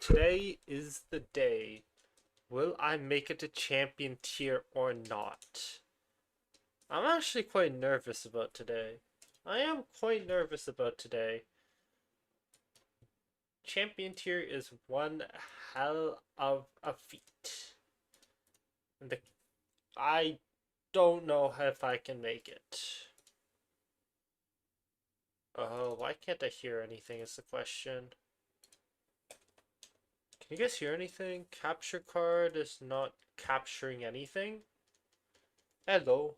Today is the day. Will I make it to champion tier or not? I'm actually quite nervous about today. I am quite nervous about today. Champion tier is one hell of a feat. And I don't know if I can make it. Oh, why can't I hear anything is the question. Can you guys hear anything? Capture card is not capturing anything. Hello.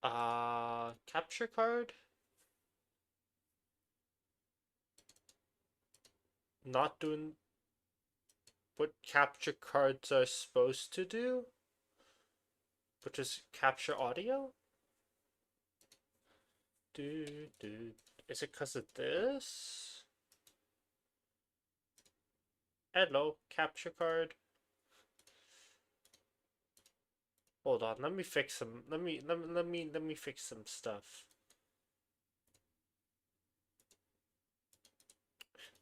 Capture card? Not doing what capture cards are supposed to do? Which is capture audio? Is it because of this? Hello, capture card. Hold on, let me fix some. Let me fix some stuff.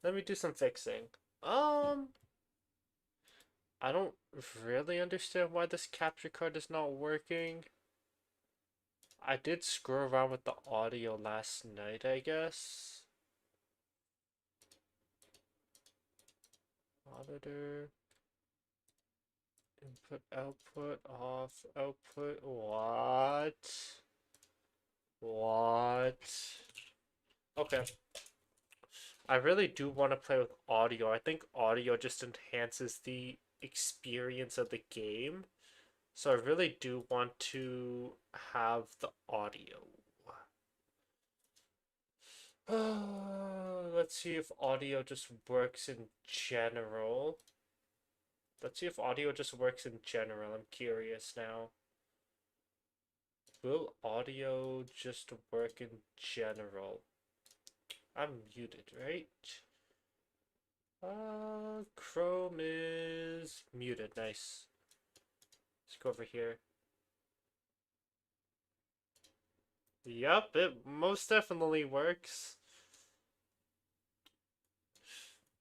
Let me do some fixing. I don't really understand why this capture card is not working. I did screw around with the audio last night, I guess. Monitor. Input, output, off, output. What? What? Okay. I really do want to play with audio. I think audio just enhances the experience of the game. So I really do want to have the audio. Let's see if audio just works in general. Let's see if audio just works in general. I'm curious now. Will audio just work in general? I'm muted, right? Chrome is muted. Nice. Let's go over here. Yup, it most definitely works.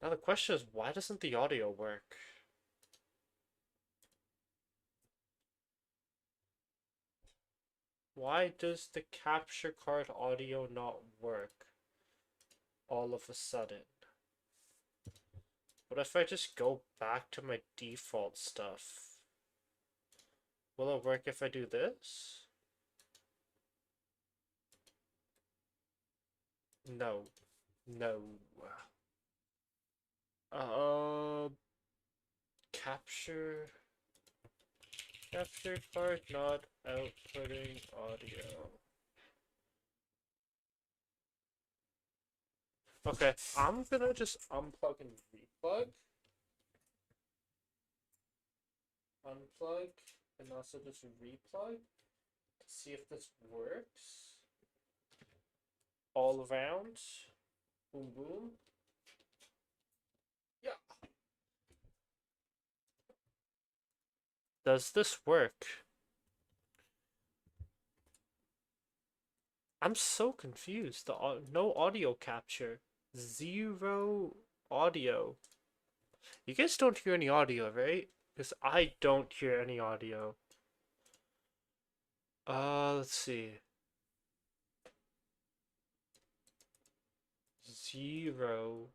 Now the question is, why doesn't the audio work? Why does the capture card audio not work all of a sudden? What if I just go back to my default stuff? Will it work if I do this? No. No. Capture... Capture card not outputting audio. Okay, I'm gonna just unplug and replug. Unplug and also just replug to see if this works. All around. Boom boom. Yeah. Does this work? I'm so confused. No audio capture. Zero audio. You guys don't hear any audio, right? Because I don't hear any audio. Let's see. Zero.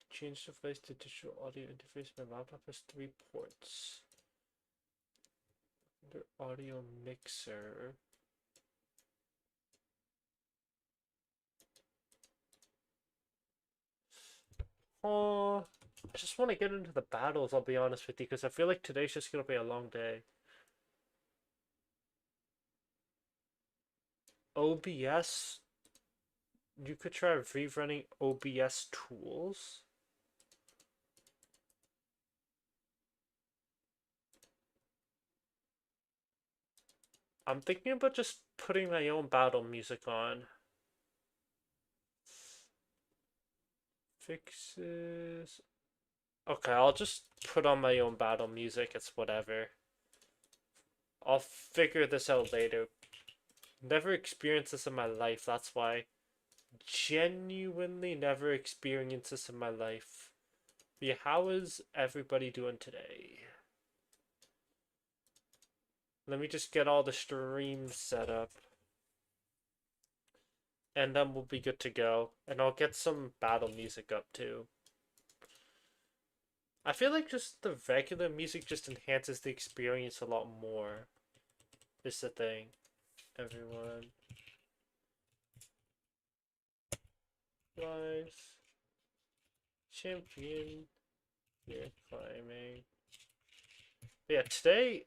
Change device to digital audio interface. My laptop has 3 ports. Under audio mixer. Oh, I just want to get into the battles, I'll be honest with you, because I feel like today's just going to be a long day. OBS? You could try rerunning OBS tools. I'm thinking about just putting my own battle music on. Fixes. Okay, I'll just put on my own battle music. It's whatever. I'll figure this out later. Never experienced this in my life, that's why. Genuinely never experienced this in my life. But yeah, how is everybody doing today? Let me just get all the streams set up. And then we'll be good to go. And I'll get some battle music up too. I feel like just the regular music just enhances the experience a lot more. Is the thing. Everyone. Life. Champion. Here climbing. But yeah, today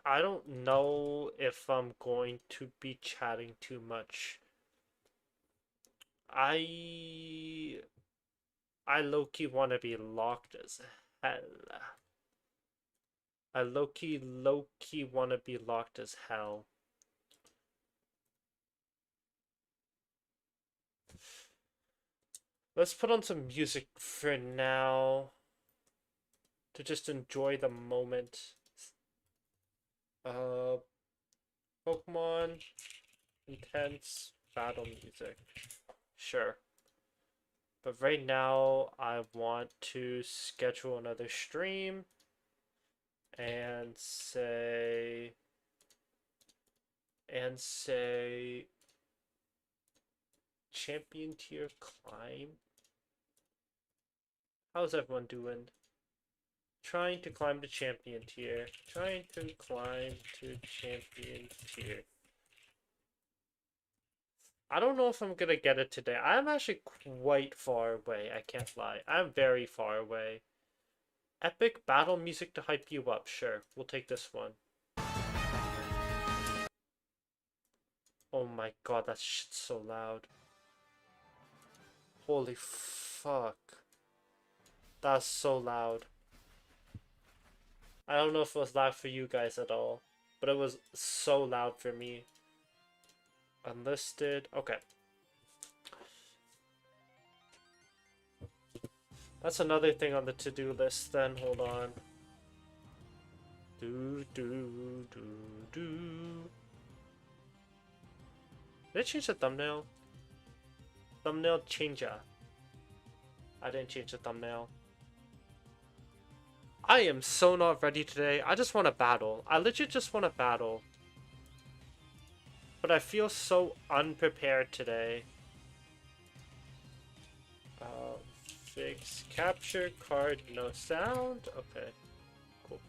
I don't know if I'm going to be chatting too much. I low-key want to be locked as hell. I low-key want to be locked as hell. Let's put on some music for now to just enjoy the moment. Pokemon intense battle music. Sure. But right now I want to schedule another stream and say champion tier climb. How's everyone doing? Trying to climb to champion tier. Trying to climb to champion tier. I don't know if I'm gonna get it today. I'm actually quite far away. I can't lie. I'm very far away. Epic battle music to hype you up. Sure, we'll take this one. Oh my god, that shit's so loud. Holy fuck. That's so loud. I don't know if it was loud for you guys at all, but it was so loud for me. Unlisted. Okay. That's another thing on the to-do list then. Hold on. Do. Did I change the thumbnail? Thumbnail changer. I didn't change the thumbnail. I am so not ready today. I just want to battle. I legit just want to battle. But I feel so unprepared today. Fix capture card, no sound. Okay, cool.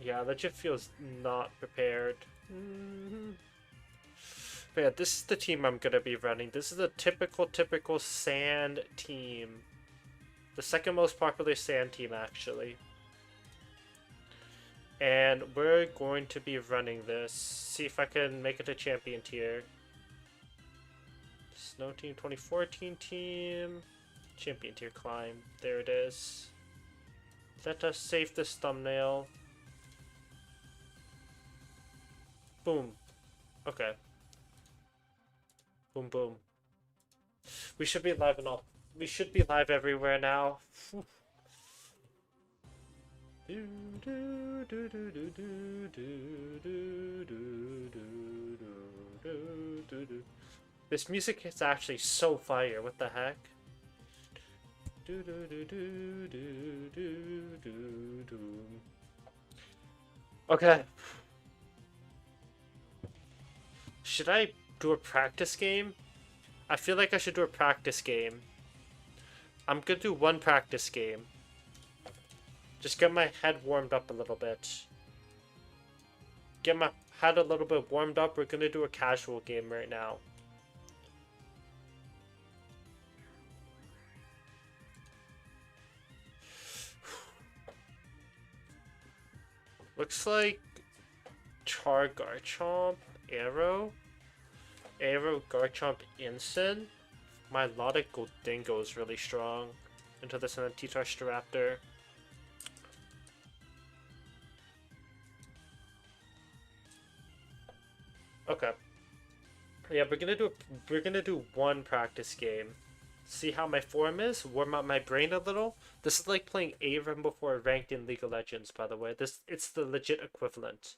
Yeah, legit feels not prepared. But yeah, this is the team I'm gonna be running. This is a typical sand team. The second most popular sand team, actually. And we're going to be running this. See if I can make it to champion tier. Snow Team 2014 team. Champion tier climb. There it is. Let us save this thumbnail. Boom. Okay. Boom boom. We should be live and all. We should be live everywhere now. This music is actually so fire. What the heck? Okay. Should I do a practice game? I feel like I should do a practice game. I'm gonna do one practice game. Just get my head warmed up a little bit. Get my head a little bit warmed up. We're gonna do a casual game right now. Looks like Char Garchomp, Arrow, Garchomp, Incin. Milotic Goldingo is really strong. Into this and then T-Tar Staraptor. Okay. Yeah, we're gonna do one practice game. See how my form is? Warm up my brain a little? This is like playing Avram before ranked in League of Legends, by the way. It's the legit equivalent.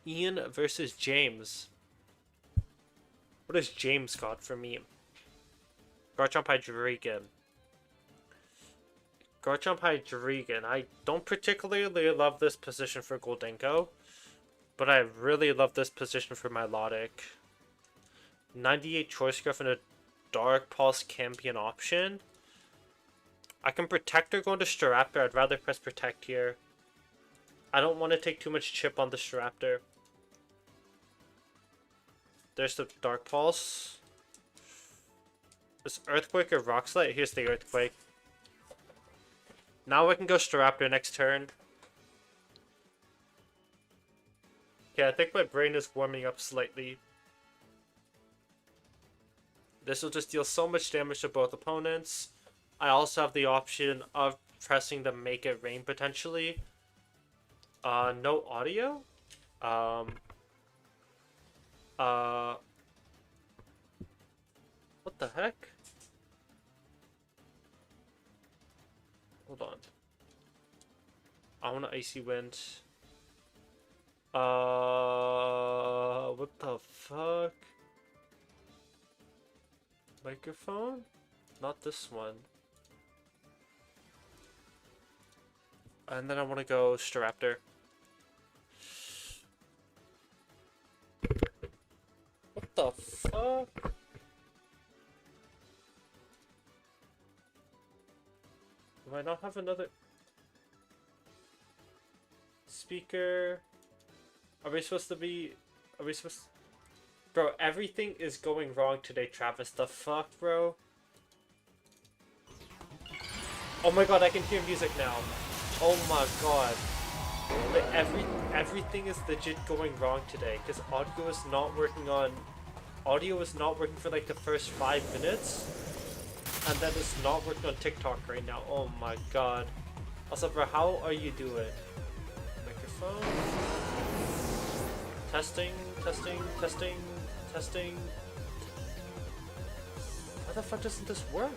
Ian versus James. What has James got for me? Garchomp Hydreigon. Garchomp Hydreigon. I don't particularly love this position for Gholdengo, but I really love this position for Milotic. 98 Choice Scarf and a Dark Pulse Campion option. I can Protect or go into Staraptor. I'd rather press Protect here. I don't want to take too much chip on the Staraptor. There's the Dark Pulse. Is Earthquake or Rock Slide? Here's the Earthquake. Now I can go Staraptor next turn. Okay, I think my brain is warming up slightly. This will just deal so much damage to both opponents. I also have the option of pressing the Make It Rain potentially. No audio? What the heck? Hold on. I want an Icy Wind. What the fuck? Microphone? Not this one. And then I want to go Staraptor. What the fuck? Do I not have another speaker? Are we supposed to be... Are we supposed... Bro, everything is going wrong today, Travis. The fuck, bro? Oh my god, I can hear music now. Oh my god. Like, everything is legit going wrong today, because audio is not working on... Audio is not working for like the first 5 minutes. And then it's not working on TikTok right now. Oh my god. Also, bro, how are you doing? Microphone? Testing, testing, testing, testing. Why the fuck doesn't this work?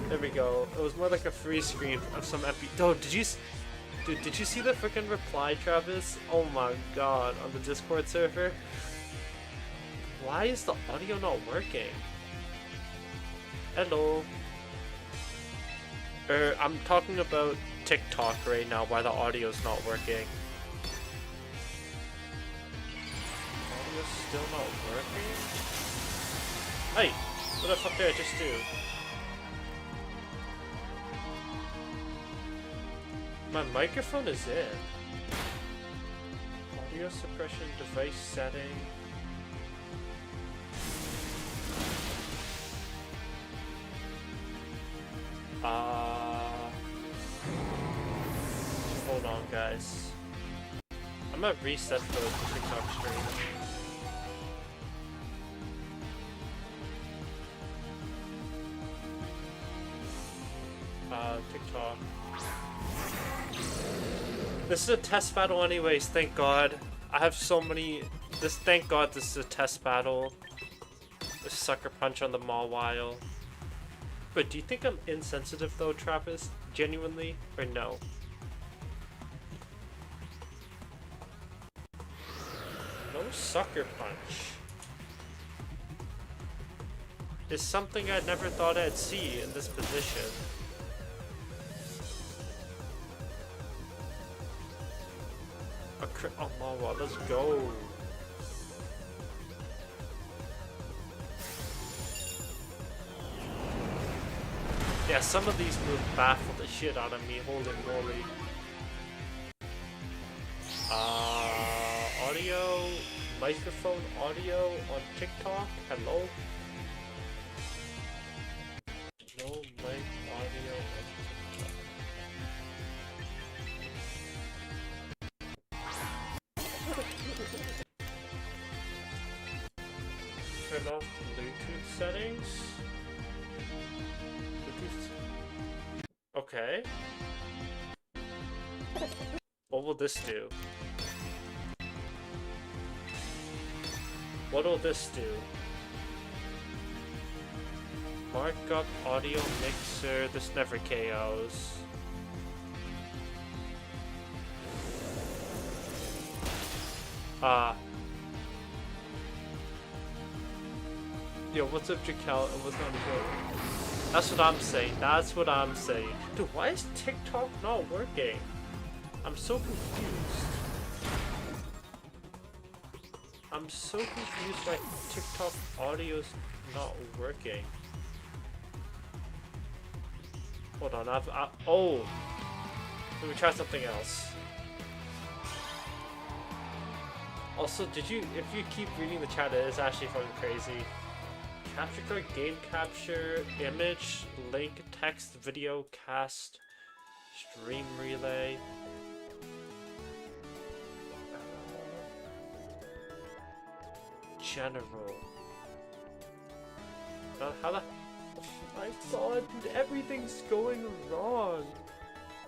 There we go. It was more like a free screen of some MP. Oh, did you see the freaking reply, Travis? Oh my god, on the Discord server? Why is the audio not working? Hello. I'm talking about TikTok right now, why the audio's not working. Audio's still not working? Hey! What the fuck did I just do? My microphone is in. Audio suppression, device setting. Hold on, guys. I'm gonna reset the TikTok stream. TikTok. This is a test battle anyways, thank god. I have so many... Thank god this is a test battle. The Sucker Punch on the Mawile. But do you think I'm insensitive though, Travis? Genuinely? Or no? No Sucker Punch. Is something I never thought I'd see in this position. A crit on Mawile, let's go. Yeah, some of these moves baffle the shit out of me, holy moly. Audio, microphone audio on TikTok, hello? No mic audio on TikTok. Turn off Bluetooth settings. Okay. will this do? What will this do? Markup, audio mixer, this never KOs. Yo, what's up, Jacal? It was not good. That's what I'm saying. That's what I'm saying. Dude, why is TikTok not working? I'm so confused. I'm so confused why TikTok audio's not working. Hold on, oh! Let me try something else. Also, if you keep reading the chat, it is actually fucking crazy. Capture card, game capture, image, link, text, video, cast, stream relay. General. How the... I saw it, everything's going wrong.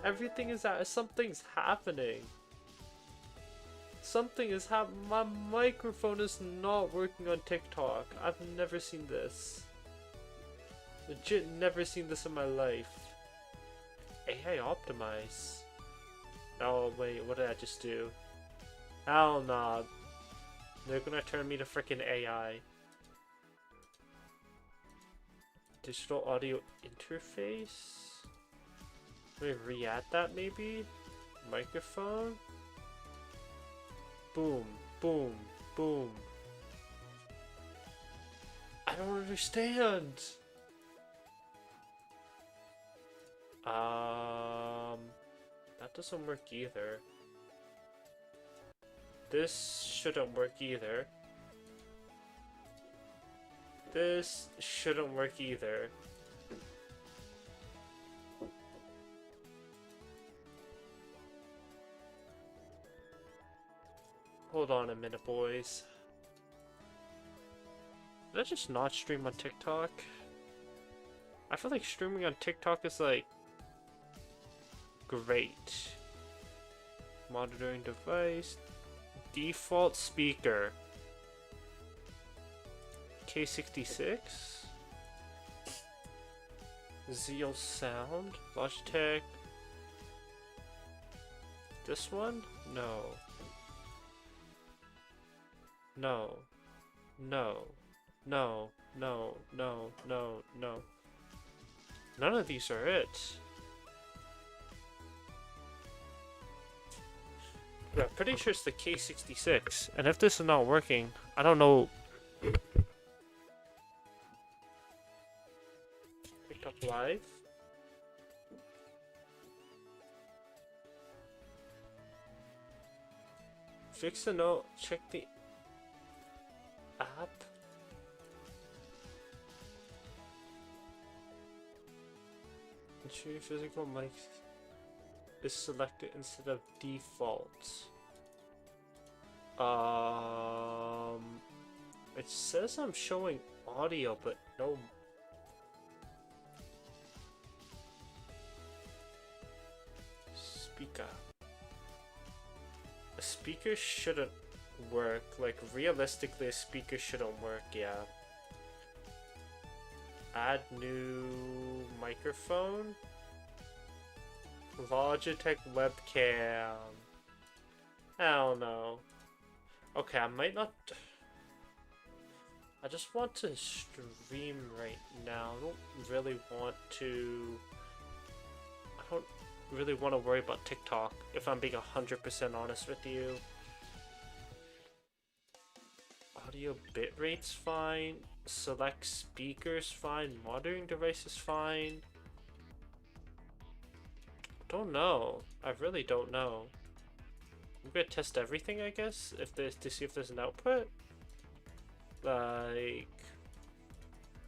Everything is something's happening. Something is happening. My microphone is not working on TikTok. I've never seen this. Legit never seen this in my life. AI optimize. Oh wait, what did I just do? Hell nah. They're gonna turn me to freaking AI. Digital audio interface? Let me re-add that maybe? Microphone? Boom, boom, boom. I don't understand. That doesn't work either. This shouldn't work either. This shouldn't work either. Hold on a minute, boys. Did I just not stream on TikTok? I feel like streaming on TikTok is like great. Monitoring device. Default speaker. K66. Zeal Sound. Logitech. This one? No. No. No. No. No. No. No. No. None of these are it. Yeah, I'm pretty sure it's the K66. And if this is not working, I don't know. Pick up live. Fix the note. Check the app. Ensure your physical mic is selected instead of default. It says I'm showing audio, but no. Speaker. A speaker shouldn't work. Like, realistically, a speaker shouldn't work, yeah. Add new microphone. Logitech webcam. Hell no. Okay, I might not... I just want to stream right now. I don't really want to... I don't really want to worry about TikTok, if I'm being 100% honest with you. Audio bitrate's fine. Select speakers fine. Monitoring device is fine. Don't know. I really don't know. I'm gonna test everything, I guess, if there's to see if there's an output. Like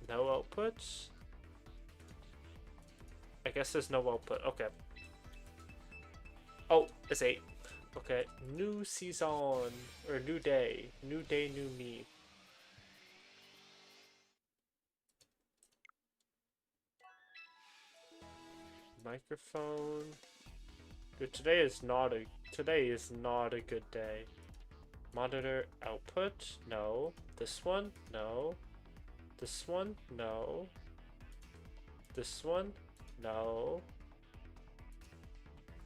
no outputs. I guess there's no output. Okay. Oh, it's 8. Okay. New season or new day. New day, new me. Microphone. Dude, today is not a good day. Monitor output? No. This one? No. This one? No. This one? No.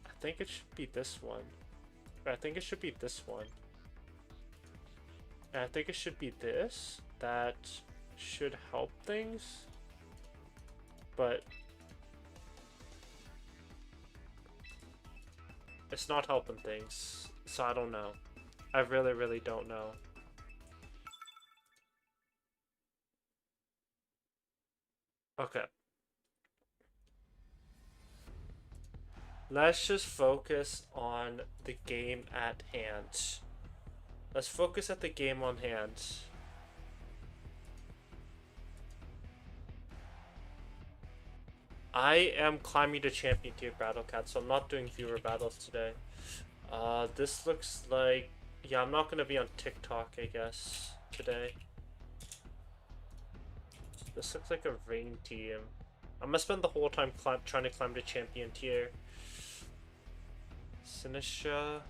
I think it should be this one. I think it should be this one. And I think it should be this. That should help things. But it's not helping things. So I don't know. I really don't know. Okay. Let's just focus on the game at hand. Let's focus at the game on hand. I am climbing to champion tier battle cat, so I'm not doing viewer battles today. This looks like, yeah, I'm not gonna be on TikTok, I guess, today. This looks like a rain team. I'm gonna spend the whole time trying to climb to champion tier. Sinisha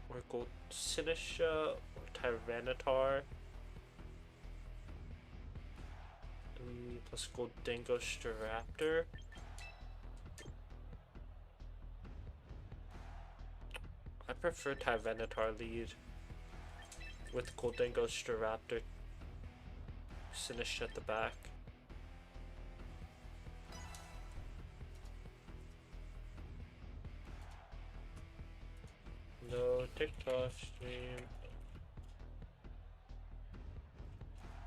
or Gold Sinisha or Tyranitar. Let's go Dingo Staraptor. I prefer Tyranitar lead with Goldingo Staraptor. Sinisha at the back. No TikTok stream.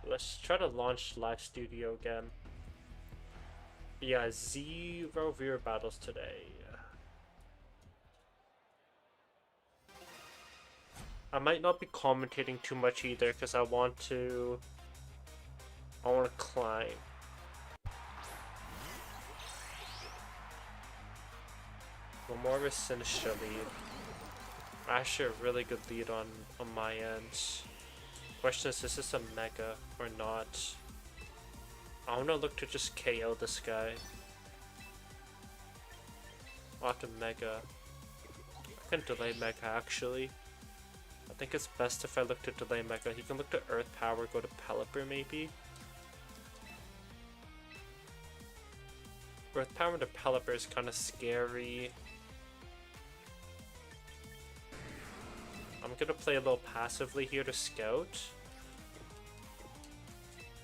Let's try to launch live studio again. Yeah, 0 viewer battles today. I might not be commentating too much either because I want to climb. One more of a Sinisha lead. Actually, a really good lead on my end. Question is this a mega or not? I wanna look to just KO this guy. I'll have to mega. I can delay mega actually. I think it's best if I look to delay mega. He can look to Earth Power, go to Pelipper maybe. Earth Power to Pelipper is kind of scary. I'm gonna play a little passively here to scout.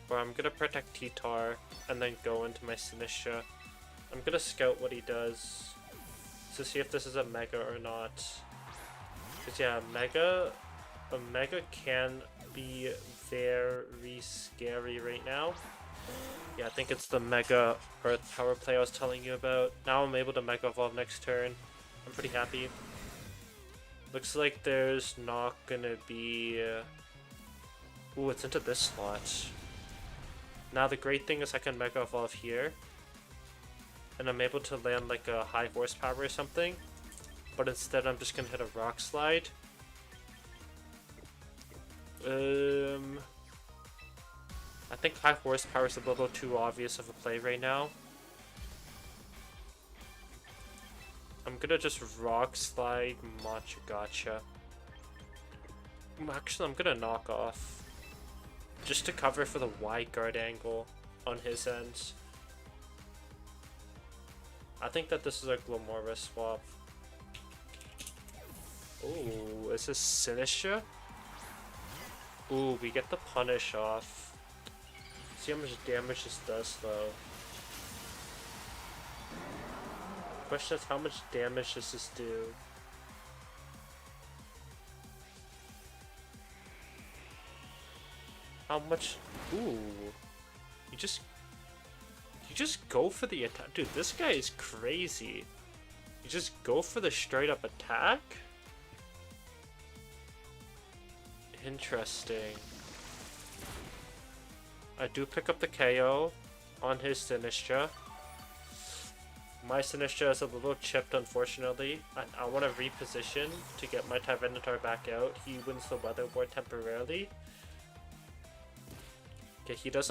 Or I'm gonna protect T-Tar and then go into my Sinisha. I'm gonna scout what he does to see if this is a mega or not. Cause yeah, a mega can be very scary right now. Yeah, I think it's the mega Earth Power play I was telling you about. Now I'm able to mega evolve next turn. I'm pretty happy. Looks like there's not gonna be... Ooh, it's into this slot. Now the great thing is I can mega evolve here. And I'm able to land like a high horsepower or something. But instead I'm just gonna hit a rock slide. I think high horsepower is a little too obvious of a play right now. I'm gonna just rock slide Machagacha. Actually, I'm gonna knock off. Just to cover for the wide guard angle on his end. I think that this is a Glomora swap. Ooh, is this Sinisha? Ooh, we get the punish off. See how much damage this does though. Question is how much damage does this do? How much? Ooh, you just go for the attack, dude. This guy is crazy. You just go for the straight up attack. Interesting. I do pick up the KO on his Sinistra. My Sinistra is a little chipped, unfortunately. I want to reposition to get my Tyranitar back out. He wins the weather board temporarily. Okay, he just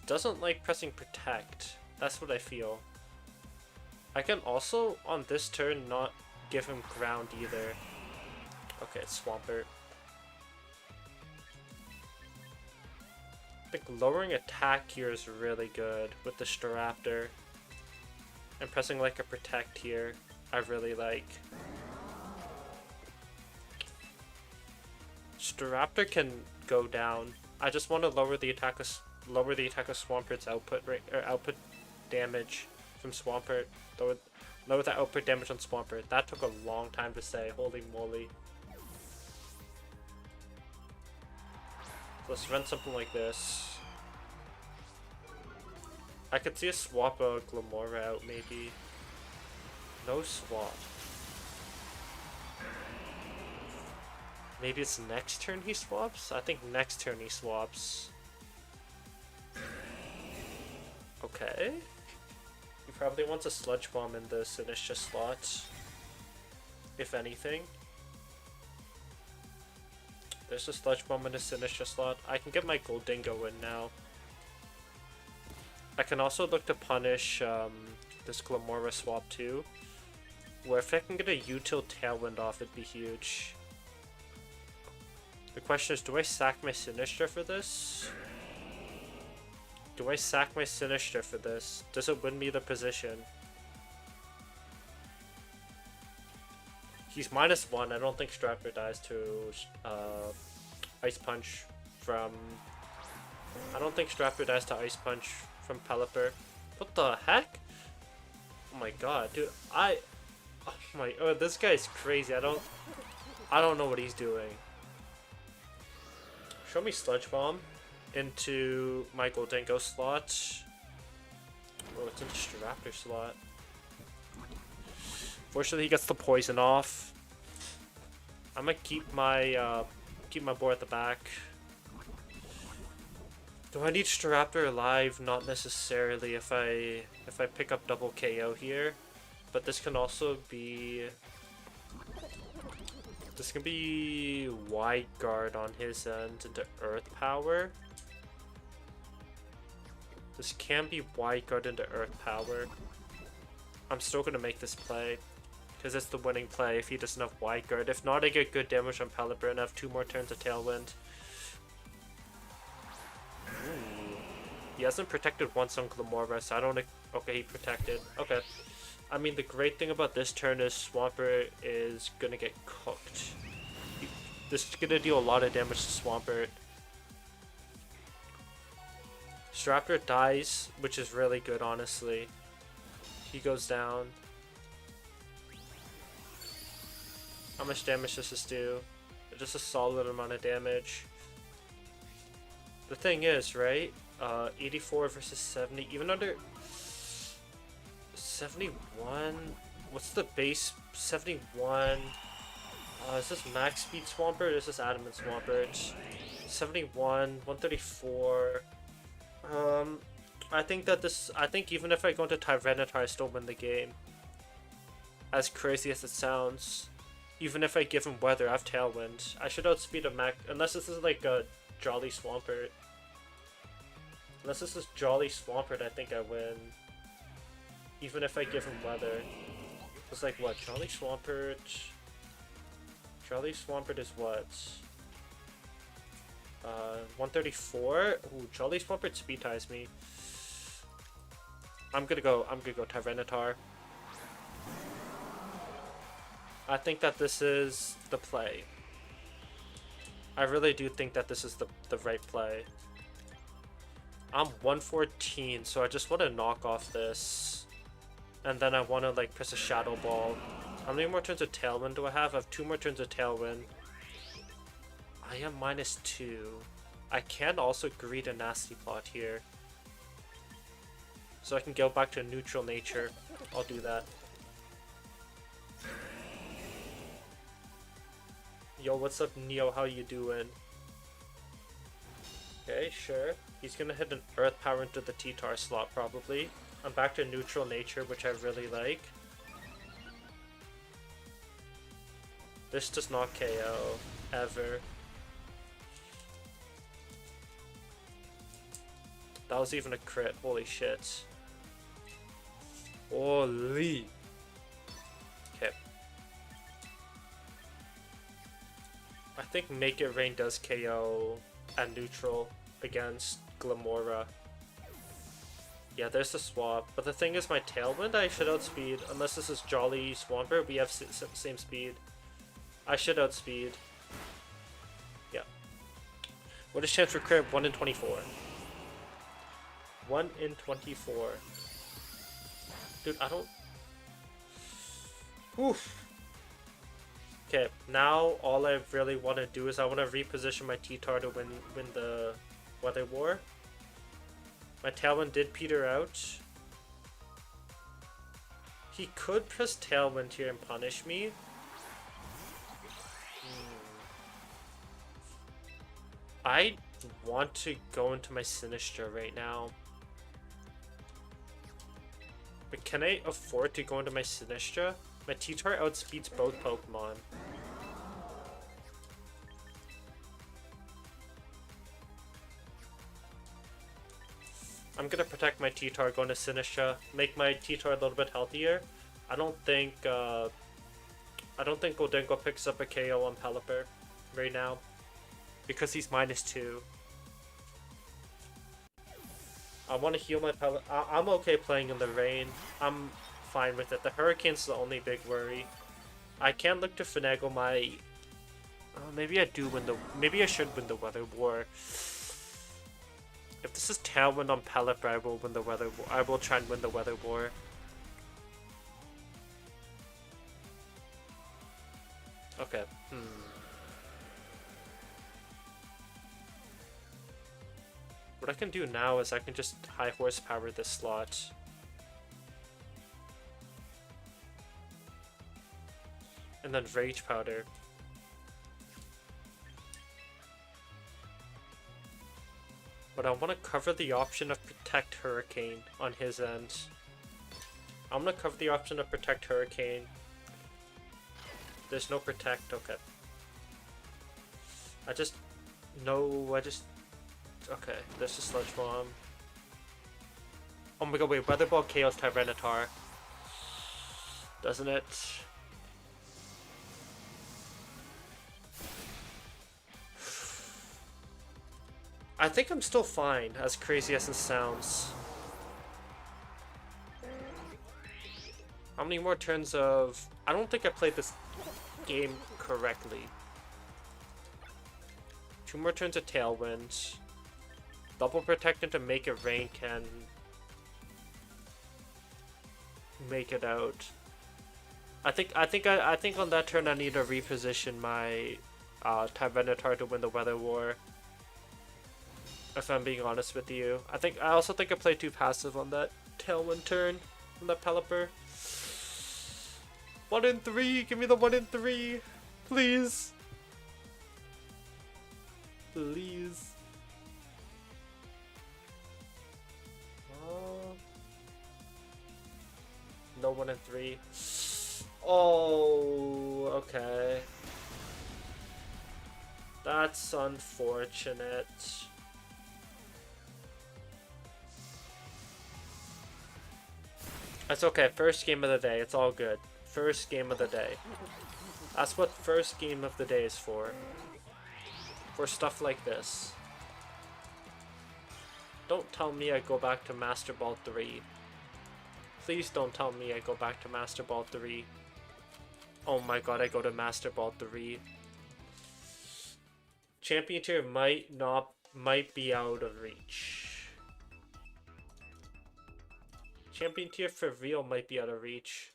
doesn't like pressing protect. That's what I feel. I can also, on this turn, not give him ground either. Okay, it's Swampert. I think lowering attack here is really good with the Staraptor. And pressing like a Protect here, I really like. Staraptor can go down. I just want to lower the attack of Swampert's output rate or output damage from Swampert. Lower the output damage on Swampert. That took a long time to say. Holy moly! Let's run something like this. I could see a swap a Glimmora out maybe. No swap. Maybe it's next turn he swaps? I think next turn he swaps. Okay. He probably wants a Sludge Bomb in the Sinistcha slot. If anything. There's a Sludge Bomb in the Sinistcha slot. I can get my Goldingo in now. I can also look to punish this Glimmora swap too. Where if I can get a Util Tailwind off, it'd be huge. The question is, do I sack my Sinistcha for this? Do I sack my Sinistcha for this? Does it win me the position? He's -1. I don't think Staraptor dies to Ice Punch from... I don't think Staraptor dies to Ice Punch from Pelipper. What the heck? Oh my god, dude. Oh, this guy's crazy. I don't know what he's doing. Show me Sludge Bomb into my Goldingo slot. Oh, it's in the Staraptor slot. Fortunately, he gets the poison off. I'm gonna keep my board at the back. Do I need Staraptor alive? Not necessarily. If I pick up double KO here, but this can also be. This can be Wide Guard on his end into Earth Power. This can be Wide Guard into Earth Power. I'm still gonna make this play. Because it's the winning play if he doesn't have Wide Guard. If not, I get good damage on Pelipper and I have 2 more turns of Tailwind. Ooh. He hasn't protected once on Glimmora, so I don't... Okay, he protected. Okay. I mean, the great thing about this turn is Swampert is gonna get cooked. This is gonna deal a lot of damage to Swampert. Staraptor dies, which is really good, honestly. He goes down. How much damage does this do? Just a solid amount of damage. The thing is, right? 84 versus 70, even under 71. What's the base? 71. Is this max speed Swampert or is this adamant Swampert? 71, 134. I think even if I go into Tyranitar, I still win the game. As crazy as it sounds. Even if I give him Weather, I have Tailwind. I should outspeed a max, unless this is like a Jolly Swampert. Unless this is Jolly Swampert, I think I win. Even if I give him Weather. It's like what? Jolly Swampert... Jolly Swampert is what? 134? Ooh, Jolly Swampert speed ties me. I'm gonna go Tyranitar. I think that this is the play. I really do think that this is the right play. I'm 114, so I just want to knock off this. And then I want to like press a Shadow Ball. How many more turns of Tailwind do I have? I have 2 more turns of Tailwind. I am -2. I can also greet a Nasty Plot here. So I can go back to neutral nature. I'll do that. Yo, what's up, Neo? How you doing? Okay, sure. He's gonna hit an Earth Power into the T-Tar slot, probably. I'm back to neutral nature, which I really like. This does not KO, ever. That was even a crit, holy shit. Holy. Okay. I think Make It Rain does KO at neutral against Glamora. Yeah, there's the swap. But the thing is, my Tailwind, I should outspeed. Unless this is Jolly Swampert, we have same speed. I should outspeed. Yeah. What is chance for crit? 1 in 24. 1 in 24. Dude, I don't... Oof. Okay, now all I really want to do is I want to reposition my T-Tar to win the Weather War. My Tailwind did peter out. He could press Tailwind here and punish me. I want to go into my Sinistra right now. But can I afford to go into my Sinistra? My T-Tar outspeeds both Pokemon. I'm gonna protect my T-Tar, going to Sinistra, make my T-Tar a little bit healthier. I don't think Gholdengo picks up a KO on Pelipper right now because he's -2. I want to heal my Pelipper. I'm okay playing in the rain. I'm fine with it. The Hurricane's the only big worry. I can look to finagle my. Maybe I do win the. Maybe I should win the Weather War. If this is Tailwind on Pelipper, I will win the Weather War. I will try and win the Weather War. Okay. What I can do now is I can just high horsepower this slot. And then Rage Powder. But I want to cover the option of Protect Hurricane on his end. I'm going to cover the option of Protect Hurricane. There's no Protect, okay. Okay, there's a Sludge Bomb. Oh my god, wait, Weather Ball KOs Tyranitar. Doesn't it? I think I'm still fine, as crazy as it sounds. How many more turns of... I don't think I played this game correctly. 2 more turns of Tailwind. Double Protect into Make It Rain can make it out. I think on that turn I need to reposition my Tyranitar to win the Weather War. If I'm being honest with you. I also think I played too passive on that Tailwind turn from that Pelipper. 1 in 3! Give me the 1 in 3! Please! Please. No 1 in 3. Oh, okay. That's unfortunate. That's okay, first game of the day, it's all good. First game of the day. That's what first game of the day is for. For stuff like this. Don't tell me I go back to Master Ball 3. Please don't tell me I go back to Master Ball 3. Oh my god, I go to Master Ball 3. Champion tier might be out of reach. Champion tier for real might be out of reach.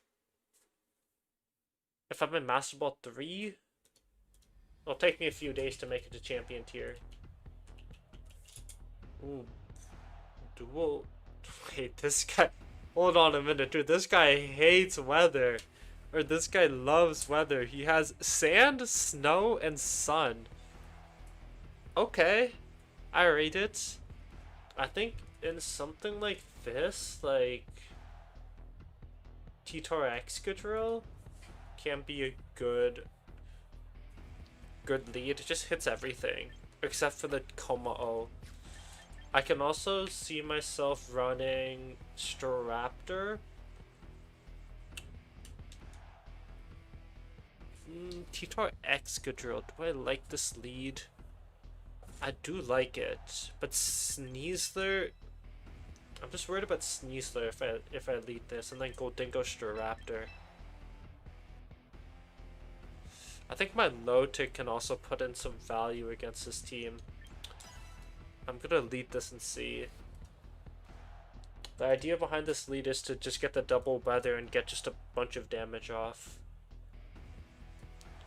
If I'm in Master Ball 3, it'll take me a few days to make it to champion tier. Ooh. Dual. Wait, this guy. Hold on a minute, dude. This guy hates weather. Or this guy loves weather. He has sand, snow, and sun. Okay. I rate it. I think in something like this, like T-Tar Excadrill can be a good lead. It just hits everything except for the Kommo-o. I can also see myself running Staraptor T-Tar Excadrill. Do I like this lead? I do like it, but Sneasler. I'm just worried about Sneasler if I lead this and then go Dingo Staraptor. I think my low tick can also put in some value against this team. I'm gonna lead this and see. The idea behind this lead is to just get the double weather and get just a bunch of damage off.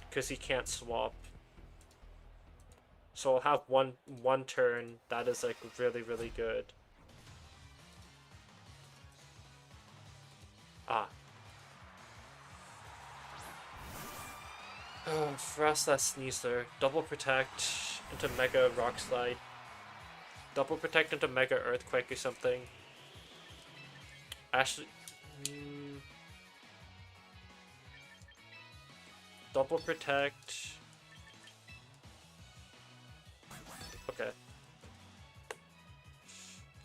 Because he can't swap. So I'll have one turn that is like really, really good. Ah. For us, that's Sneasler. Double Protect into Mega Rock Slide. Double Protect into Mega Earthquake or something. Actually... Double Protect... Okay.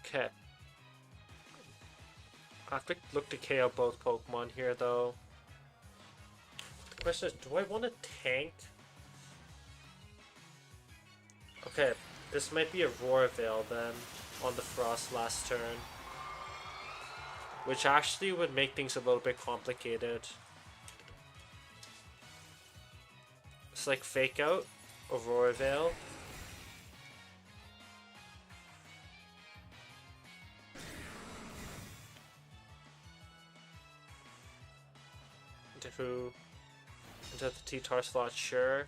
Okay. I have to look to KO both Pokemon here, though. The question is, do I want to tank? Okay, this might be a Roar Veil then, on the Frost last turn. Which actually would make things a little bit complicated. It's like Fake Out, Aurora Veil. Into the T-Tar slot, sure.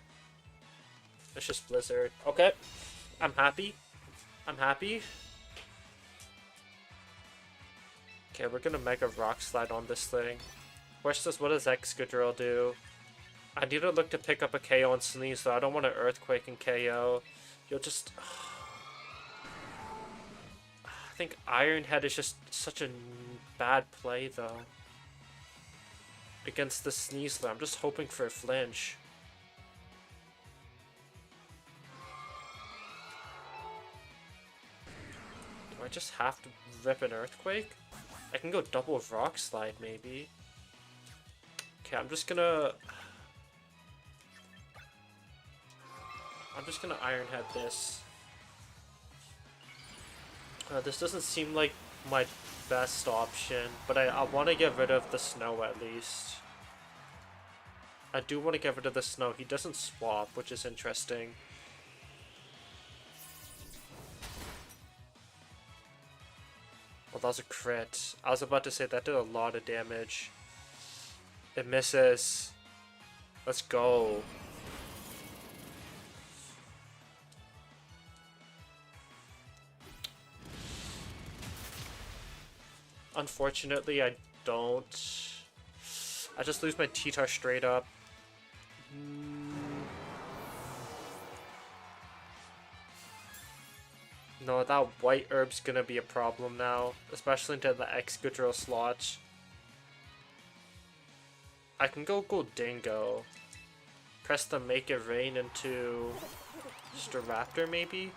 It's just Blizzard. Okay, I'm happy. I'm happy. Okay, we're gonna Mega Rock Slide on this thing. Question is, what does Excadrill do? I need to look to pick up a KO on Sneeze, though. I don't want an Earthquake and KO. You'll just... I think Iron Head is just such a bad play, though. Against the Sneasler. I'm just hoping for a flinch. Do I just have to rip an Earthquake? I can go double Rock Slide, maybe. Okay, I'm just gonna Iron Head this. This doesn't seem like my best option, but I want to get rid of the snow at least. I do want to get rid of the snow. He doesn't swap, which is interesting. Well, that was a crit. I was about to say that did a lot of damage. It misses. Let's go. Unfortunately, I don't. I just lose my T-Tar straight up. No, that white herb's gonna be a problem now, especially into the Excadrill slot. I can go Dingo. Press the Make It Rain into Staraptor, maybe?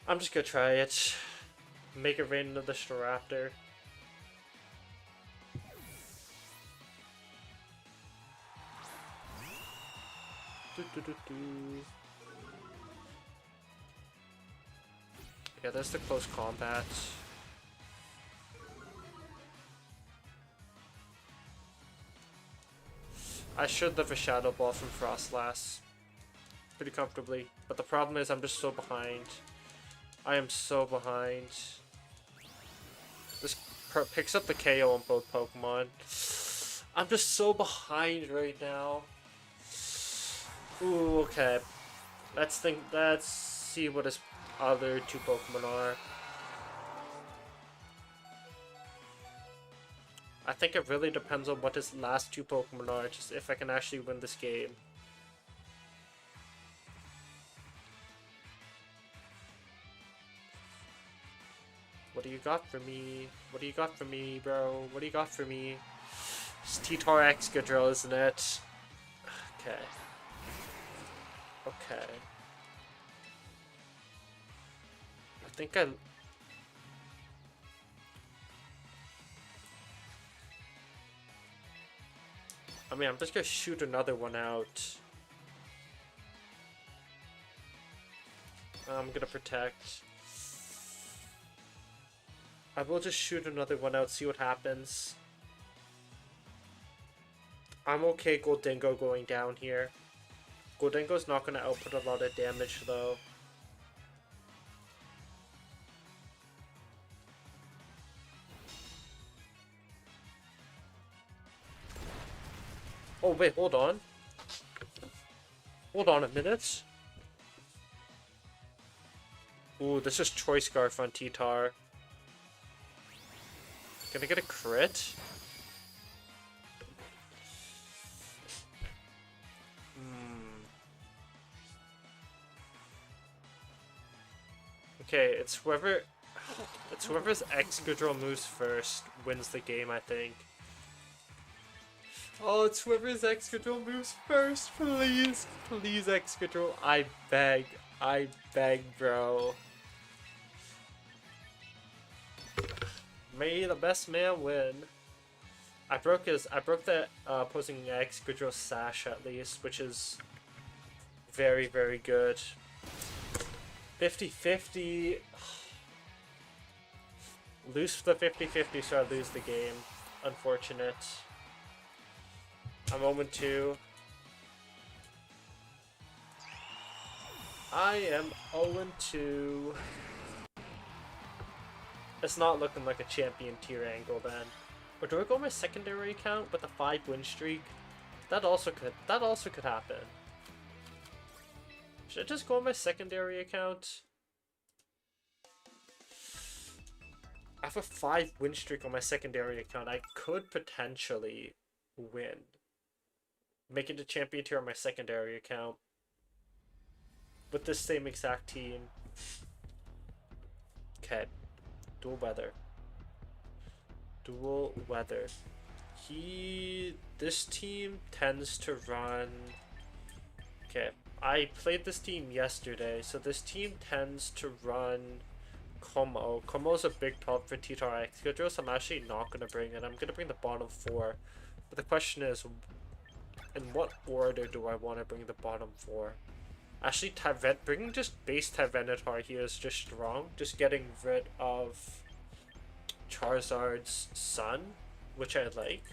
I'm just gonna try it. Make It Rain into the Staraptor. Yeah, that's the close combat. I should live a Shadow Ball from Frostlass pretty comfortably, but the problem is I'm just so behind. I am so behind. This picks up the KO on both Pokemon. I'm just so behind right now. Ooh, okay. Let's see what his other two Pokemon are. I think it really depends on what his last two Pokemon are, just if I can actually win this game. What do you got for me? What do you got for me, bro? What do you got for me? It's T-Tar Excadrill, isn't it? Okay. Okay. I think I mean, I'm just gonna shoot another one out. I'm gonna protect. I will just shoot another one out, see what happens. I'm okay Gholdengo going down here. Gholdengo's not gonna output a lot of damage though. Oh wait, hold on. Hold on a minute. Ooh, this is Choice Scarf on T-Tar. Gonna get a crit? Okay, it's whoever's Excadrill moves first wins the game, I think. Oh, it's whoever's Excadrill moves first, please. Please, Excadrill. I beg, bro. May the best man win. I broke the opposing Excadrill sash at least, which is very, very good. 50-50. Lose the 50-50, so I lose the game. Unfortunate. I'm 0-2. I am 0-2. It's not looking like a champion tier angle then. Or do I go my secondary account with a 5-win streak? That also could happen. Should I just go on my secondary account? I have a 5-win streak on my secondary account. I could potentially win. Make it a champion tier on my secondary account. With this same exact team. Okay. Dual weather. Dual weather. This team tends to run... Okay. I played this team yesterday, so this team tends to run Como. Como's a big problem for T-Tar Excadrill, so I'm actually not going to bring it. I'm going to bring the bottom 4. But the question is, in what order do I want to bring the bottom 4? Actually, bringing just base Tyranitar here is just strong. Just getting rid of Charizard's Sun, which I like.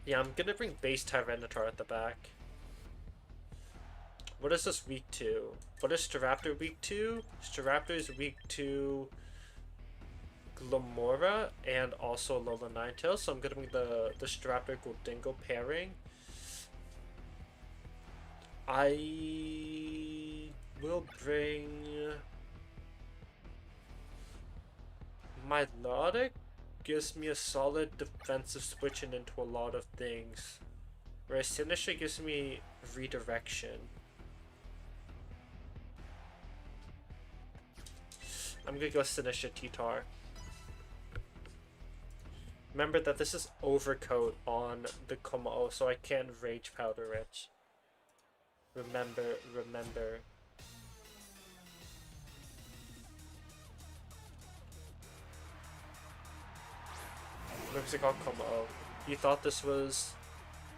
Yeah, I'm going to bring base Tyranitar at the back. What is this weak to? What is Staraptor weak to? Staraptor is weak to Glamora and also Lola Ninetales, so I'm gonna bring the Staraptor Gholdengo pairing. I will bring Milotic. Gives me a solid defensive switching into a lot of things, whereas Sinister gives me redirection. I'm gonna go Sinister T-Tar. Remember that this is overcoat on the Como, so I can't Rage Powder it. Remember. Looks like on Como. You thought this was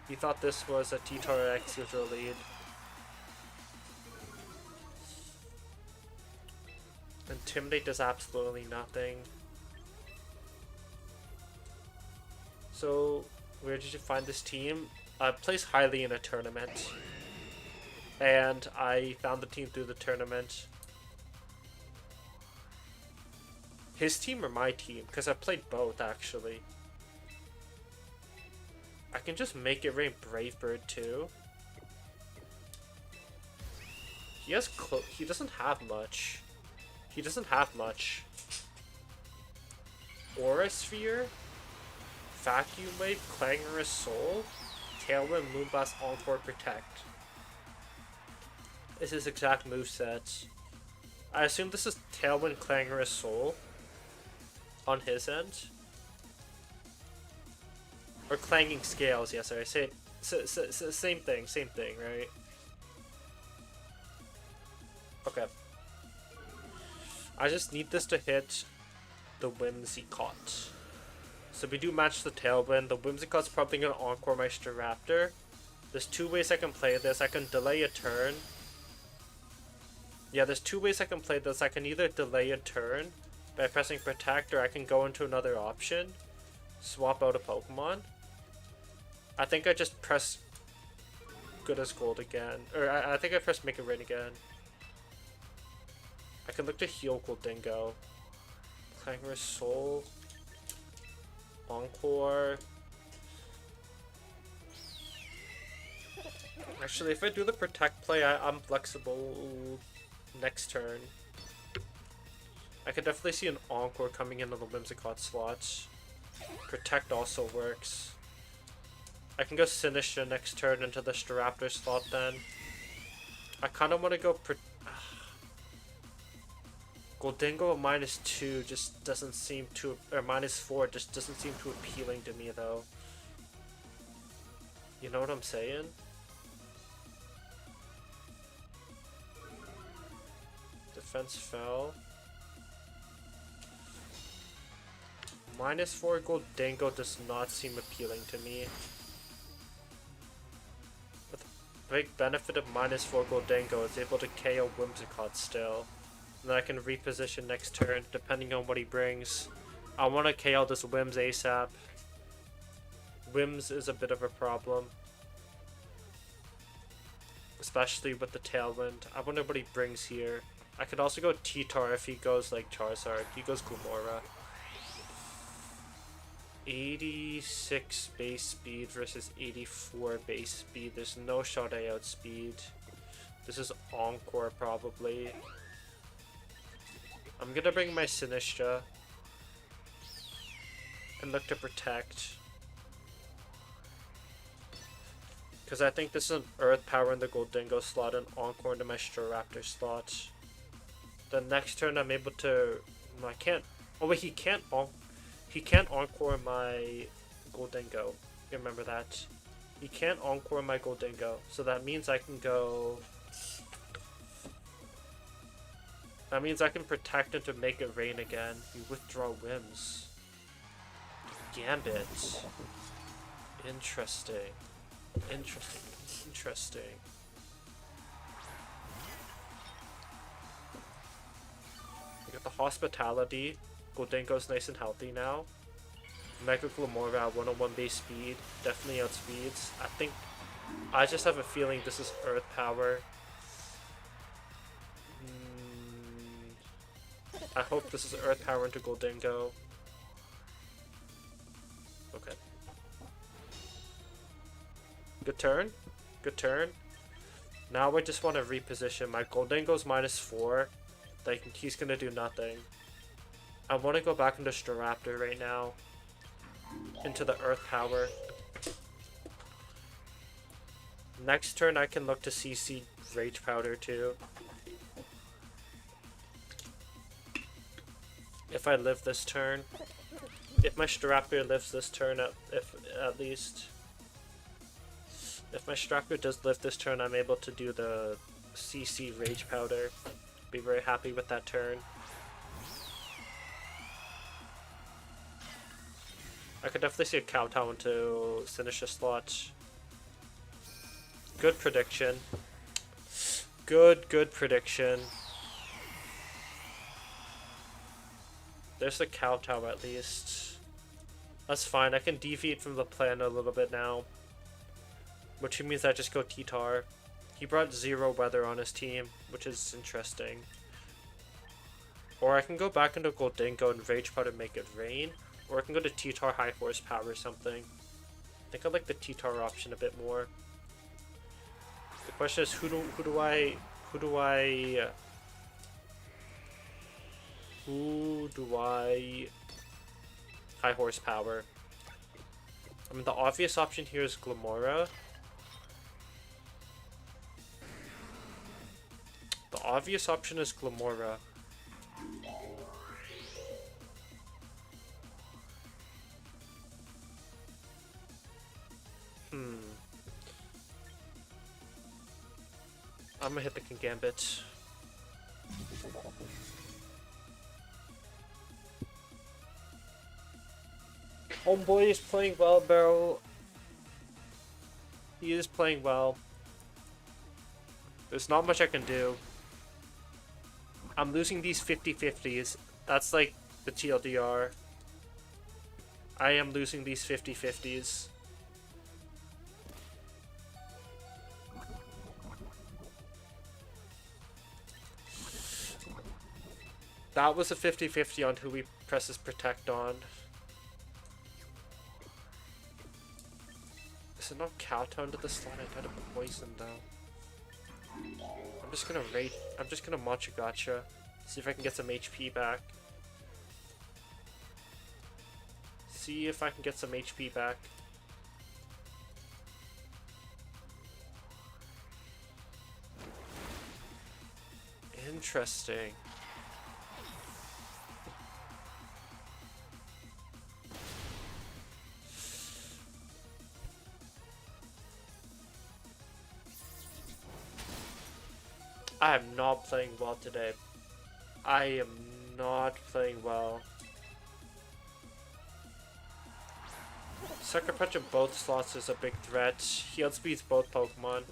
a T-Tar X user lead. Intimidate does absolutely nothing. So, where did you find this team? Plays highly in a tournament. And I found the team through the tournament. His team or my team? Because I played both, actually. I can just make it rain Brave Bird, too. He doesn't have much. He doesn't have much. Aura Sphere, Vacuum Wave, Clangorous Soul, Tailwind, Moonblast, Encore, Protect. Is his exact moveset. I assume this is Tailwind, Clangorous Soul on his end. Or Clanging Scales, yes, I say same thing, right? Okay. I just need this to hit the Whimsicott. So we do match the Tailwind. The Whimsicott's probably gonna Encore my Staraptor. There's two ways I can play this. I can delay a turn. Yeah, there's two ways I can play this. I can either delay a turn by pressing Protect, or I can go into another option. Swap out a Pokemon. I think I just press Good as Gold again. Or I think I press Make It Rain again. I can look to heal Goldingo. Clangorous Soul. Encore. Actually, if I do the Protect play, I'm flexible next turn. I could definitely see an Encore coming into the Whimsicott slots. Protect also works. I can go Sinistcha next turn into the Staraptor slot then. I kind of want to go Goldingo at -2 just doesn't seem to, or -4 just doesn't seem too appealing to me though. You know what I'm saying? Defense fell. -4 Goldingo does not seem appealing to me. But the big benefit of -4 Goldingo is able to KO Whimsicott still. And then I can reposition next turn depending on what he brings. I want to KO this Whims ASAP. Whims is a bit of a problem. Especially with the Tailwind. I wonder what he brings here. I could also go T-Tar if he goes like Charizard. He goes Glamora. 86 base speed versus 84 base speed. There's no shot I outspeed. This is Encore probably. I'm gonna bring my Sinistcha and look to Protect. Because I think this is an Earth Power in the Goldingo slot and Encore into my Staraptor slot. The next turn I'm able to... I can't... Oh wait, he can't Encore my Goldingo. You remember that. He can't Encore my Goldingo. So that means I can go... That means I can Protect him to Make It Rain again. You withdraw Whims. Gambit. Interesting. Interesting. We got the Hospitality. Goldingo's nice and healthy now. Mega Glamora at 101 base speed. Definitely outspeeds. I just have a feeling this is Earth Power. I hope this is Earth Power into Goldingo. Okay. Good turn. Good turn. Now I just want to reposition. My Goldingo's -4. Like, he's gonna do nothing. I want to go back into Staraptor right now. Into the Earth Power. Next turn I can look to CC Rage Powder too. If I live this turn. If my Staraptor lives this turn at least. If my Staraptor does live this turn, I'm able to do the CC Rage Powder. Be very happy with that turn. I could definitely see a Kowtow into Sinistcha slot. Good prediction. Good prediction. There's the Kowtow at least. That's fine. I can deviate from the plan a little bit now. Which means I just go T-Tar. He brought 0 weather on his team, which is interesting. Or I can go back into Goldingo and Rage Powder to Make It Rain. Or I can go to T-Tar High Horsepower or something. I think I like the T-Tar option a bit more. The question is, who do I High Horsepower? I mean, the obvious option here is Glamora. The obvious option is Glamora. I'm gonna hit the Kingambit. Homeboy is playing well, Barrel. He is playing well. There's not much I can do. I'm losing these 50-50s. That's like the TLDR. I am losing these 50-50s. That was a 50-50 on who he presses protect on. Is it not Cowtown to the slot? I tried to poison though. I'm just gonna rate. I'm just gonna Machigacha. See if I can get some HP back. See if I can get some HP back. Interesting. I am not playing well today. I am not playing well. Sucker Punch in both slots is a big threat. He outspeeds both Pokemon.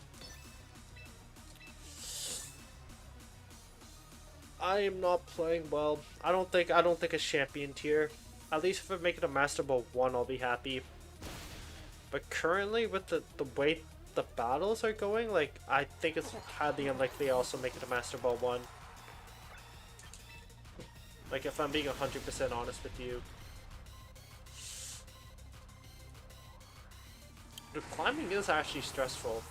I am not playing well. I don't think a champion tier. At least if I make it a Master Ball 1, I'll be happy. But currently, with the way the battles are going, like, I think it's highly unlikely I also make it a Master Ball 1. Like, if I'm being 100% honest with you. The climbing is actually stressful.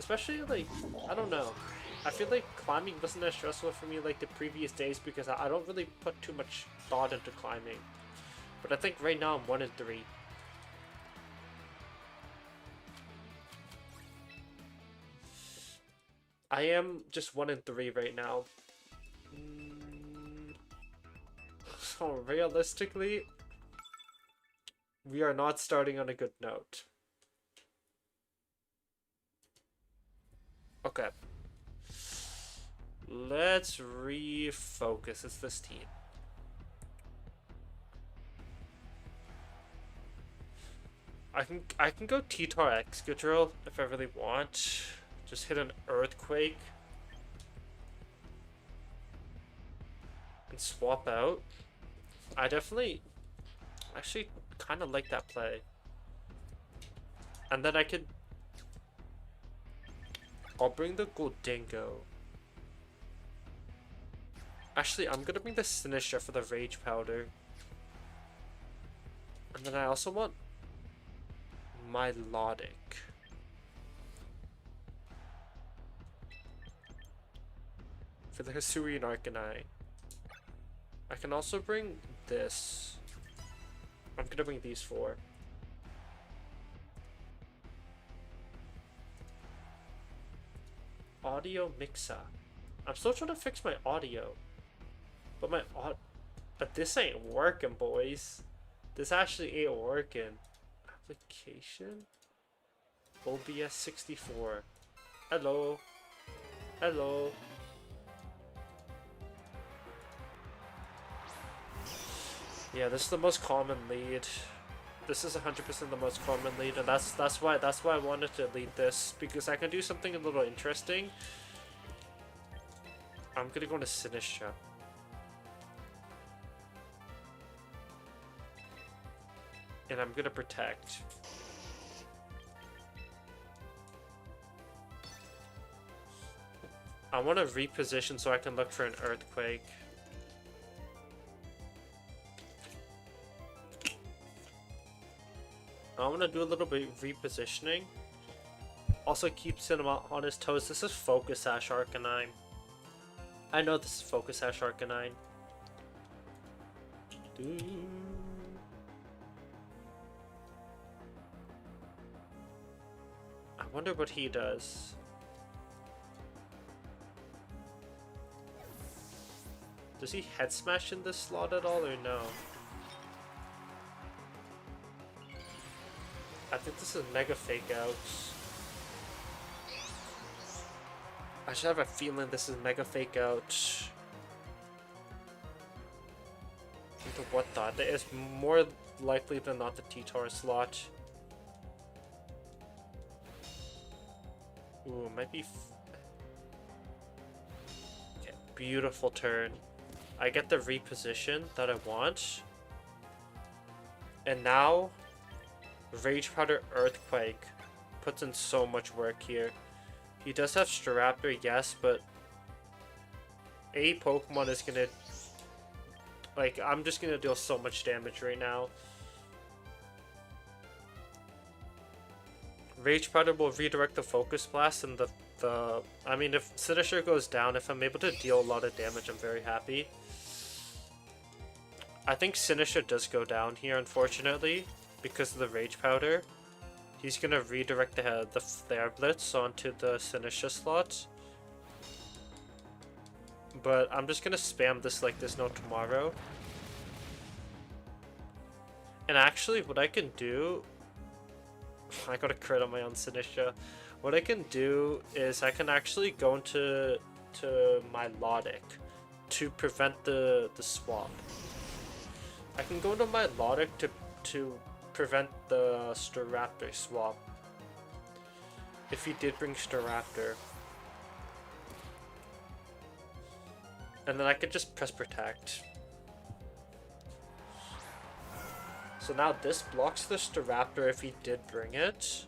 Especially, like, I don't know. I feel like climbing wasn't as stressful for me like the previous days because I don't really put too much thought into climbing. But I think right now I'm 1 in 3. I am just 1 in 3 right now. So realistically, we are not starting on a good note. Okay. Let's refocus. It's this team. I can go T-Tar Excadrill if I really want. Just hit an Earthquake. And swap out. I definitely actually kind of like that play. And then I'll bring the Gholdengo. Actually, I'm gonna bring the Sinistcha for the Rage Powder. And then I also want Milotic. For the Hisuian Arcanine. I can also bring this. I'm gonna bring these 4. Audio Mixa. I'm still trying to fix my audio. But this ain't working, boys. This actually ain't working. Application? OBS 64. Hello. Hello. Yeah, this is the most common lead. This is 100% the most common lead, and that's why I wanted to lead this, because I can do something a little interesting. I'm gonna go into Sinistcha. And I'm gonna protect. I want to reposition so I can look for an Earthquake. I want to do a little bit of repositioning. Also keep Cinema on his toes. This is Focus Sash Arcanine. I know this is Focus Sash Arcanine. I wonder what he does. Does he head smash in this slot at all or no? I think this is Mega Fake Out. I should have a feeling this is Mega Fake Out. what thought? It's more likely than not the T-Tar slot. Ooh, might be... Okay, beautiful turn. I get the reposition that I want. And now, Rage Powder Earthquake puts in so much work here. He does have Staraptor, yes, but a Pokemon is gonna... Like, I'm just gonna deal so much damage right now. Rage Powder will redirect the Focus Blast, and I mean, if Sinistcha goes down, if I'm able to deal a lot of damage, I'm very happy. I think Sinistcha does go down here, unfortunately, because of the Rage Powder. He's gonna redirect the Flare Blitz onto the Sinistcha slot. But I'm just gonna spam this like there's no tomorrow. And actually, what I can do... I got a crit on my own Sinistcha. What I can do is I can actually go into Milotic to prevent the swap. I can go into Milotic to prevent the Staraptor swap. If he did bring Staraptor. And then I could just press Protect. So now this blocks the Staraptor if he did bring it.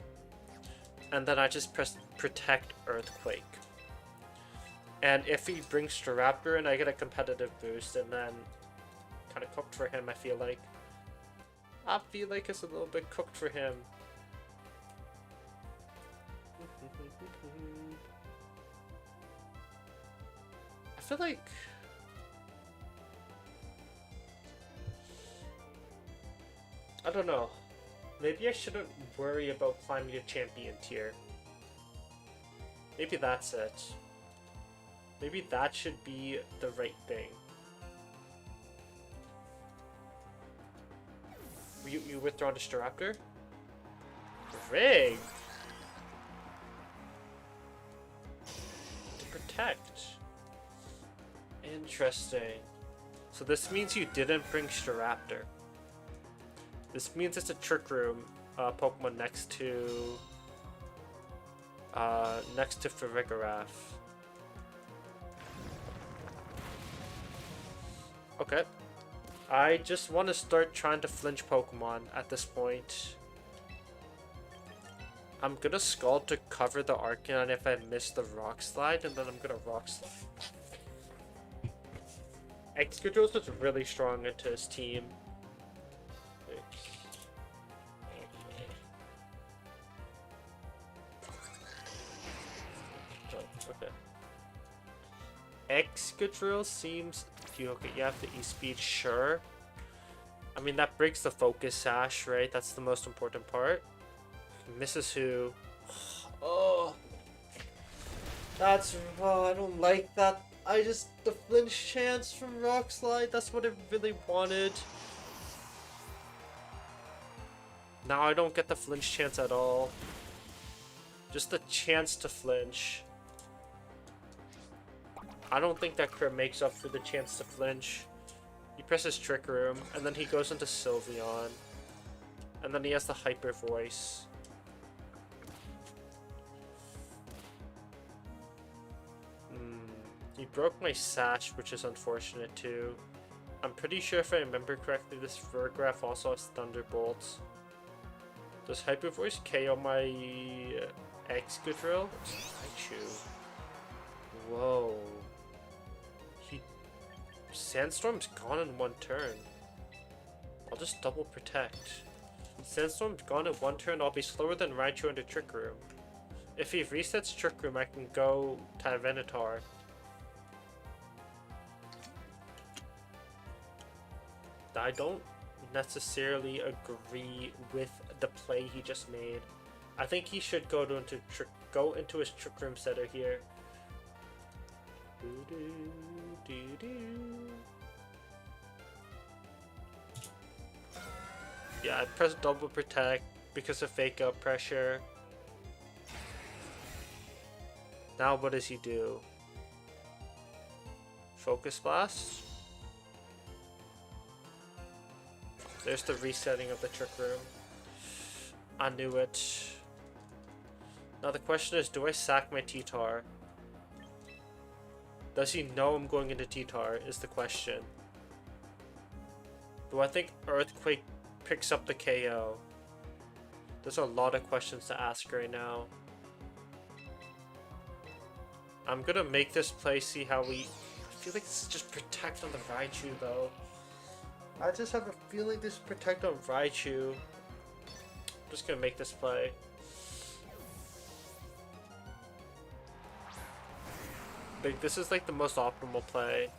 And then I just press Protect Earthquake. And if he brings Staraptor in, I get a competitive boost, and then kind of cooked for him, I feel like. I feel like it's a little bit cooked for him. I feel like... I don't know. Maybe I shouldn't worry about climbing a champion tier. Maybe that's it. Maybe that should be the right thing. You withdraw to Staraptor? Rig! To protect. Interesting. So this means you didn't bring Staraptor. This means it's a Trick Room Pokemon next to Farigiraf. Okay. I just want to start trying to flinch Pokemon at this point. I'm gonna Scald to cover the Arcanine if I miss the Rock Slide, and then I'm gonna Rock Slide. Excadrill's just really strong into his team. Okay. Excadrill seems... Okay, you have the E-Speed, sure. I mean, that breaks the Focus Sash, right? That's the most important part. Misses who? Oh. That's... Oh, I don't like that. The flinch chance from Rock Slide, that's what I really wanted. Now I don't get the flinch chance at all. Just the chance to flinch. I don't think that crit makes up for the chance to flinch. He presses Trick Room, and then he goes into Sylveon. And then he has the Hyper Voice. He broke my Sash, which is unfortunate too. I'm pretty sure if I remember correctly, this Farigiraf also has Thunderbolts. Does Hyper Voice KO my Excadrill? Raichu. Whoa. Sandstorm's gone in one turn. I'll just double protect. Sandstorm's gone in one turn. I'll be slower than Raichu into Trick Room. If he resets Trick Room, I can go Tyranitar. I don't necessarily agree with the play he just made. I think he should go into his Trick Room setter here. Yeah, I press double protect because of fake up pressure. Now what does he do? Focus Blast? There's the resetting of the Trick Room. I knew it. Now the question is, do I sack my T-Tar? Does he know I'm going into T-Tar is the question. Do I think Earthquake picks up the KO? There's a lot of questions to ask right now. I'm gonna make this play, see how we... I feel like this is just protect on the Raichu though. I just have a feeling this is protect on Raichu. I'm just gonna make this play. Like, this is like the most optimal play.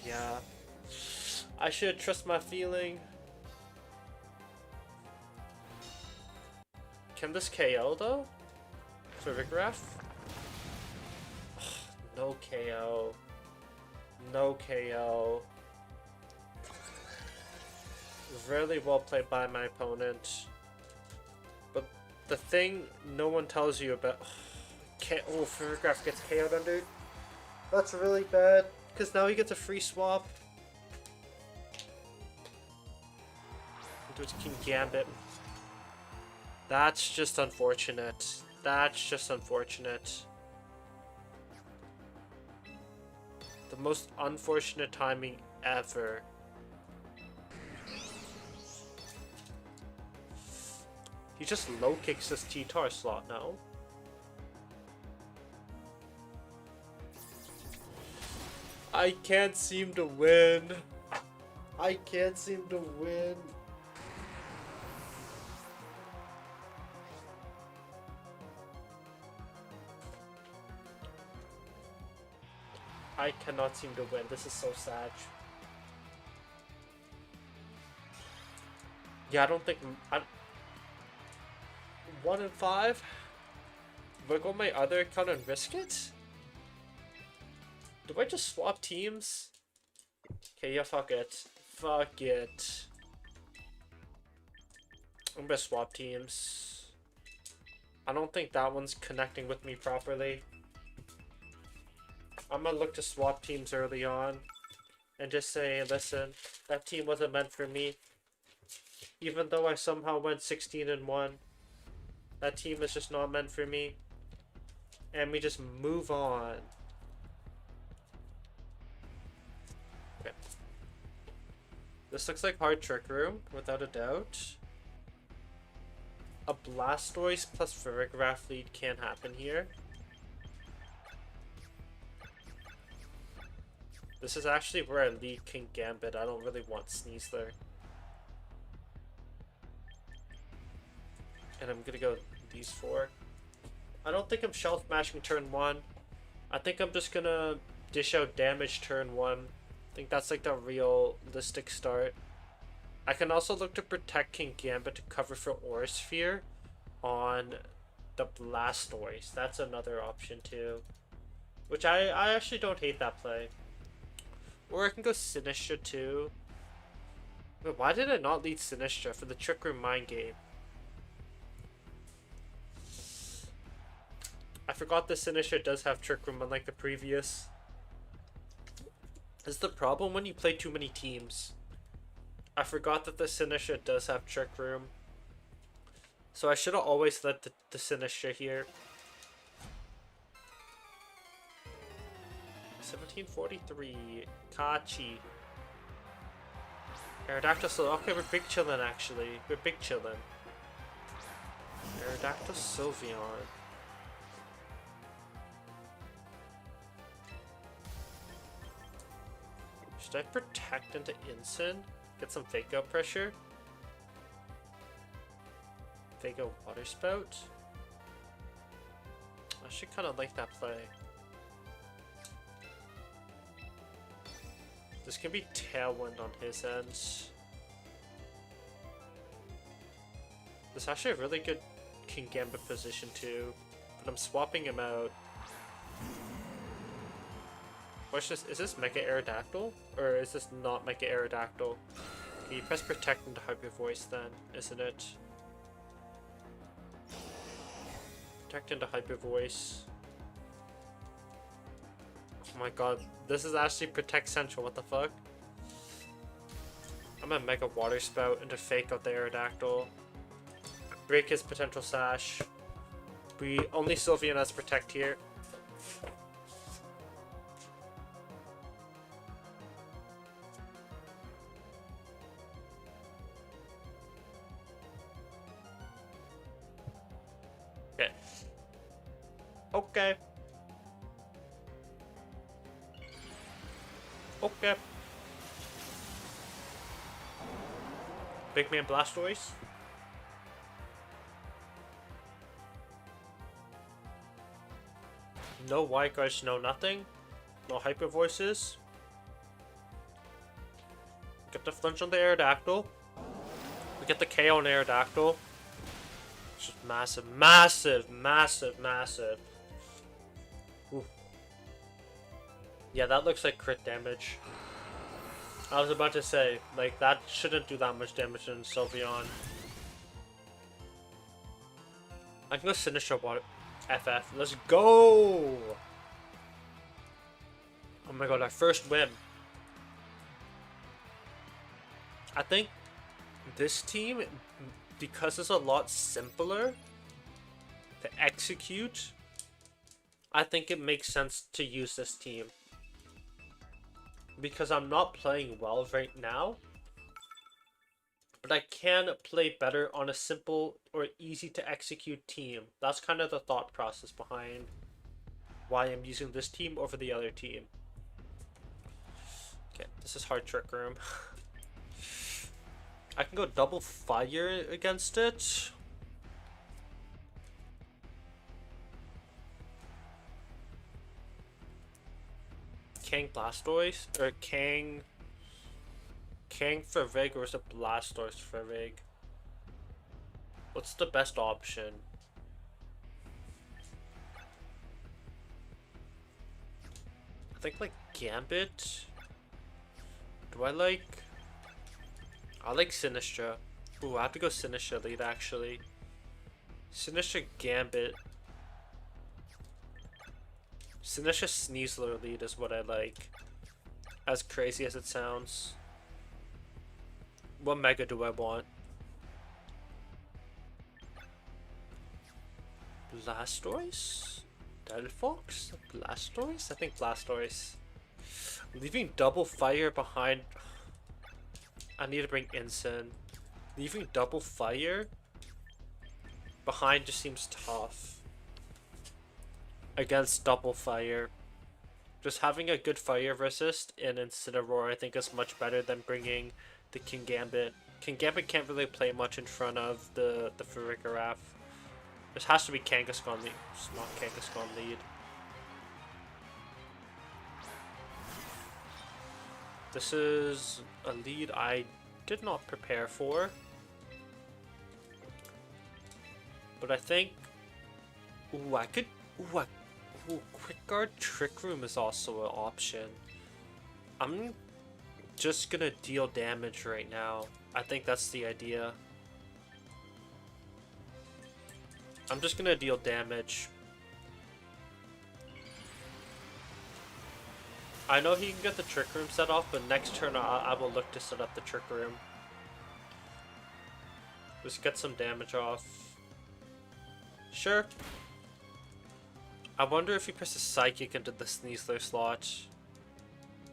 Yeah. I should trust my feeling. Can this KO though? For Vigoraph? No KO. No KO. Really well played by my opponent. But the thing no one tells you about... Oh, Vigoraph gets KO'd under. That's really bad. Because now he gets a free swap. Into his Kingambit. That's just unfortunate. That's just unfortunate. The most unfortunate timing ever. He just low kicks this T-Tar slot now. I can't seem to win. I can't seem to win. I cannot seem to win. This is so sad. Yeah, I don't think... 1 in 5? Do I go my other account and risk it? Do I just swap teams? Okay, yeah, fuck it. Fuck it. I'm gonna swap teams. I don't think that one's connecting with me properly. I'm gonna look to swap teams early on and just say, listen, that team wasn't meant for me. Even though I somehow went 16-1, that team is just not meant for me. And we just move on. Okay. This looks like hard Trick Room, without a doubt. A Blastoise plus Vigoraph lead can happen here. This is actually where I lead Kingambit. I don't really want Sneasler. And I'm gonna go these 4. I don't think I'm Shelf Mashing turn 1. I think I'm just gonna dish out damage turn 1. I think that's like the realistic start. I can also look to protect Kingambit to cover for Aura Sphere on the Blastoise. That's another option too. Which I actually don't hate that play. Or I can go Sinistcha too. Wait, why did I not lead Sinistcha for the Trick Room Mind Game? I forgot the Sinistcha does have Trick Room unlike the previous. This is the problem when you play too many teams. I forgot that the Sinistcha does have Trick Room. So I should have always led the Sinistcha here. 1743. Kachi. Aerodactyl. Okay, we're big chillin' actually. We're big chillin'. Aerodactyl Sylveon. Should I protect into Incin? Get some fake out pressure? Fake out Water Spout? I should kind of like that play. This can be Tailwind on his end. This is actually a really good Kingambit position too, but I'm swapping him out. Question is this Mega Aerodactyl? Or is this not Mega Aerodactyl? Okay, you press Protect into Hyper Voice then, isn't it? Protect into Hyper Voice. Oh my god, this is actually Protect Central, what the fuck? I'm gonna Mega Water Spout into fake out the Aerodactyl. Break his potential Sash. We only Sylveon has Protect here. Okay. Okay. Okay. Big Man Blastoise. No White Guards, no nothing. No Hyper Voices. Get the flinch on the Aerodactyl. We get the KO on Aerodactyl. It's just massive, massive, massive, massive. Ooh. Yeah, that looks like crit damage. I was about to say, like, that shouldn't do that much damage in Sylveon. I can go Sinistcha Water FF. Let's go! Oh my god, our first win. I think this team, because it's a lot simpler to execute, I think it makes sense to use this team. Because I'm not playing well right now, but I can play better on a simple or easy to execute team. That's kind of the thought process behind why I'm using this team over the other team. Okay, this is hard Trick Room. I can go double fire against it. Kang Blastoise? Or Kang Fervig, or is it Blastoise Fervig? What's the best option? I think like Gambit. Do I like... I like Sinistcha. Ooh, I have to go Sinistcha lead actually. Sinistcha Gambit. Sinistcha Sneasler lead is what I like. As crazy as it sounds. What Mega do I want? Blastoise? Delphox? Blastoise? I think Blastoise. Leaving double fire behind... I need to bring Incin. Leaving double fire behind just seems tough. Against double fire. Just having a good fire resist in Incineroar I think is much better than bringing the Kingambit. Kingambit can't really play much in front of the Farigiraf. This has to be Kangaskhan lead. It's not Kangaskhan lead. This is a lead I did not prepare for. But I think... Ooh, I could... Ooh, Quick Guard Trick Room is also an option. I'm just gonna deal damage right now. I think that's the idea. I'm just gonna deal damage. I know he can get the Trick Room set off, but next turn I will look to set up the Trick Room. Just get some damage off. Sure. I wonder if he presses Psychic into the Sneasler slot.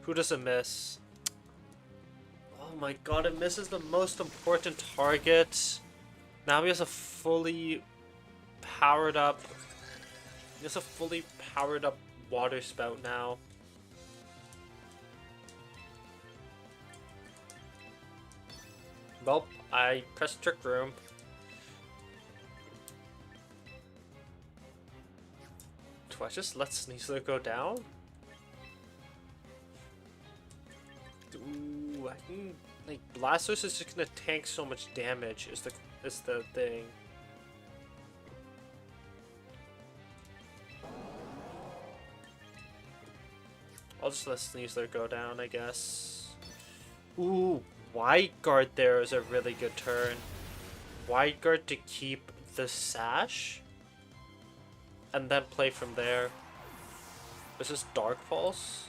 Who does it miss? Oh my god, it misses the most important target. Now he has a fully powered up... He has a fully powered up Water Spout now. Well, I pressed Trick Room. Do I just let Sneasler go down? Ooh, I can... Like, Blastoise is just gonna tank so much damage is the thing. I'll just let Sneasler go down, I guess. Ooh, Wide Guard there is a really good turn. Wide Guard to keep the Sash. And then play from there. This is Dark Pulse.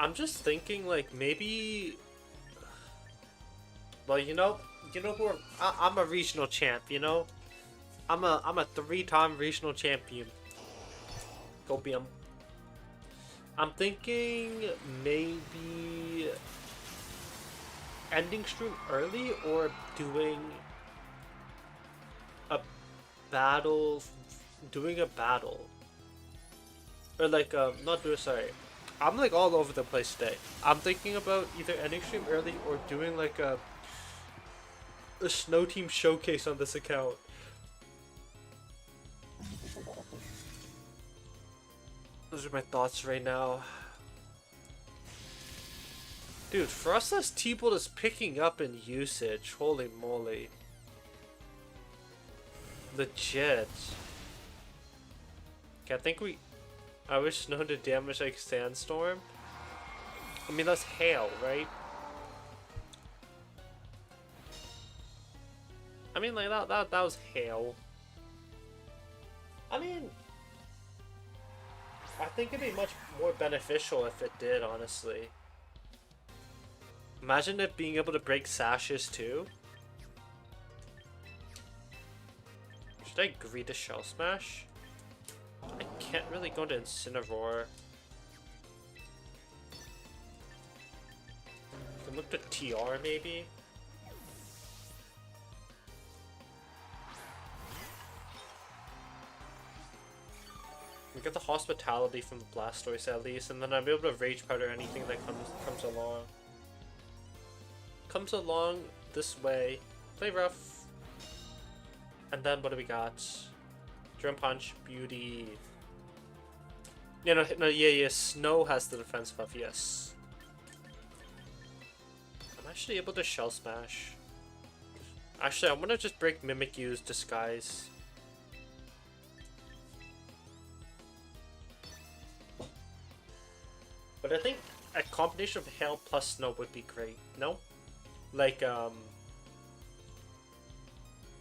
I'm just thinking like maybe. Well, who I'm a regional champ. I'm a 3-time regional champion. Go be 'em. I'm thinking maybe ending stream early or doing a battle, or like not do sorry. I'm like all over the place today. I'm thinking about either ending stream early or doing like a snow team showcase on this account. Those are my thoughts right now. Dude, Frostless T-Bolt is picking up in usage. Holy moly. Legit. Okay, I wish snow to damage like Sandstorm. I mean, that's hail, right? I mean, like, that was hail. I mean, I think it'd be much more beneficial if it did, honestly. Imagine it being able to break sashes too. Should I agree to Shell Smash? I can't really go to Incineroar. Can look to TR maybe? We get the hospitality from the Blastoise at least, and then I'll be able to Rage Powder anything that comes along. Comes along this way. Play rough. And then what do we got? Drum Punch, Beauty. Yeah, Snow has the defense buff, yes. I'm actually able to Shell Smash. Actually, I'm gonna just break Mimikyu's Disguise. But I think a combination of Hail plus Snow would be great, no? Like, no,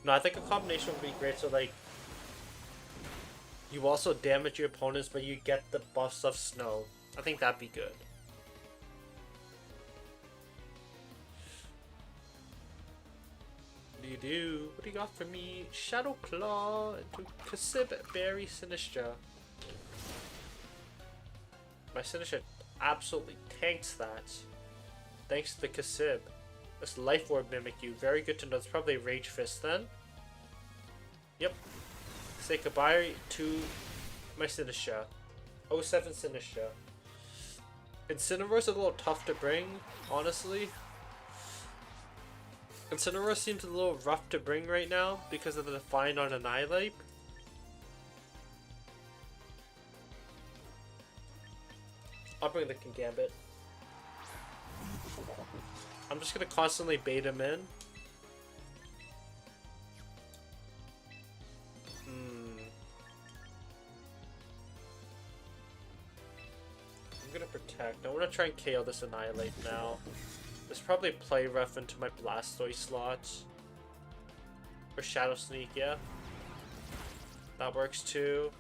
I think a combination would be great, so like, you also damage your opponents, but you get the buffs of Snow. I think that'd be good. What do you got for me? Shadow Claw into Kasib, Berry, Sinistra. My Sinistra absolutely tanks that. Thanks to the Kasib. This Life Orb Mimikyu, very good to know. It's probably Rage Fist then. Yep. Say goodbye to my Sinistra. 07 Sinistra. Incineroar's a little tough to bring, honestly. Incineroar seems a little rough to bring right now because of the Define on Annihilate. I'll bring the Kingambit. I'm just gonna constantly bait him in. I'm gonna protect. I wanna try and KO this Annihilate now. There's probably play rough into my Blastoise slots. Or Shadow Sneak, yeah. That works too.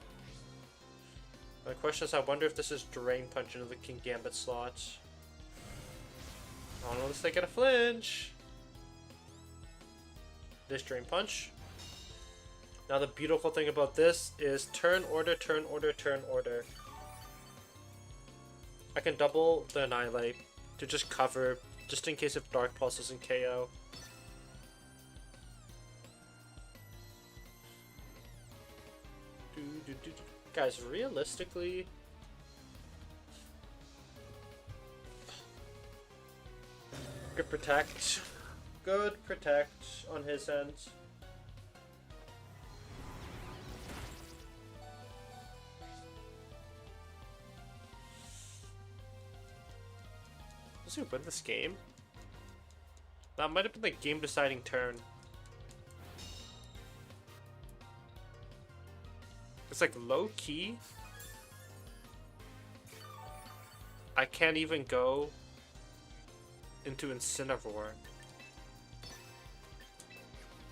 My question is, I wonder if this is Drain Punch into the Kingambit slots. Oh, unless they get a flinch. This Drain Punch. Now the beautiful thing about this is turn order, turn order, turn order. I can double the Annihilate to just cover, just in case if Dark Pulse doesn't KO. Guys, realistically... Good protect. Good protect on his end. Does he win this game? That might have been the game-deciding turn. It's like low-key. I can't even go into Incineroar.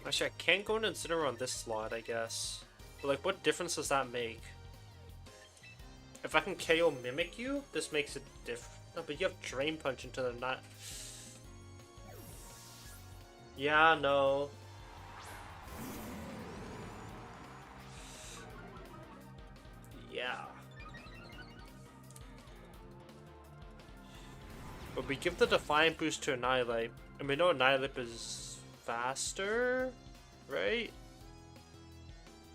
Actually, I can't go into Incineroar on this slot, I guess. But like, what difference does that make? If I can KO Mimikyu, this makes a No, but you have Drain Punch into the not. Yeah, no. Yeah. But we give the Defiant boost to Annihilape. And we know Annihilape is faster, right?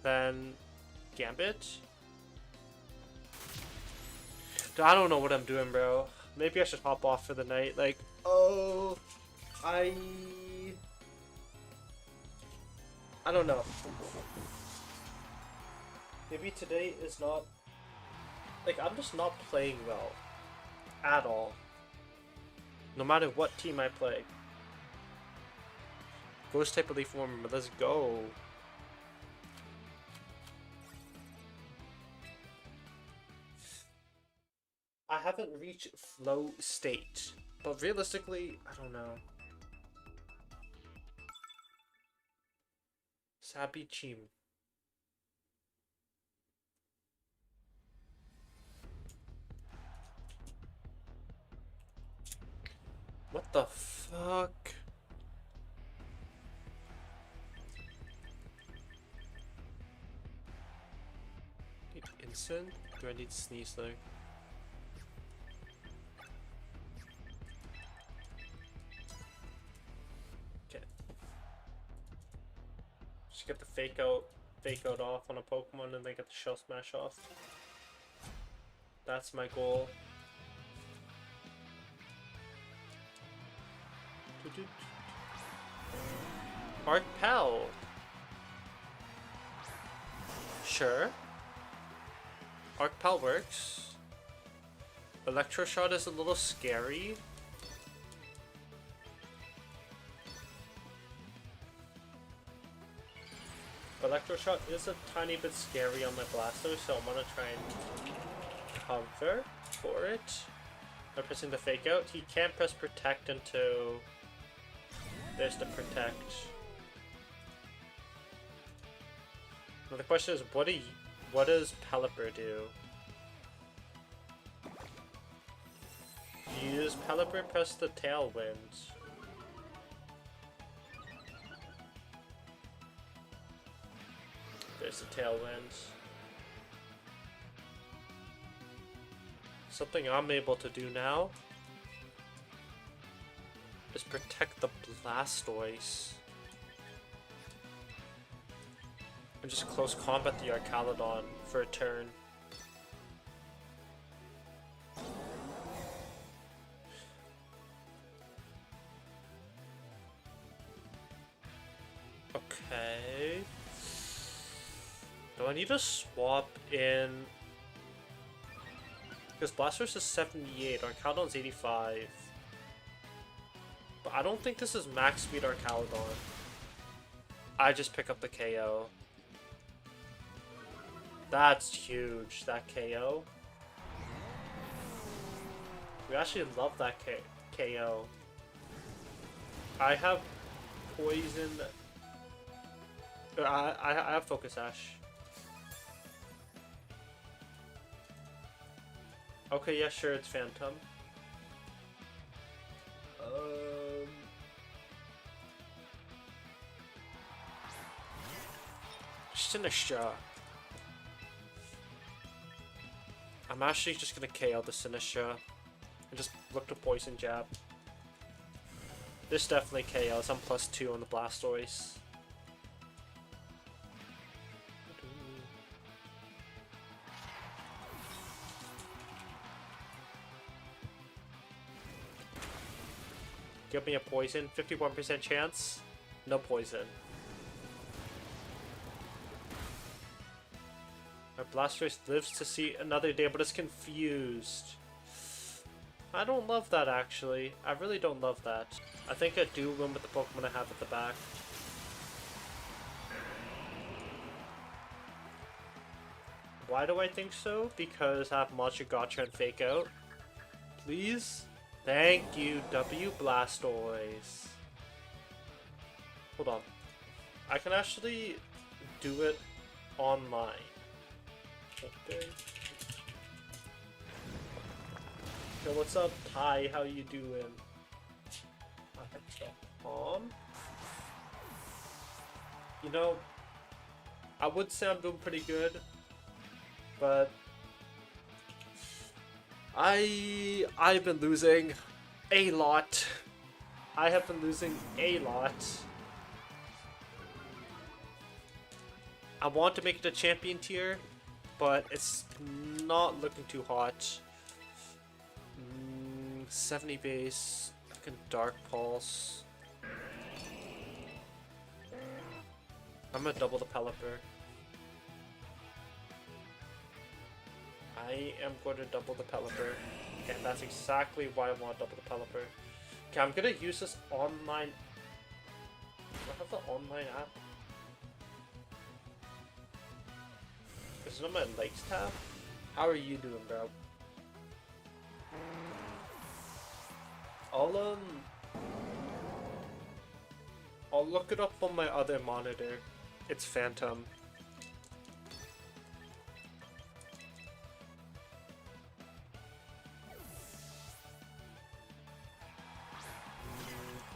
Than Gambit. Dude, I don't know what I'm doing, bro. Maybe I should hop off for the night. Like, oh, I don't know. Maybe today is not... Like, I'm just not playing well. At all. No matter what team I play. Ghost type Elite Form, let's go. I haven't reached flow state. But realistically, I don't know. Sabi Chim. What the fuck? Need instant? Do I need sneeze though? Okay. Just get the fake out off on a Pokemon and then get the Shell Smash off. That's my goal. Arc Pal. Sure. Arc Pal works. Electroshot is a little scary. Electroshot is a tiny bit scary on my Blastoise, so I'm gonna try and cover for it by pressing the fake out. He can't press protect until there's the protect. Now the question is, what does Pelipper do? Use Pelipper, press the Tailwind. There's the Tailwind. Something I'm able to do now is protect the Blastoise. And just close combat the Archaludon for a turn. Okay. Do I need to swap in? Because Blastoise is 78, Archaludon's 85. But I don't think this is max speed Archaludon. I just pick up the KO. That's huge, that KO. We actually love that KO. I have poison. I have Focus Sash. Okay, yeah, sure, it's Phantom. Sinistcha. I'm actually just gonna KO the Sinistcha and just look to Poison Jab. This definitely KOs. I'm +2 on the Blastoise. Give me a poison. 51% chance. No poison. My Blastoise lives to see another day, but it's confused. I don't love that, actually. I really don't love that. I think I do win with the Pokemon I have at the back. Why do I think so? Because I have Monster Gotcha and Fake Out. Please? Thank you, W Blastoise. Hold on. I can actually do it online. Okay. Yo, what's up, Ty? How you doing? You know, I would say I'm doing pretty good, but I've been losing a lot. I have been losing a lot. I want to make it a champion tier, but it's not looking too hot. 70 base, fucking Dark Pulse. I'm gonna double the Pelipper. I am going to double the Pelipper. Okay, that's exactly why I want to double the Pelipper. Okay, I'm gonna use this online. Do I have the online app? Is it on my Likes tab? How are you doing, bro? I'll look it up on my other monitor. It's Phantom.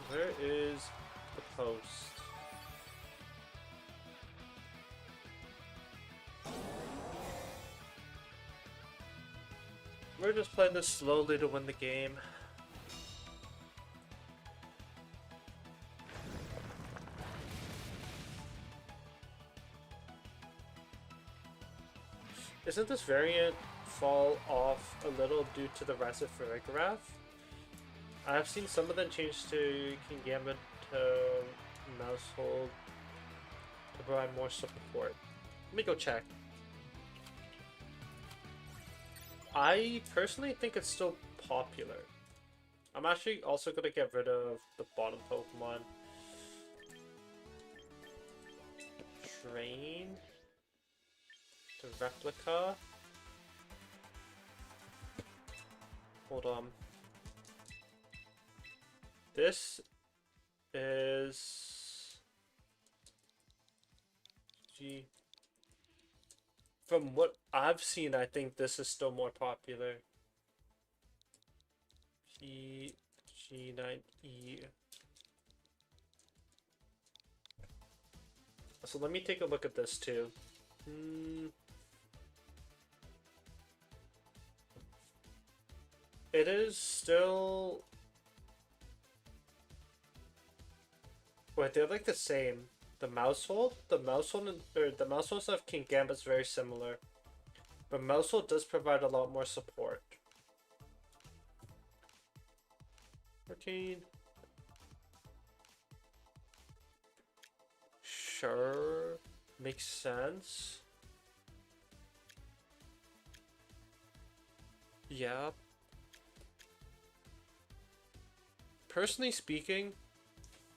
Where is the post? We're just playing this slowly to win the game. Isn't this variant fall off a little due to the rise of Farigiraf? I've seen some of them change to Kingambit to Mousehold to provide more support. Let me go check. I personally think it's still popular. I'm actually also going to get rid of the bottom Pokemon. Train to Replica. Hold on. This is from what I've seen, I think this is still more popular. G9E. So let me take a look at this too. It is still... Wait, they're like the same. The Mousehold of Kingambit is very similar. But Mousehold does provide a lot more support. 13. Sure. Makes sense. Yeah. Personally speaking,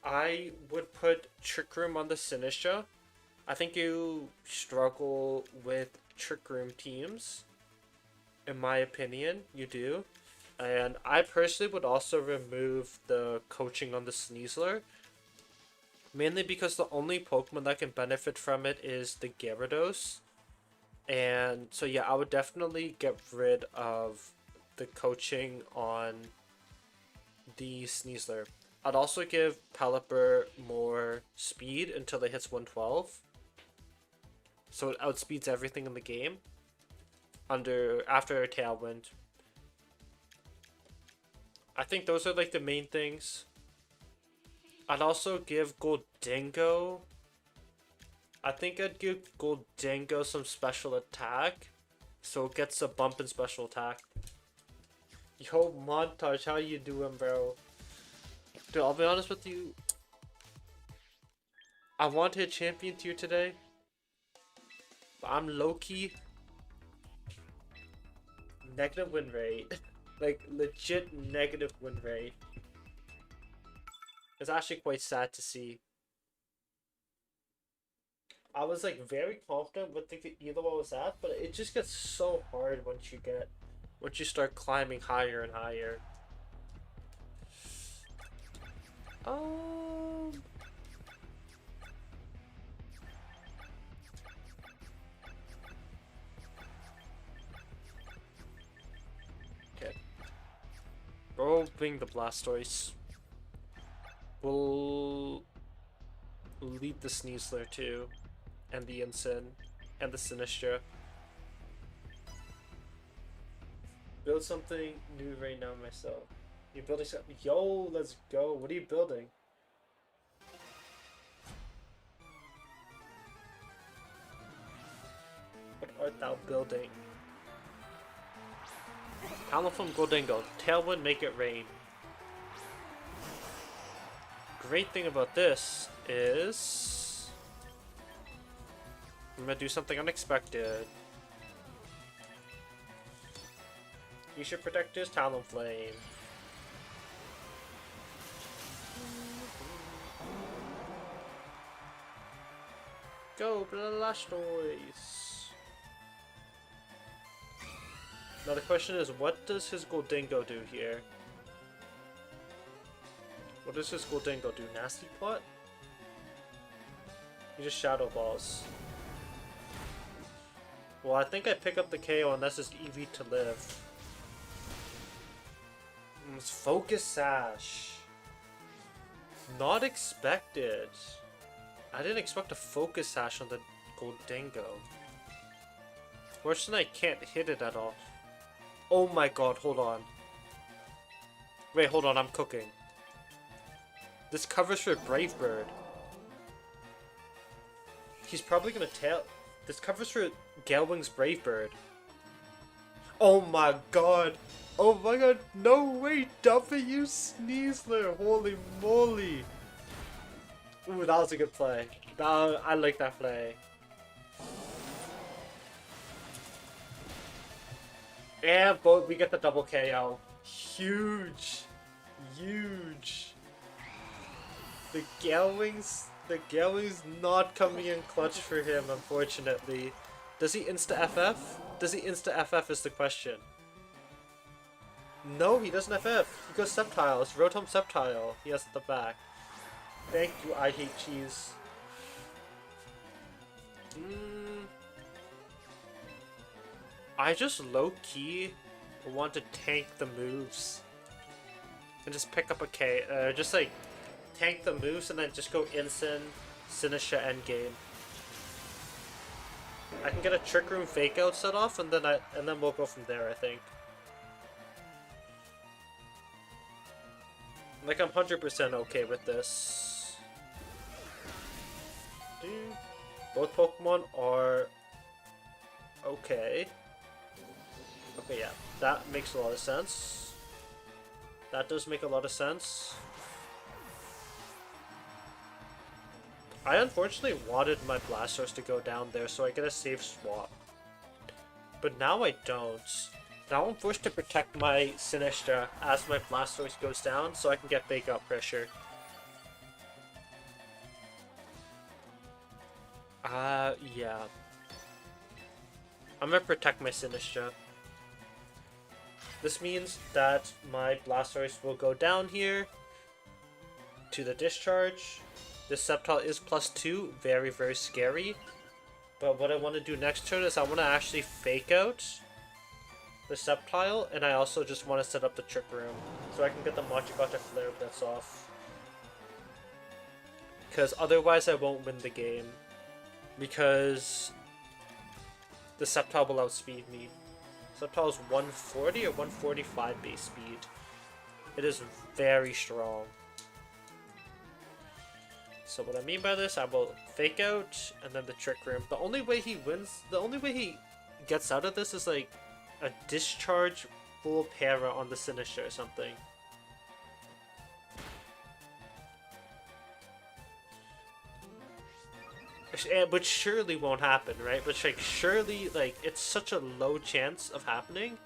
I would put Trick Room on the Sinistcha. I think you struggle with Trick Room teams. In my opinion, you do. And I personally would also remove the coaching on the Sneasler. Mainly because the only Pokemon that can benefit from it is the Gyarados. And so yeah, I would definitely get rid of the coaching on the Sneasler. I'd also give Pelipper more speed until it hits 112. So it outspeeds everything in the game. After a Tailwind. I think those are like the main things. I'd also give Gholdengo. I think I'd give Gholdengo some special attack. So it gets a bump in special attack. Yo, Montage, how you doing, bro? Dude, I'll be honest with you. I want to hit champion tier today. But I'm low-key. Negative win rate. Like, legit negative win rate. It's actually quite sad to see. I was like very confident with the either one was at, but it just gets so hard once you start climbing higher and higher. Okay. bring the Blastoise. We'll leave the Sneasler too, and the Incin, and the Sinistcha. Build something new right now myself. You're building something? Yo, let's go. What are you building? What art thou building? Talonflame Gholdengo. Tailwind, make it rain. Great thing about this is I'm gonna do something unexpected. You should protect his Talonflame. Go, Blastoise! Now the question is, what does his Gholdengo do here? What does his Gholdengo do? Nasty Plot? He just Shadow Balls. Well, I think I pick up the KO and that's just EV to live. It's Focus Sash. Not expected. I didn't expect a Focus Sash on the Gholdengo. Fortunately, I can't hit it at all. Oh my god, hold on. Wait, hold on, I'm cooking. This covers for Brave Bird. He's probably gonna tail. This covers for Galewing's Brave Bird. Oh my god. Oh my god, no way, W Sneasler, holy moly. Ooh, that was a good play. I like that play. And both we get the double KO. Huge. Huge. The Galewing's not coming in clutch for him, unfortunately. Does he insta FF? Does he insta FF is the question. No, he doesn't FF. He goes Sceptile. It's Rotom Sceptile. He has the back. Thank you, I hate cheese. I just low-key want to tank the moves. And just pick up a K. Just like tank the moves and then just go Incin, Sinistcha endgame. I can get a Trick Room Fake Out set off and then we'll go from there, I think. Like, I'm 100% okay with this. Both Pokemon are okay. Okay, yeah, that makes a lot of sense. That does make a lot of sense. I unfortunately wanted my Blastoise to go down there so I get a safe swap. But now I don't. Now I'm forced to protect my Sinistcha as my Blastoise goes down so I can get Fake Out pressure. Yeah. I'm gonna protect my Sinistcha. This means that my Blastoise will go down here to the discharge. This Sceptile is +2, very, very scary. But what I want to do next turn is I want to actually Fake Out the Sceptile, and I also just want to set up the Trick Room so I can get the Machikata Flare Blitz off. Because otherwise I won't win the game. Because the Sceptile will outspeed me. Sceptile is 140 or 145 base speed. It is very strong. So what I mean by this, I will Fake Out and then the Trick Room. The only way he wins, the only way he gets out of this is like a Discharge full para on the Sinistcha or something. Which surely won't happen, right? Which like surely, like, it's such a low chance of happening.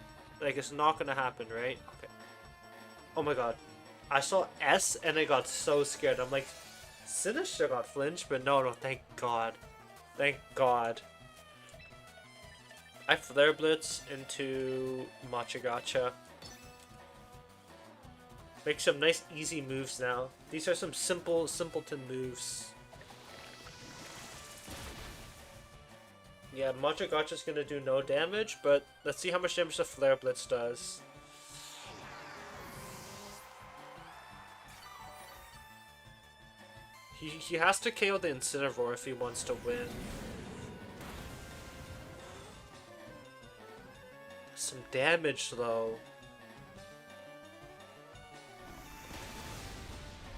Like, it's not gonna happen, right? Okay. Oh my god. I saw S and I got so scared. I'm like, Sinistcha got flinched, but no, thank god. Thank god. I Flare Blitz into Machikata. Make some nice easy moves now. These are some simpleton moves. Yeah, Machikata's gonna do no damage, but let's see how much damage the Flare Blitz does. He has to KO the Incineroar if he wants to win. Some damage though.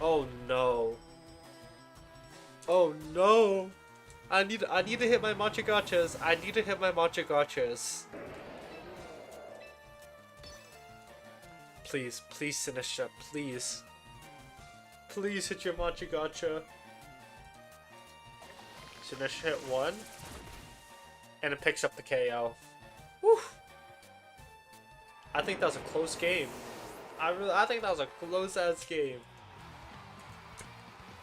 Oh no. Oh no. I need to hit my Machigachas. I need to hit my Machigachas. Please, please, Sinistra, please. Please hit your Machigacha. Sinistra hit one. And it picks up the KO. Whew. I think that was a close game. I think that was a close ass game.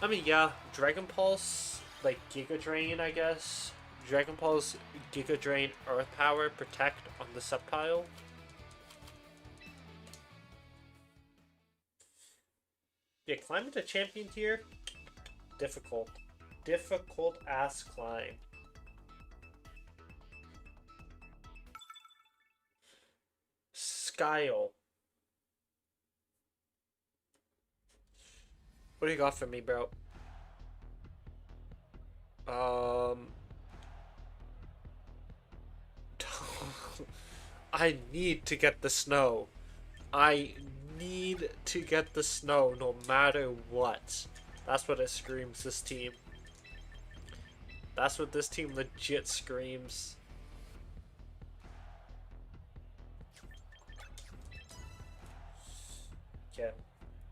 I mean, yeah, Dragon Pulse, like Giga Drain, I guess. Dragon Pulse, Giga Drain, Earth Power, Protect on the Sceptile. Yeah, climbing to champion tier, difficult. Difficult ass climb. Skyle. What do you got for me, bro? I need to get the snow. I need to get the snow no matter what. That's what it screams, this team. That's what this team legit screams. Yeah.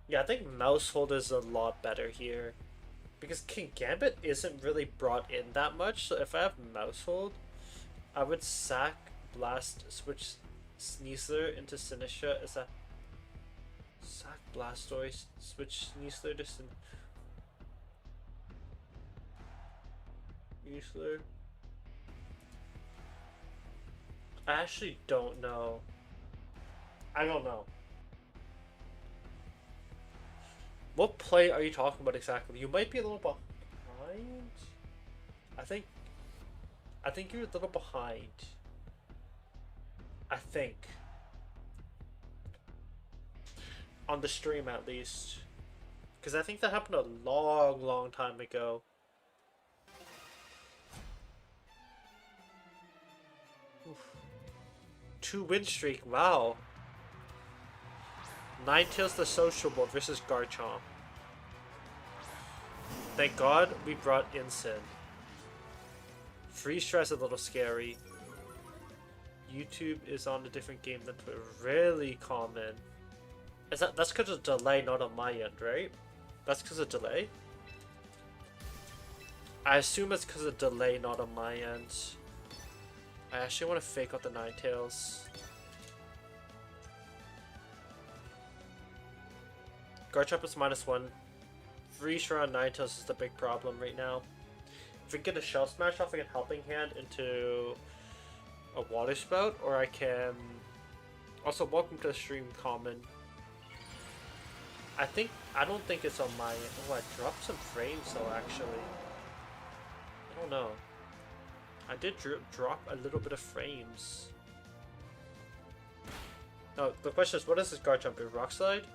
Yeah, I think Mousehold is a lot better here. Because Kingambit isn't really brought in that much, so if I have Mousehold, I would sack, blast, switch Sneasler into Sinistra. Is that... Sack Blastoise, switch Sneasler to Sneasler? I actually don't know. I don't know. What play are you talking about exactly? You might be a little behind. I think you're a little behind. I think. On the stream at least. Because I think that happened a long time ago. Oof. 2-win streak, wow. Ninetales the Sociable versus Garchomp. Thank God we brought Incin. Freeze Stress a little scary. YouTube is on a different game than Twitter. Really common. That's because of delay, not on my end, right? That's because of delay? I assume it's because of delay, not on my end. I actually want to fake out the Ninetales. Garchomp is -1. Freeze around Ninetales is the big problem right now. If we get a Shell Smash off, I can Helping Hand into a Water Spout, or I can... Also, welcome to the stream, Common. I don't think it's on my... Oh, I dropped some frames though, actually. I don't know. I did drop a little bit of frames. No, the question is, what does this Garchomp do? Rock Slide?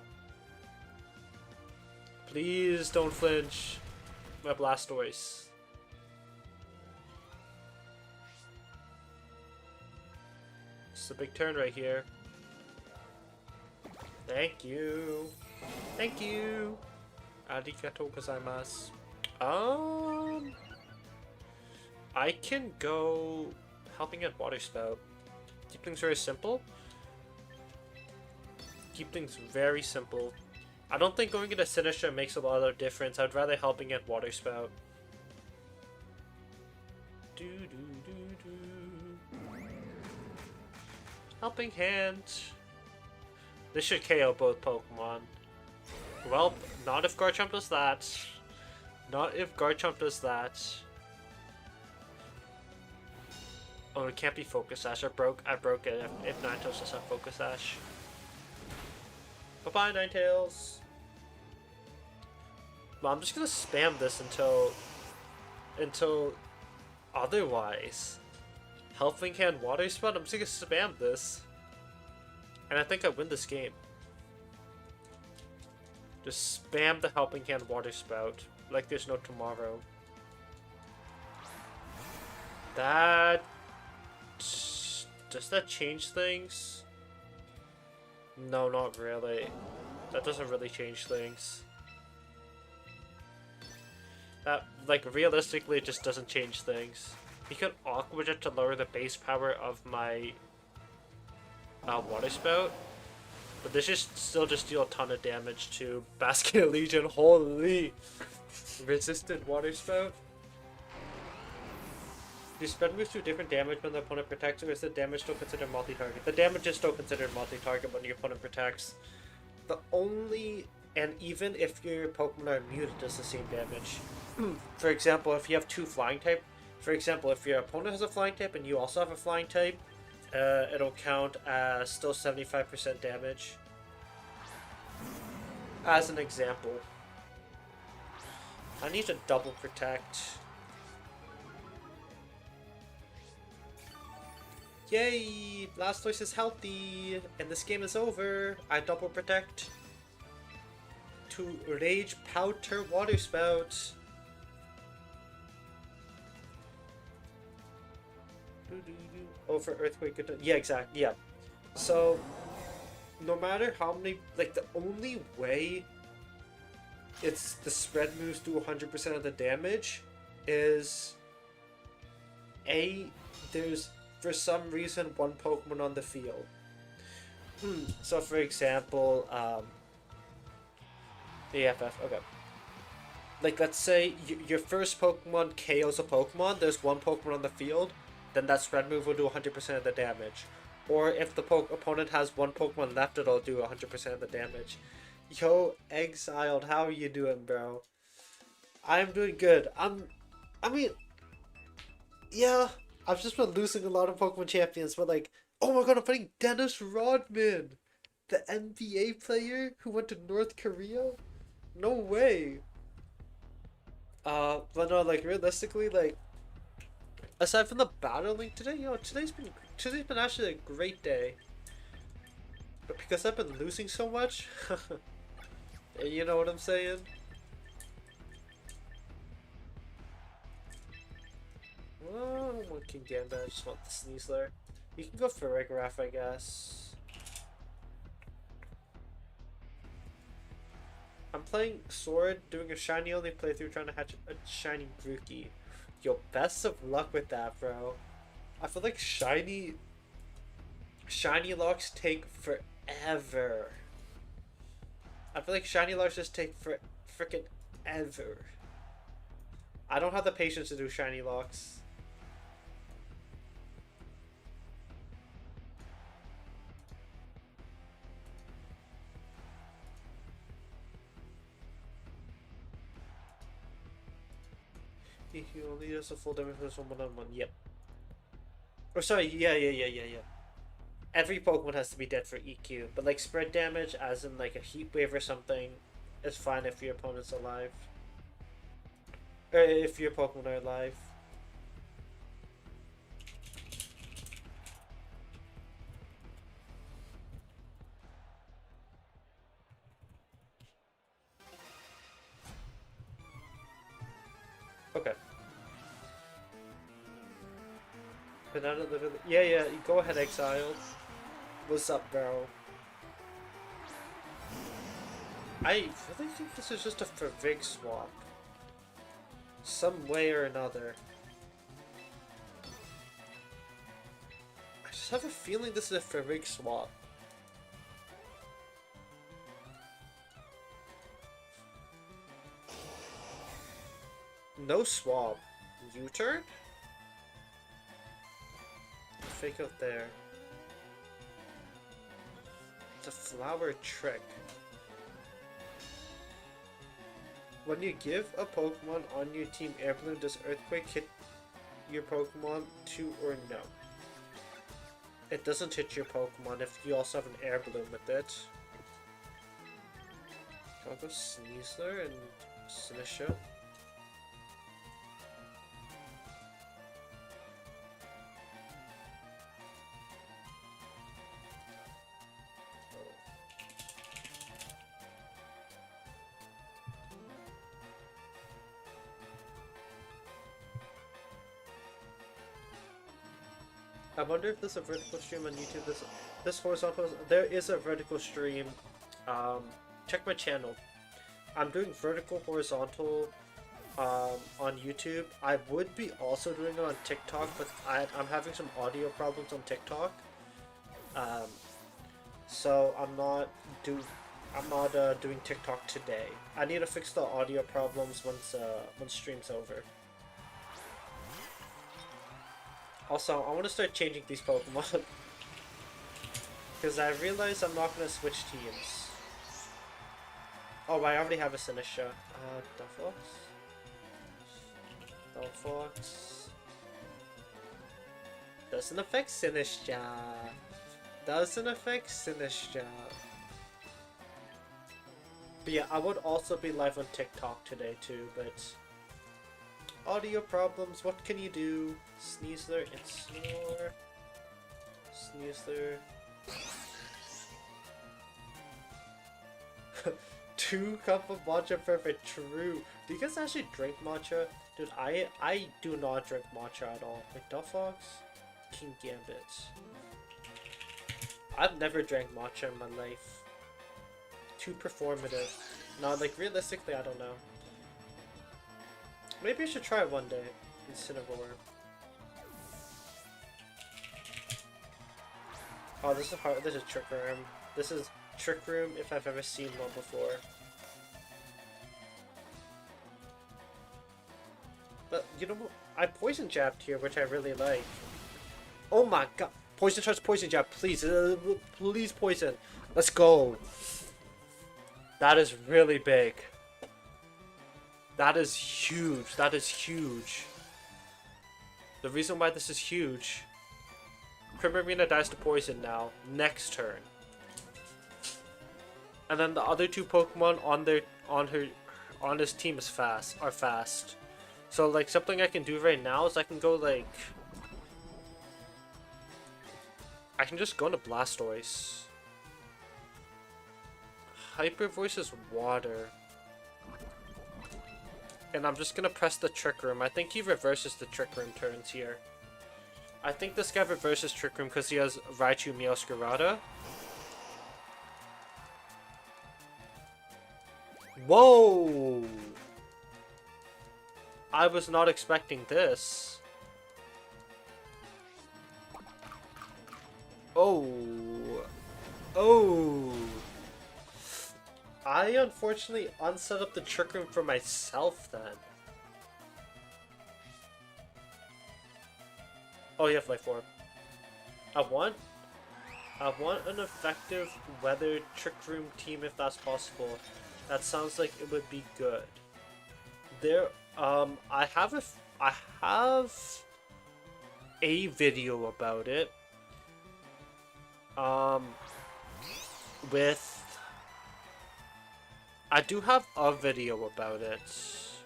Please don't flinch. My Blastoise. It's a big turn right here. Thank you. Thank you. Arigatou gozaimasu. I can go Helping Hand Water Spout. Keep things very simple. Keep things very simple. I don't think going into Sinistra makes a lot of difference. I'd rather Helping Hand Water Spout. Helping Hand. This should KO both Pokemon. Well, not if Garchomp does that. Not if Garchomp does that. Oh, it can't be Focus Sash. I broke it if Ninetales does have Focus Sash. Bye-bye, Ninetales. Well, I'm just gonna spam this until otherwise. Helping Hand Water Spout, I'm just gonna spam this. And I think I win this game. Just spam the Helping Hand Water Spout. like there's no tomorrow. That... Does that change things? No, not really. That doesn't really change things. That, like, realistically, it just doesn't change things. You can Aqua Jet to lower the base power of my Water Spout, but this just still just deal a ton of damage to Basket Legion. Holy! Resistant Water Spout. Do spread moves do different damage when the opponent protects, or is the damage still considered multi-target? The damage is still considered multi-target when your opponent protects. The only... And even if your Pokemon are immune, it does the same damage. For example, if you have two flying type... For example, if your opponent has a flying type and you also have a flying type, it'll count as still 75% damage. As an example. I need to double protect. Yay! Blastoise is healthy, and this game is over. I double protect to Rage Powder Water Spout. Oh, for Earthquake. Yeah, exactly. Yeah. So, no matter how many, like, the only way it's the spread moves do 100% of the damage is there's for some reason one Pokemon on the field. So for example, AFF, okay. Like, let's say your first Pokemon KOs a Pokemon, there's one Pokemon on the field, then that spread move will do 100% of the damage. Or if the opponent has one Pokemon left, it'll do 100% of the damage. Yo, Exiled, how are you doing, bro? I'm doing good. I mean, yeah, I've just been losing a lot of Pokemon champions, but like, oh my god, I'm fighting Dennis Rodman, the NBA player who went to North Korea? No way. But no, like, realistically, like, aside from the battle link today, you know, today's been actually a great day. But because I've been losing so much, you know what I'm saying? Oh, one King Gambit, I just want the Sneasler. You can go for Farigiraf, I guess. I'm playing Sword, doing a shiny only playthrough, trying to hatch a shiny Grookey. Yo, best of luck with that, bro. I feel like shiny locks take forever. I feel like shiny locks just take for freaking ever. I don't have the patience to do shiny locks. He only does a full damage for this one-on-one. Yep. Or sorry, yeah. Every Pokemon has to be dead for EQ, but like spread damage, as in like a heat wave or something, is fine if your opponent's alive. Or if your Pokemon are alive. Okay. Banana literally. Yeah, you go ahead, Exiled. What's up, bro? I really think this is just a Favig swap. Some way or another. I just have a feeling this is a Favig swap. No swap. U-turn? Fake out there. It's a flower trick. When you give a Pokemon on your team Air Balloon, does Earthquake hit your Pokemon too or no? It doesn't hit your Pokemon if you also have an Air Balloon with it. I'll go Sneasler and Sinisha. I wonder if there's a vertical stream on YouTube. This horizontal. There is a vertical stream. Check my channel. I'm doing vertical, horizontal on YouTube. I would be also doing it on TikTok, but I'm having some audio problems on TikTok. So I'm not doing TikTok today. I need to fix the audio problems once stream's over. Also, I want to start changing these Pokemon because I realize I'm not gonna switch teams. Oh, I already have a Sinistcha. Delphox. Doesn't affect Sinistcha. Doesn't affect Sinistcha. But yeah, I would also be live on TikTok today too, but audio problems, what can you do? Sneasler and Snore. Sneasler. 2 cup of matcha perfect, true. Do you guys actually drink matcha? Dude, I do not drink matcha at all. Like Delphox, King Gambit. I've never drank matcha in my life. Too performative. No, like realistically, I don't know. Maybe I should try it one day in Cinnamoroar. Oh, this is hard. This is Trick Room. This is Trick Room if I've ever seen one before. But you know what? I poison jabbed here, which I really like. Oh my god! Poison charge, poison jab, please, please poison. Let's go. That is really big. That is huge. That is huge. The reason why this is huge. Primarina dies to poison now. Next turn. And then the other 2 Pokemon on his team are fast. So like something I can do right now is I can go like I can just go into Blastoise. Hyper Voice is water. And I'm just gonna press the Trick Room. I think he reverses the Trick Room turns here. I think this guy reverses Trick Room because he has Raichu, Meowscarada. Whoa! I was not expecting this. Oh. Oh. I unfortunately unset up the Trick Room for myself then. Oh, you have Life Orb. I want an effective weather Trick Room team if that's possible. That sounds like it would be good. I have a video about it. I do have a video about it. Let's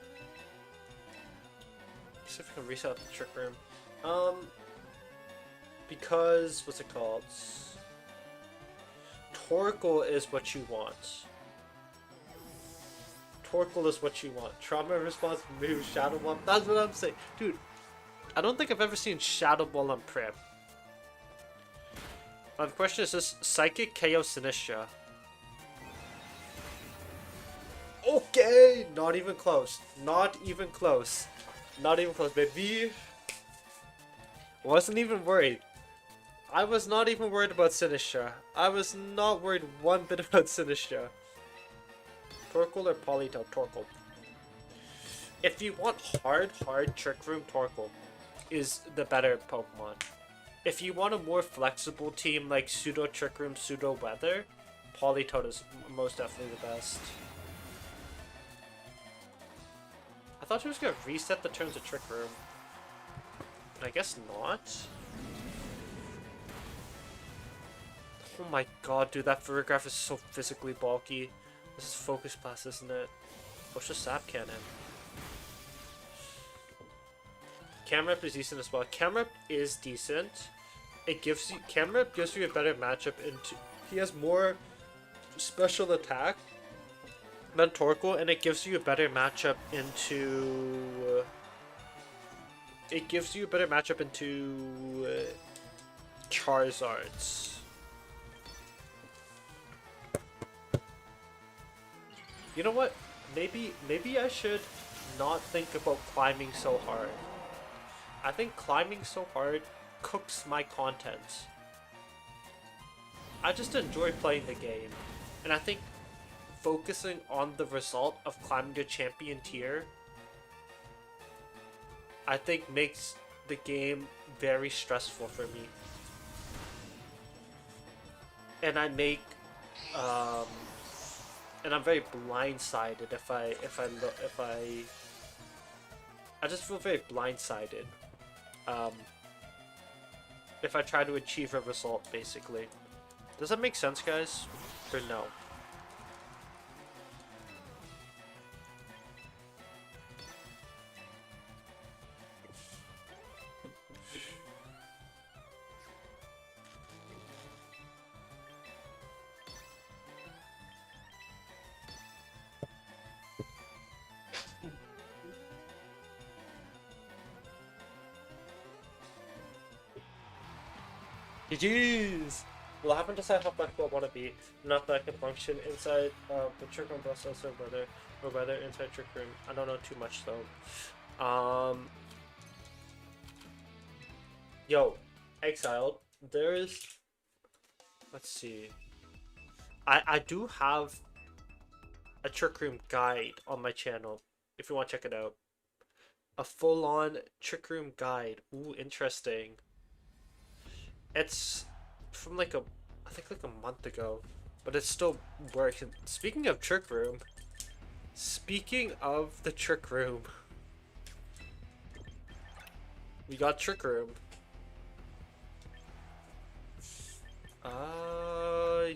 see if we can reset the Trick Room. Because what's it called? Torkoal is what you want. Torkoal is what you want. Trauma response move, Shadow Ball. That's what I'm saying. Dude, I don't think I've ever seen Shadow Ball on Prep. The question is this Psychic KO Sinistcha. Okay! Not even close. Not even close. Not even close, baby. Wasn't even worried. I was not even worried about Sinistcha. I was not worried one bit about Sinistcha. Torkoal or Politoed? Torkoal. If you want hard Trick Room, Torkoal is the better Pokemon. If you want a more flexible team like Pseudo Trick Room, Pseudo Weather, Politoed is most definitely the best. I thought she was gonna reset the turns of Trick Room. I guess not. Oh my god, dude, that Ferrograph is so physically bulky. This is Focus Blast, isn't it? What's the Sap Cannon? Camerupt is decent as well. Camerupt is decent. Camerupt gives you a better matchup into. He has more special attack than Torkoal, and it gives you a better matchup into. Charizards. You know what? Maybe I should not think about climbing so hard. I think climbing so hard cooks my content. I just enjoy playing the game, and I think focusing on the result of climbing the champion tier, I think makes the game very stressful for me. And I make, um, and I'm very blindsided I just feel very blindsided. Um, if I try to achieve a result, basically. Does that make sense, guys? Or no? GG's! Well, I haven't decided how flexible I want to be. Not that I can function inside the trick room, but also whether inside trick room. I don't know too much though. Yo, Exiled. There's. Let's see. I do have a trick room guide on my channel. If you want to check it out. A full-on trick room guide. Ooh, interesting. It's from I think like a month ago, but it still works. And speaking of trick room, speaking of the trick room, we got trick room. I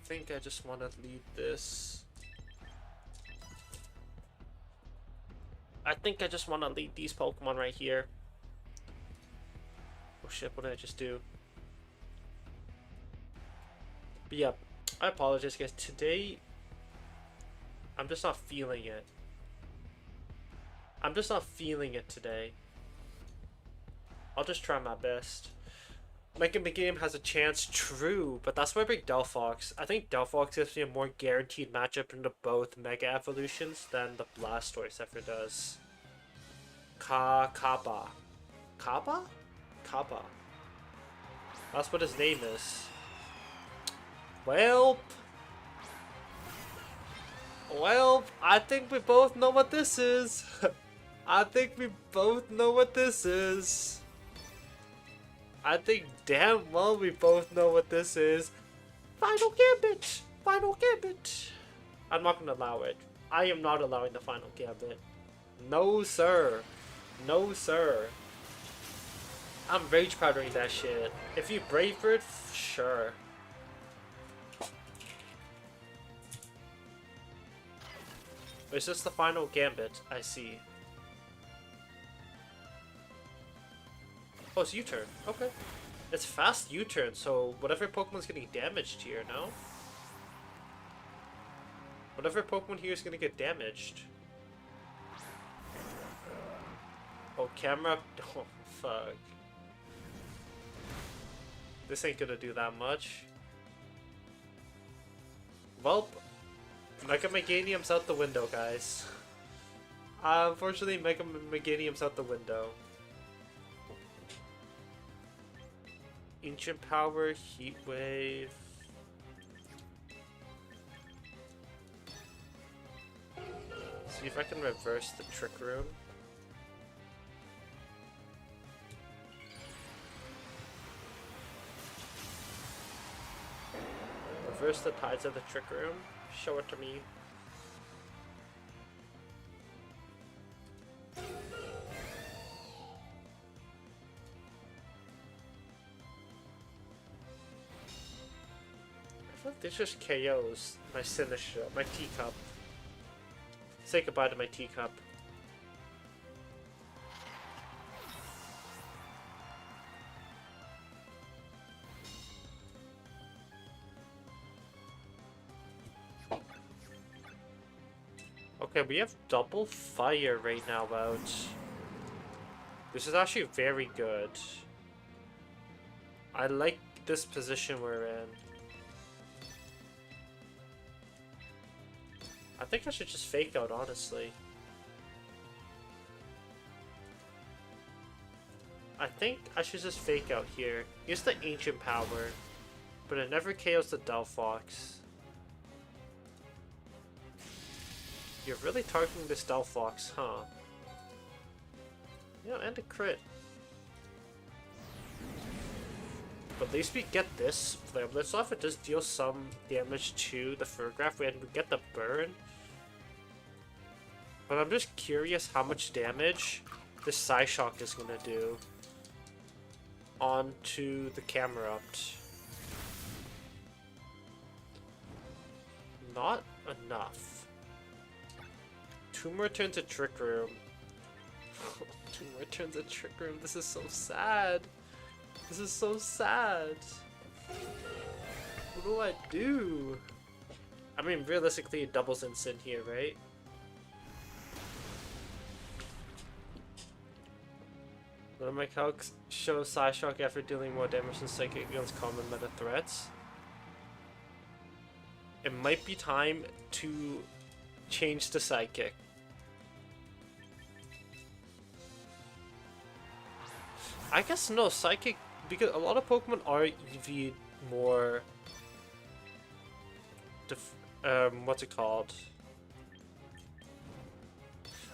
think I just want to lead this. I think I just want to lead these Pokemon right here. Oh shit, what did I just do? But yeah, I apologize guys. Today, I'm just not feeling it. I'm just not feeling it today. I'll just try my best. Mega Game has a chance, true, but that's why I bring Delphox. I think Delphox gives me a more guaranteed matchup into both Mega Evolutions than the Blastoise ever does. Kappa. Kappa? Kappa. That's what his name is. Well, I think we both know what this is. I think we both know what this is. I think damn well we both know what this is. Final Gambit! Final Gambit! I'm not gonna allow it. I am not allowing the Final Gambit. No, sir. No, sir. I'm rage powdering that shit. If you brave for it, sure. Is this the Final Gambit? I see. Oh, it's U-turn. Okay. It's fast U-turn, so whatever Pokemon's getting damaged here, no? Whatever Pokemon here is gonna get damaged. Oh, camera. Oh, fuck. This ain't gonna do that much. Well, Mega Meganium's out the window, guys. Unfortunately, Mega Meganium's out the window. Ancient Power, Heat Wave. See if I can reverse the Trick Room. Reverse the Tides of the Trick Room. Show it to me. I feel like this just KOs my Sinistcha, my teacup. Say goodbye to my teacup. Okay, we have double fire right now out. This is actually very good. I like this position we're in. I think I should just fake out, honestly. I think I should just fake out here. Use the Ancient Power, but it never KOs the Delphox. You're really targeting this Delphox, huh? Yeah, and a crit. But at least we get this Flameless off. It does deal some damage to the Farigiraf, and we get the burn. But I'm just curious how much damage this Psyshock is gonna do onto the Camerupt. Not enough. 2 more turns of Trick Room. 2 more turns of Trick Room. This is so sad. This is so sad. What do I do? I mean, realistically, it doubles instant here, right? One of my calcs shows Psyshock after dealing more damage than Psychic against common meta threats. It might be time to change to Psychic. I guess no, Psychic, because a lot of Pokemon are EV'd more... what's it called?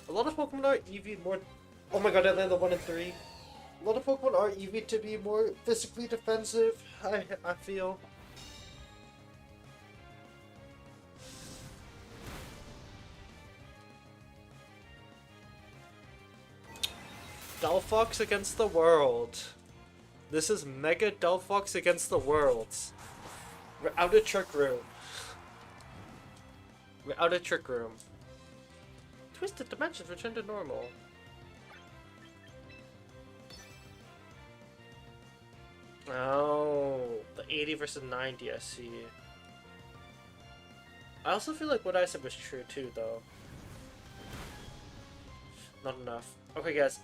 A lot of Pokemon are EV'd more... Oh my god, I landed 1 and 3. A lot of Pokemon are EV'd to be more physically defensive, I feel. Delphox against the world. This is Mega Delphox against the world. We're out of Trick Room. We're out of Trick Room. Twisted Dimensions return to normal. Oh, the 80 versus 90, I see. I also feel like what I said was true too, though. Not enough. Okay, guys,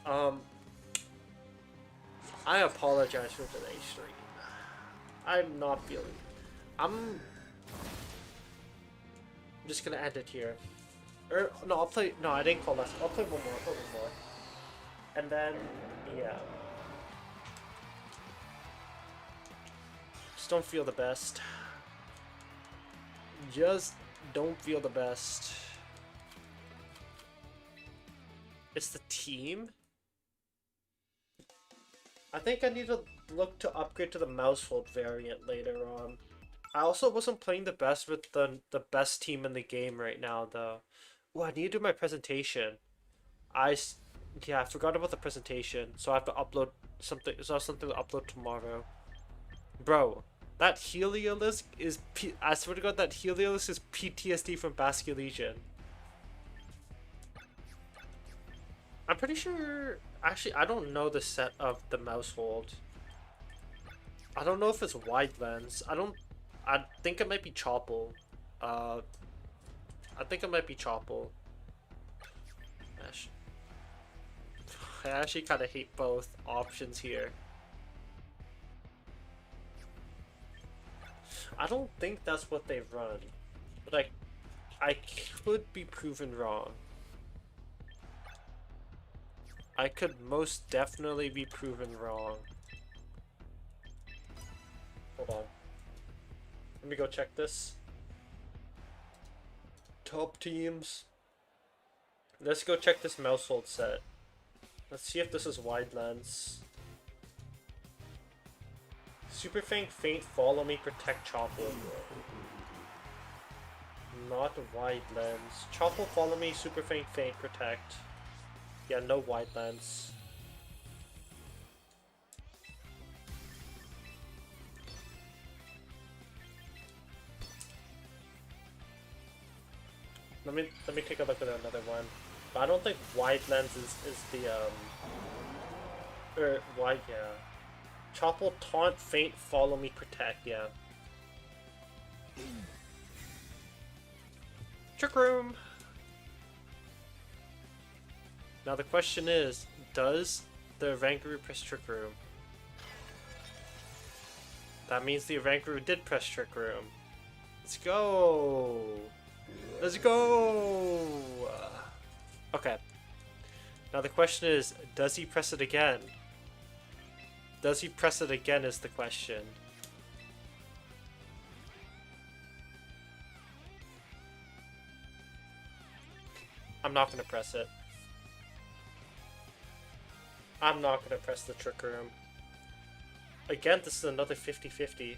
I apologize for today's stream. I'm not feeling... I'm just gonna end it here. No, I'll play... No, I didn't call this. I'll play one more. I'll play one more. And then, yeah. Just don't feel the best. Just don't feel the best. It's the team? I think I need to look to upgrade to the Mousehold variant later on. I also wasn't playing the best with the best team in the game right now, though. Oh, I need to do my presentation. Yeah, I forgot about the presentation, so I have to upload something. So I have something to upload tomorrow. Bro, that Heliolisk is... I swear to God, that Heliolisk is PTSD from Basculegion. I'm pretty sure... Actually, I don't know the set of the Mousehold. I don't know if it's Wide Lens. I think it might be Chople. I think it might be Chople. I actually kind of hate both options here. I don't think that's what they run. But I could be proven wrong. I could most definitely be proven wrong. Hold on. Let me go check this. Top teams. Let's go check this Mousehold set. Let's see if this is Wide Lens. Super Fang, Faint, Follow Me, Protect, Chople. Not Wide Lens. Chople, Follow Me, Super Fang, Faint, Protect. Yeah, no Wide Lens. Let me take a look at another one. But I don't think Wide Lens is the wide, yeah. Chople, Taunt, Faint, Follow Me, Protect, yeah. Trick Room! Now the question is, does the Rangaroo press Trick Room? That means the Rangaroo did press Trick Room. Let's go! Let's go! Okay. Now the question is, does he press it again? Does he press it again is the question. I'm not gonna press it. I'm not gonna press the Trick Room. Again, this is another 50-50.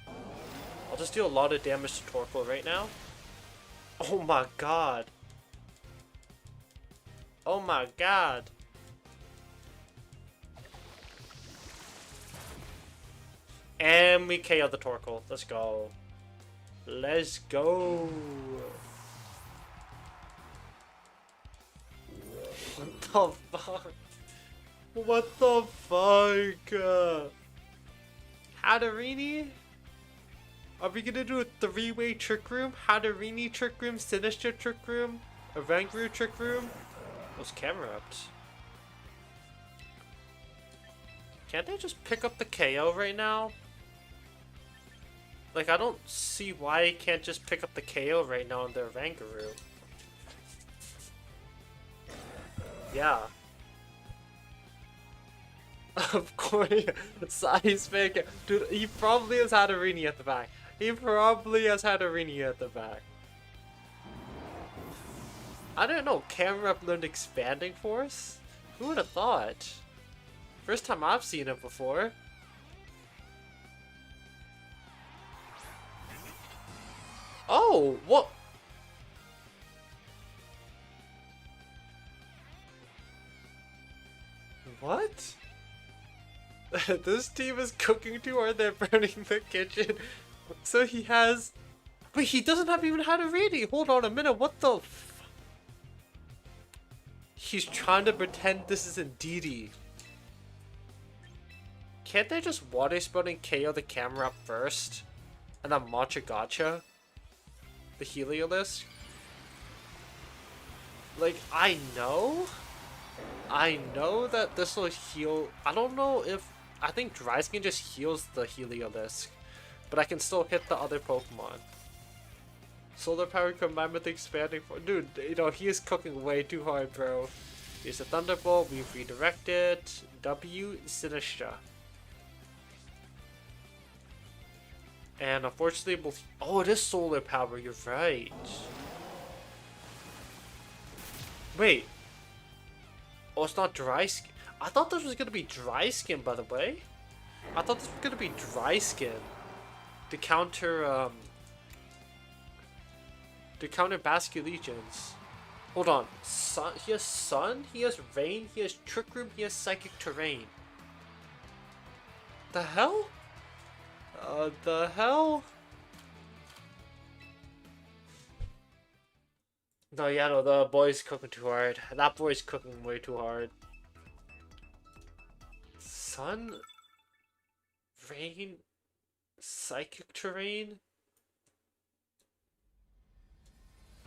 I'll just do a lot of damage to Torkoal right now. Oh my god. Oh my god. And we KO the Torkoal. Let's go. Let's go. What the fuck? What the fuck? Hatterene? Are we gonna do a three-way Trick Room? Hatterene Trick Room, Sinistcha Trick Room, a Rangaroo Trick Room? Those camera ups. Can't they just pick up the KO right now? Like, I don't see why he can't just pick up the KO right now on their Rangaroo. Yeah. Of course, seismic. Dude, he probably has Hatterene at the back. He probably has Hatterene at the back. I don't know, Camera Up learned Expanding Force? Who would have thought? First time I've seen it before. Oh, what? What? This team is cooking too hard, they're burning the kitchen. So he has... Wait, he doesn't have even Hatterene! Hold on a minute, what the f... He's trying to pretend this isn't DD. Can't they just Water Spout and KO the Camera Up first? And then Matcha Gotcha? The Heliolisk? Like, I know that this will heal... I don't know if... I think Dry Skin just heals the Heliolisk. But I can still hit the other Pokemon. Solar Power combined with Expanding Force. Dude, you know, he is cooking way too hard, bro. Here's a Thunderbolt. We've redirected. W, Sinistcha. And unfortunately, we'll... Oh, it is Solar Power. You're right. Wait. Oh, it's not Dry Skin. I thought this was going to be Dry Skin, by the way. I thought this was going to be Dry Skin. To counter, to counter Basculegions. Hold on. Sun, he has Sun, he has Rain, he has Trick Room, he has Psychic Terrain. The hell? The hell? No, yeah, no, the boy's cooking too hard. That boy's cooking way too hard. Sun? Rain? Psychic Terrain?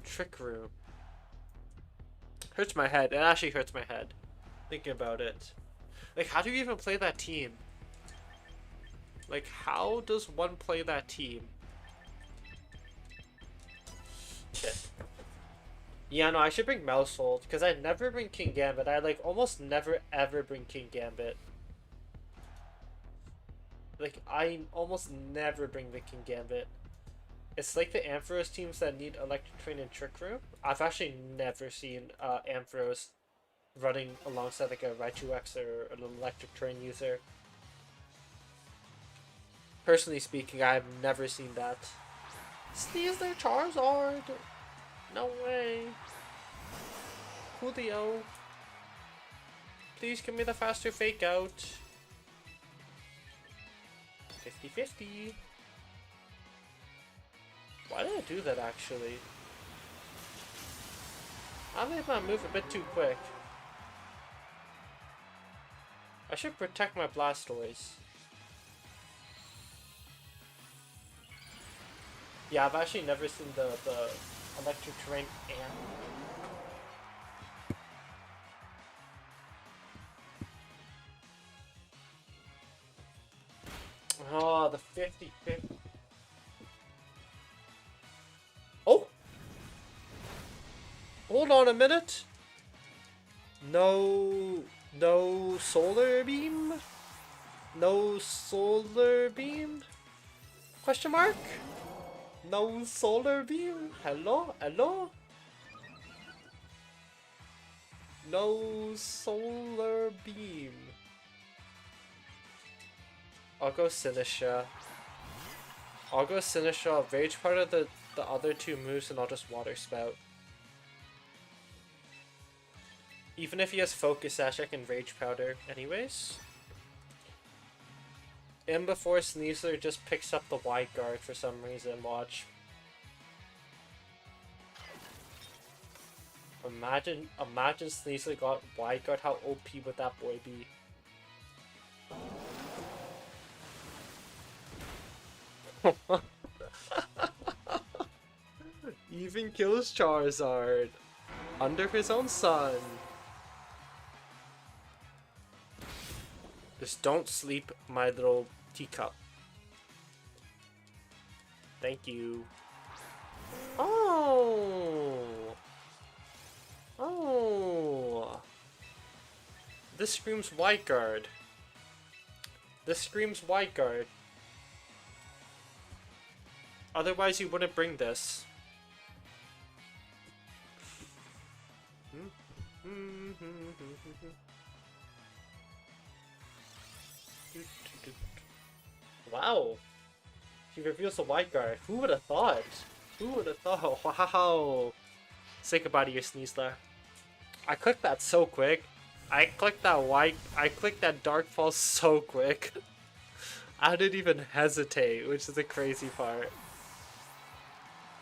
Trick Room. Hurts my head. It actually hurts my head. Thinking about it. Like, how do you even play that team? Like, how does one play that team? Shit. Yeah, no, I should bring Maushold, because I never bring Kingambit. I, like, almost never ever bring Kingambit. Like, I almost never bring the Kingambit. It's like the Ampharos teams that need Electric Train and Trick Room. I've actually never seen Ampharos running alongside like a Raichu X or an Electric Train user. Personally speaking, I've never seen that. Sneeze their Charizard! No way! Julio! Please give me the faster Fake Out. 50-50. Why did I do that actually? I made my move a bit too quick. I should protect my Blastoise. Yeah, I've actually never seen the Electric Terrain and... Oh, the 50-50. Oh! Hold on a minute. No solar beam? No solar beam? Question mark? No solar beam? Hello? Hello? No solar beam. I'll go Sinisha. I'll rage part of the other two moves and I'll just water spout. Even if he has Focus Sash, I can Rage Powder anyways. And before Sneasler just picks up the Wide Guard for some reason, watch. Imagine Sneasler got Wide Guard, how OP would that boy be? Even kills Charizard under his own sun. Just don't sleep, my little teacup. Thank you. Oh! Oh! This screams Wide Guard. This screams Wide Guard. Otherwise, you wouldn't bring this. Wow. He reveals the Wide Guard. Who would have thought? Who would have thought? Wow. Say goodbye to your Sneasler. I clicked that so quick. I clicked that Darkfall so quick. I didn't even hesitate, which is the crazy part.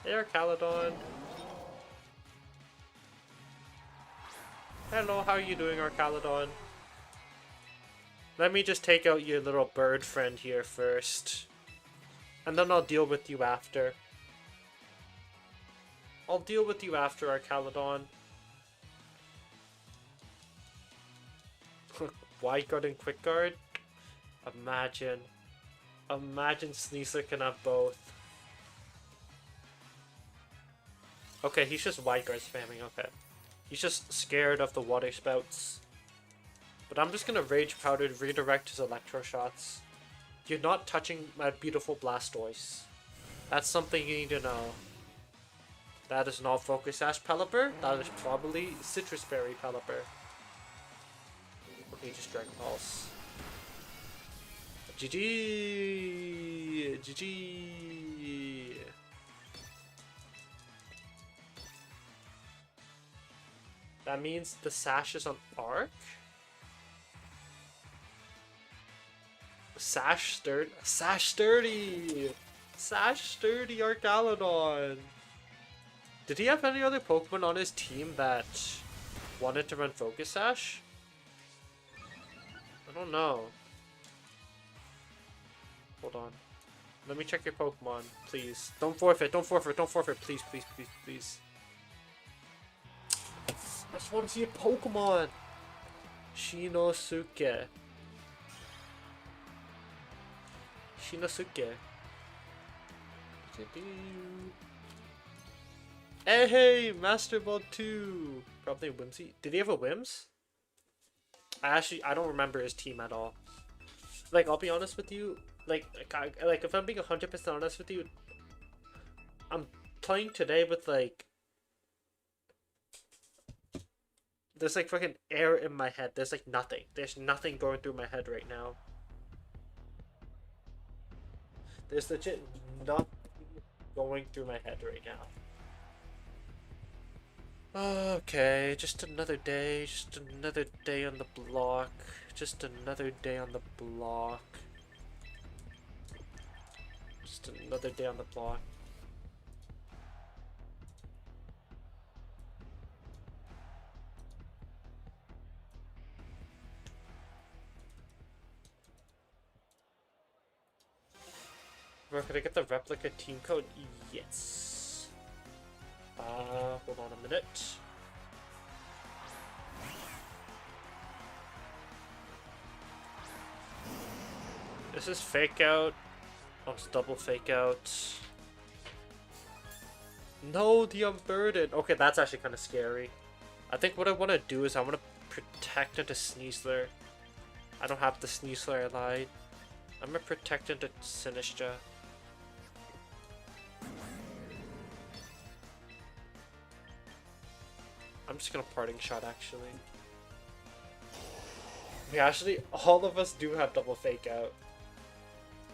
Hey, Arcaladon. Hello, how are you doing, Arcaladon? Let me just take out your little bird friend here first. And then I'll deal with you after. I'll deal with you after, Arcaladon. Wide Guard and Quick Guard? Imagine. Imagine Sneasler can have both. Okay, he's just Wide Guard spamming, okay. He's just scared of the water spouts. But I'm just gonna Rage Powder to redirect his Electro Shots. You're not touching my beautiful Blastoise. That's something you need to know. That is not Focus Sash Pelipper. That is probably Citrus Berry Pelipper. Okay, just Dragon Pulse. GG! GG! That means the Sash is on Arc? Sash Sturdy! Sash Sturdy Arcaladon! Did he have any other Pokemon on his team that wanted to run Focus Sash? I don't know. Hold on. Let me check your Pokemon, please. Don't forfeit, please, please, please, please. I just want to see a Pokemon! Shinosuke. Hey, Master Ball 2! Probably Whimsy. Did he have a Whims? I don't remember his team at all. Like, I'll be honest with you. Like if I'm being 100% honest with you, I'm playing today with, like... There's, like, fucking air in my head. There's, like, nothing. There's nothing going through my head right now. There's legit nothing going through my head right now. Okay, just another day on the block. Just another day on the block. Just another day on the block. Bro, could I get the replica team code? Yes. Hold on a minute. This is Fake Out. Oh, it's double fake out. No, the Unburden. Okay, that's actually kind of scary. I think what I want to do is I want to protect into Sneasler. I don't have the Sneasler I lied. I'm gonna protect into Sinistra. I'm just gonna parting shot actually. We actually, all of us do have double fake out.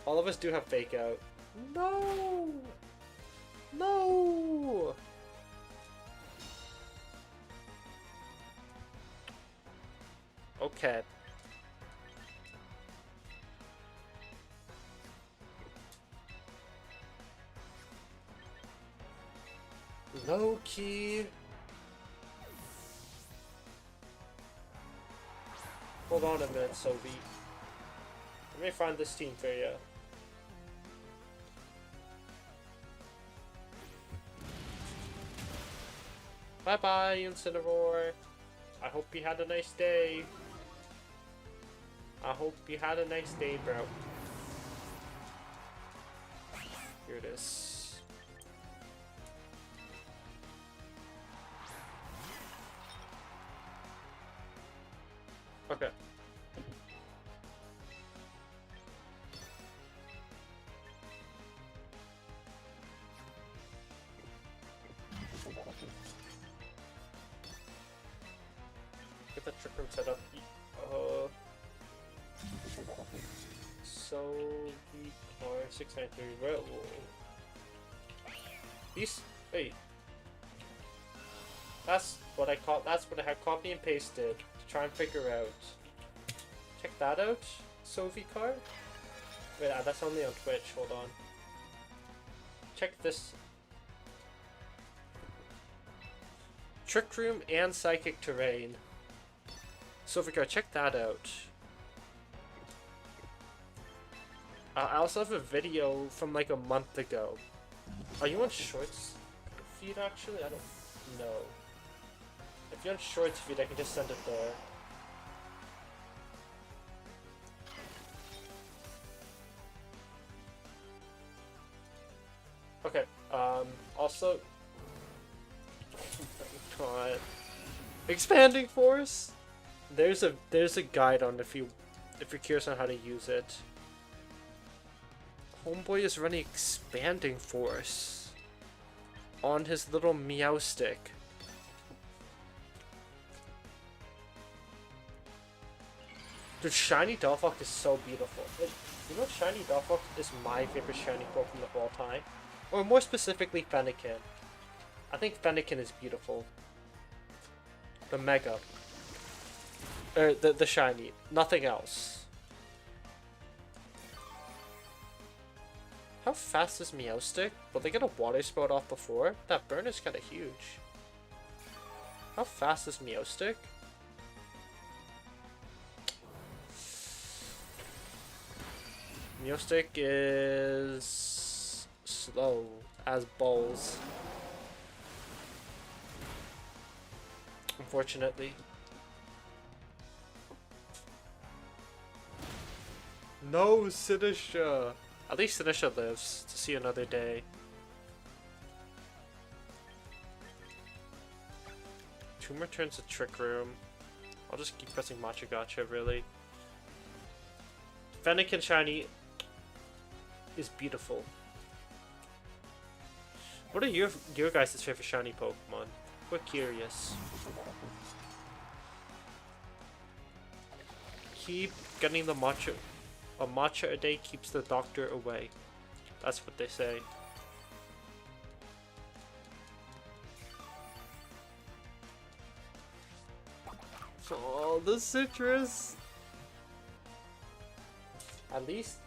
All of us do have fake out. No! No! Okay. Low key. Hold on a minute, Sophie. Let me find this team for you. Bye bye, Incineroar. I hope you had a nice day. I hope you had a nice day, bro. Here it is. Okay. Get the trick room set up. So the car 693 roll. These wait. That's what I had copy and pasted to try and figure out. Check that out, Sophie car. Wait, that's only on Twitch. Hold on. Check this. Trick Room and Psychic Terrain. Sophie car, check that out. I also have a video from like a month ago. Are you on Shorts feed actually? I don't know. If you're on Shorts feed, I can just send it there. Okay, also... God. Expanding Force? There's a guide on if you're curious on how to use it. Homeboy is running Expanding Force on his little Meowstic. Dude, Shiny Delphox is so beautiful. Like, you know, Shiny Delphox is my favorite shiny Pokemon of all time. Or more specifically, Fennekin. I think Fennekin is beautiful. The Mega. The shiny. Nothing else. How fast is Meowstic? Will they get a water spout off before? That burn is kinda huge. How fast is Meowstic? Meowstic is slow as balls. Unfortunately. No, Sinistra! At least Sinistra lives to see another day. Two more turns to Trick Room. I'll just keep pressing Matcha Gotcha, really. Fennekin Shiny is beautiful. What are your guys' favorite shiny Pokemon? We're curious. Keep getting the Matcha. A matcha a day keeps the doctor away. That's what they say. Oh, the citrus! At least,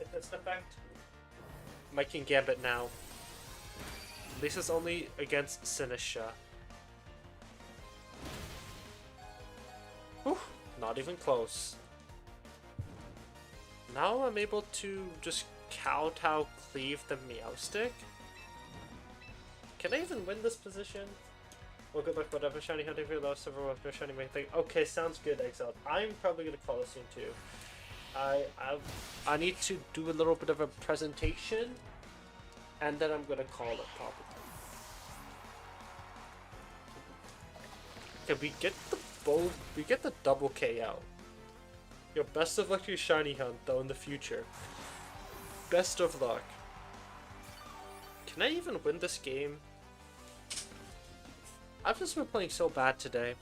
if it's an effect, Mike can Gambit now. At least it's only against Sinistra. Whew, not even close. Now I'm able to just kowtow cleave the Meowstic. Can I even win this position? Well, good luck, whatever. Shiny hunting for your last several no shiny main thing. Okay, sounds good, Exiled. I'm probably gonna call this soon too. I need to do a little bit of a presentation, and then I'm gonna call it probably. Okay, we get the we get the double KO. Yo, best of luck to your shiny hunt though in the future. Best of luck. Can I even win this game? I've just been playing so bad today.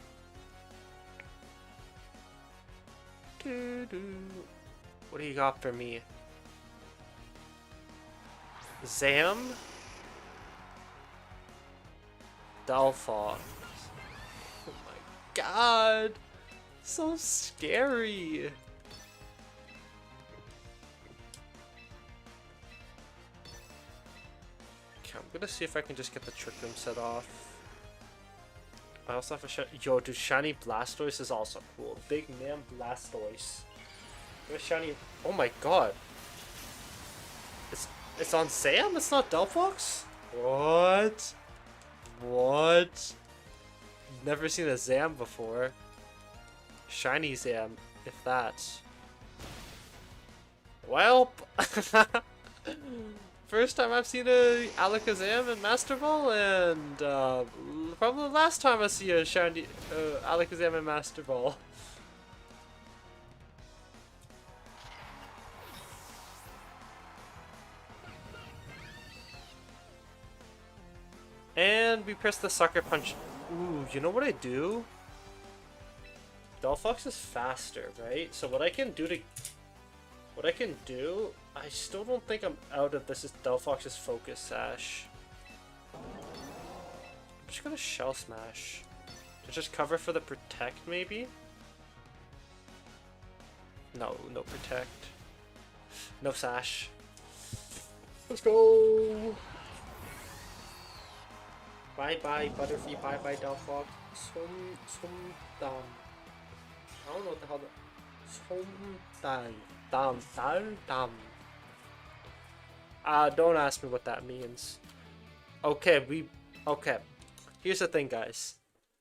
What do you got for me? Zam? Delphox. Oh my god! So scary! Okay, I'm gonna see if I can just get the Trick Room set off. I also have a yo, dude, shiny Blastoise is also cool. Big man Blastoise. What a shiny. Oh my god. It's on Sam? It's not Delphox? What? What? Never seen a Zam before. Shiny Zam, if that's. Well, first time I've seen a Alakazam in Master Ball, and probably the last time I see a shiny Alakazam in Master Ball. And we press the Sucker Punch. Ooh, you know what I do? Delphox is faster, right? So what I can do, I still don't think I'm out of this is Delphox's Focus Sash. I'm just gonna Shell Smash. To just cover for the Protect, maybe? No, no Protect. No Sash. Let's go! Bye-bye, Butterfree, bye-bye, Delphox. Dam. I don't know what the hell dam. Don't ask me what that means. Okay, okay. Here's the thing, guys.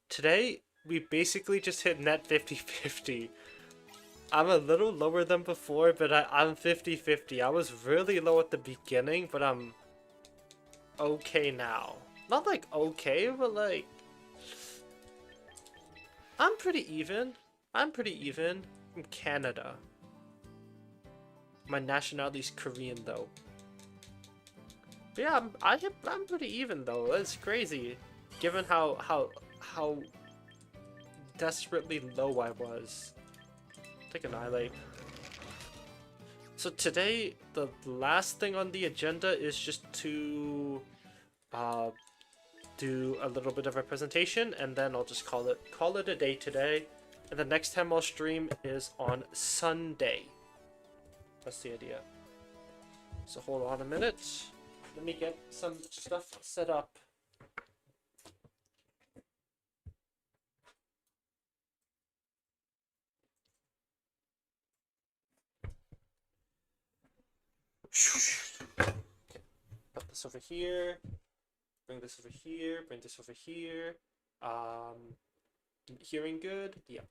Today, we basically just hit net 50-50. I'm a little lower than before, but I'm 50-50. I was really low at the beginning, but I'm okay now. Not like okay, but like... I'm pretty even. I'm from Canada. My nationality's Korean though. But yeah, I'm pretty even though. That's crazy, given how desperately low I was. Take an Annihilate. So today, the last thing on the agenda is just to do a little bit of a presentation, and then I'll just call it a day today. And the next time I'll stream is on Sunday. That's the idea. So hold on a minute. Let me get some stuff set up. Okay. Put this over here. Bring this over here. Bring this over here. Hearing good? Yep.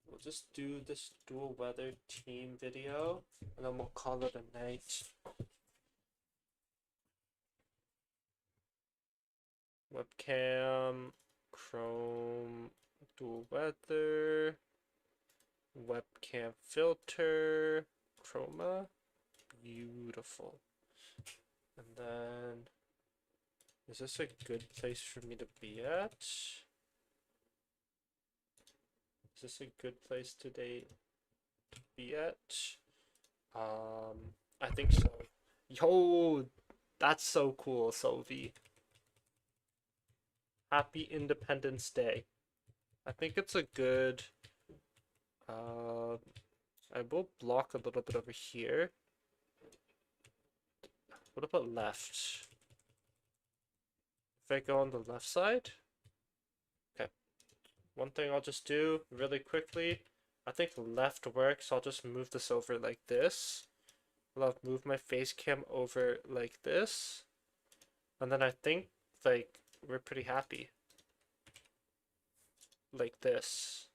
We'll just do this dual weather team video, and then we'll call it a night. Webcam, Chrome, dual weather, webcam filter, chroma, beautiful. And then, is this a good place for me to be at? Is this a good place today to be at? I think so. Yo, that's so cool, Sophie. Happy Independence Day. I think it's a good... I will block a little bit over here. What about left? If I go on the left side? Okay. One thing I'll just do really quickly. I think left works. I'll just move this over like this. I'll move my face cam over like this. And then I think, like, we're pretty happy. Like this.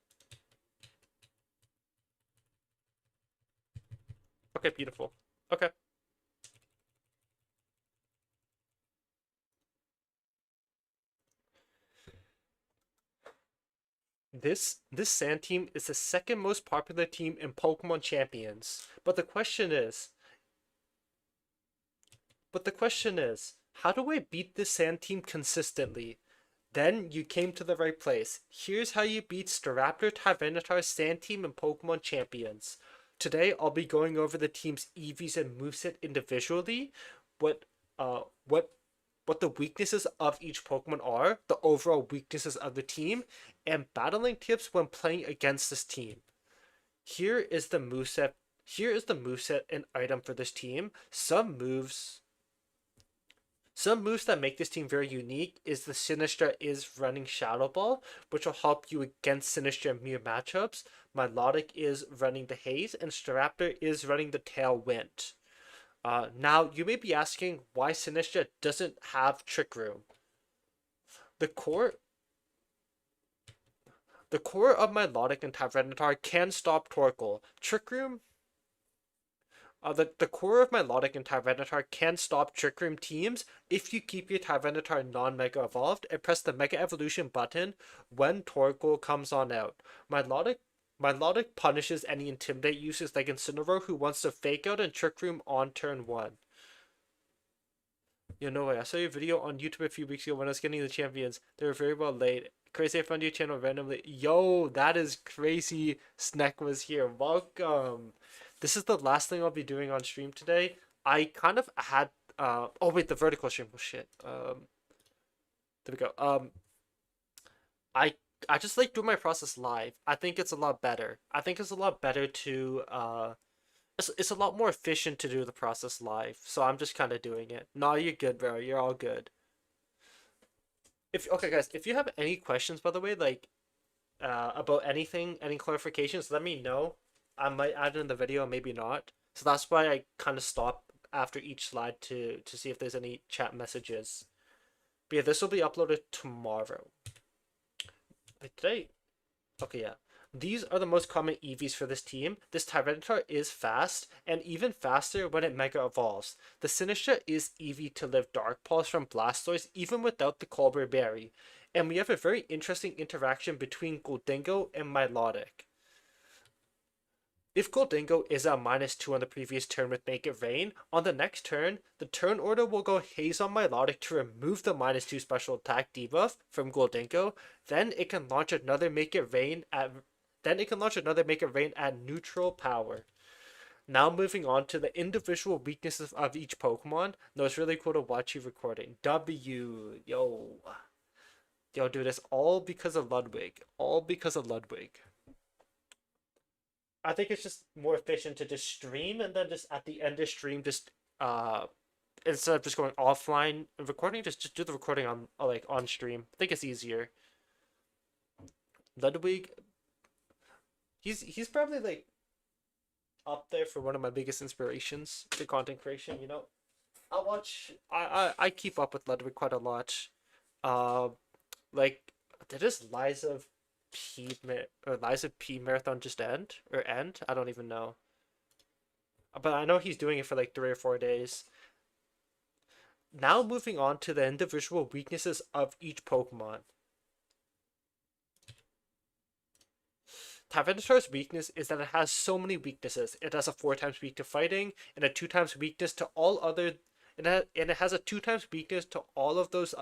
Okay, beautiful. Okay. This Sand team is the second most popular team in Pokemon Champions. But the question is, how do I beat this Sand team consistently? Then you came to the right place. Here's how you beat Staraptor, Tyranitar, Sand Team, and Pokemon Champions. Today I'll be going over the team's EVs and moveset individually, what uh what what the weaknesses of each Pokemon are, the overall weaknesses of the team, and battling tips when playing against this team. Here is the moveset. Here is the moveset and item for this team. Some moves that make this team very unique is the Sinistra is running Shadow Ball, which will help you against Sinistra Mew matchups. Milotic is running the Haze, and Staraptor is running the Tailwind. Now, you may be asking why Sinistra doesn't have Trick Room. The core the core of Milotic and Tyranitar can stop Torkoal. Trick Room the core of Milotic and Tyranitar can stop Trick Room teams if you keep your Tyranitar non-Mega Evolved and press the Mega Evolution button when Torkoal comes on out. Milotic punishes any Intimidate users like Incineroar who wants to Fake Out and Trick Room on turn 1. You know what? I saw your video on YouTube a few weeks ago when I was getting the champions. They were very well laid. Crazy, I found your channel randomly. Yo, that is crazy. Snack was here. Welcome. This is the last thing I'll be doing on stream today. I kind of had oh wait, the vertical stream. Oh shit. There we go. I I just like doing my process live. I think it's a lot better. I think it's a lot better to it's a lot more efficient to do the process live. So I'm just kind of doing it. No, you're good, bro. You're all good. If okay, guys, if you have any questions, by the way, like about anything, any clarifications, let me know. I might add it in the video, maybe not. So that's why I kind of stop after each slide to see if there's any chat messages. But yeah, this will be uploaded tomorrow. Wait, today? Okay, yeah. These are the most common EVs for this team. This Tyranitar is fast, and even faster when it Mega Evolves. The Sinistra is EV to live Dark Pulse from Blastoise even without the Colbur Berry. And we have a very interesting interaction between Gholdengo and Milotic. If Gholdengo is at -2 on the previous turn with Make It Rain, on the next turn, the turn order will go Haze on Milotic to remove the -2 special attack debuff from Gholdengo. Then it can launch another Make It Rain at neutral power. Now moving on to the individual weaknesses of each Pokemon. No, it's really cool to watch you recording. W, yo, dude, it's all because of Ludwig. All because of Ludwig. I think it's just more efficient to just stream and then just at the end of stream just instead of just going offline and recording, just do the recording on like on stream. I think it's easier. Ludwig, he's probably like up there for one of my biggest inspirations to content creation. I keep up with Ludwig quite a lot. Uh, like did this Liza P marathon just end or end? I don't even know. But I know he's doing it for like 3 or 4 days. Now moving on to the individual weaknesses of each Pokemon. Tyranitar's weakness is that it has so many weaknesses. It has a 4 times weak to fighting and a 2 times weakness to all other and it has a 2 times weakness to all of those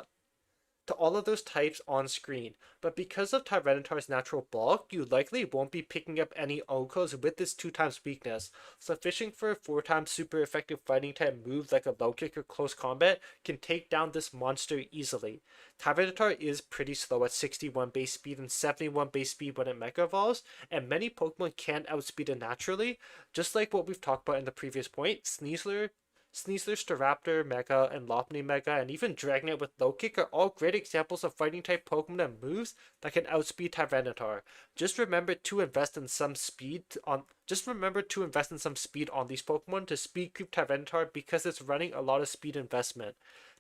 types on screen. But because of Tyranitar's natural bulk, you likely won't be picking up any OHKOs with this 2 times weakness. So fishing for a 4 times super effective fighting type move like a low kick or close combat can take down this monster easily. Tyranitar is pretty slow at 61 base speed and 71 base speed when it Mega Evolves, and many Pokemon can't outspeed it naturally, just like what we've talked about in the previous point. Sneasler, Staraptor, Mega, and Lopunny Mega, and even Dragonite with Low Kick are all great examples of fighting type Pokemon and moves that can outspeed Tyranitar. Just remember to invest in some speed on these Pokemon to speed creep Tyranitar because it's running a lot of speed investment.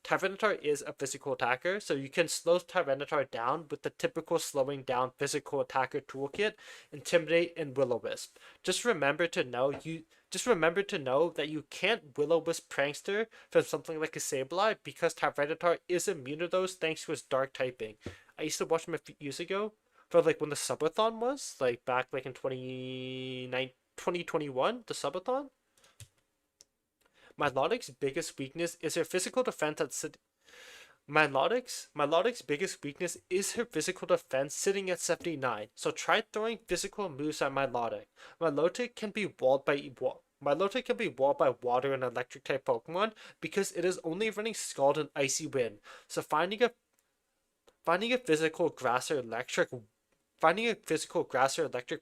Tyranitar is a physical attacker, so you can slow Tyranitar down with the typical slowing down physical attacker toolkit, Intimidate and Will-O-Wisp. Just remember to know that you can't Will-O-Wisp Prankster from something like a Sableye because Tyranitar is immune to those thanks to his dark typing. I used to watch him a few years ago for like when the subathon was, like back like in 2021, the subathon. Milotic's biggest weakness is her physical defense at Milotic's biggest weakness is her physical defense sitting at 79. So try throwing physical moves at Milotic. Milotic can be walled by water and electric type Pokemon because it is only running Scald and Icy Wind. So finding a physical grass or electric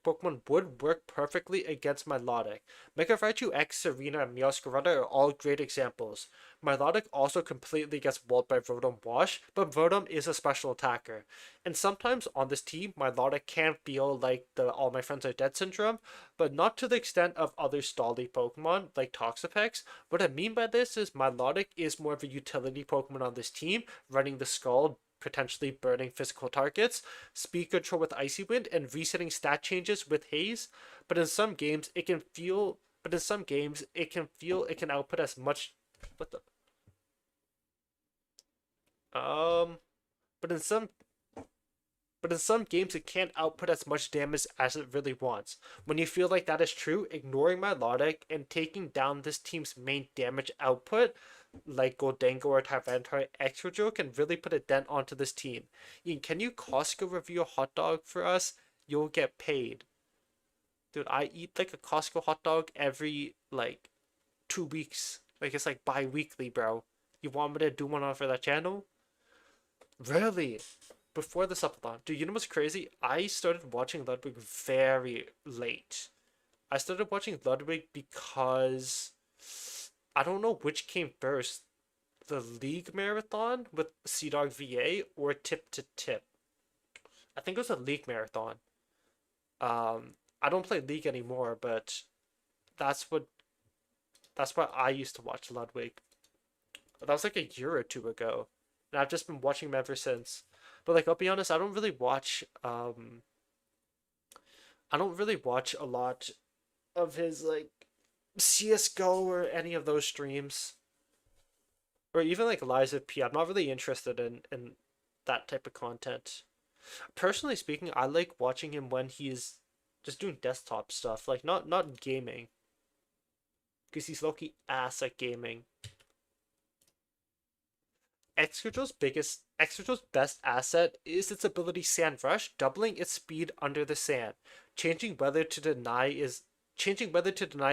Pokemon would work perfectly against Milotic. Mega Raichu X, Serena, and Meowscarada are all great examples. Milotic also completely gets walled by Rotom Wash, but Rotom is a special attacker. And sometimes on this team, Milotic can feel like the All My Friends Are Dead syndrome, but not to the extent of other stally Pokemon like Toxapex. What I mean by this is Milotic is more of a utility Pokemon on this team, running the Scald, potentially burning physical targets, speed control with Icy Wind, and resetting stat changes with Haze. But in some games, it can feel it can output as much. What the? But in some games, it can't output as much damage as it really wants. When you feel like that is true, ignoring Milotic and taking down this team's main damage output, like Goldengo or Tyranitar Excadrill, can really put a dent onto this team. Ian, can you Costco review a hot dog for us? You'll get paid. Dude, I eat like a Costco hot dog every like 2 weeks. Like it's like bi-weekly, bro. You want me to do one on for that channel? Really? Before the subathon. Dude, you know what's crazy? I started watching Ludwig very late. I started watching Ludwig because I don't know which came first, the League Marathon with Sea-Dog VA or Tip to Tip. I think it was a League Marathon. I don't play League anymore, but that's what I used to watch Ludwig. That was like a year or two ago, and I've just been watching him ever since. But like, I'll be honest, I don't really watch a lot of his like CS:GO or any of those streams, or even like Liza P. I'm not really interested in that type of content. Personally speaking, I like watching him when he's just doing desktop stuff, like not gaming, because he's low-key ass at gaming. Excadrill's best asset is its ability Sand Rush, doubling its speed under the sand. Changing whether to deny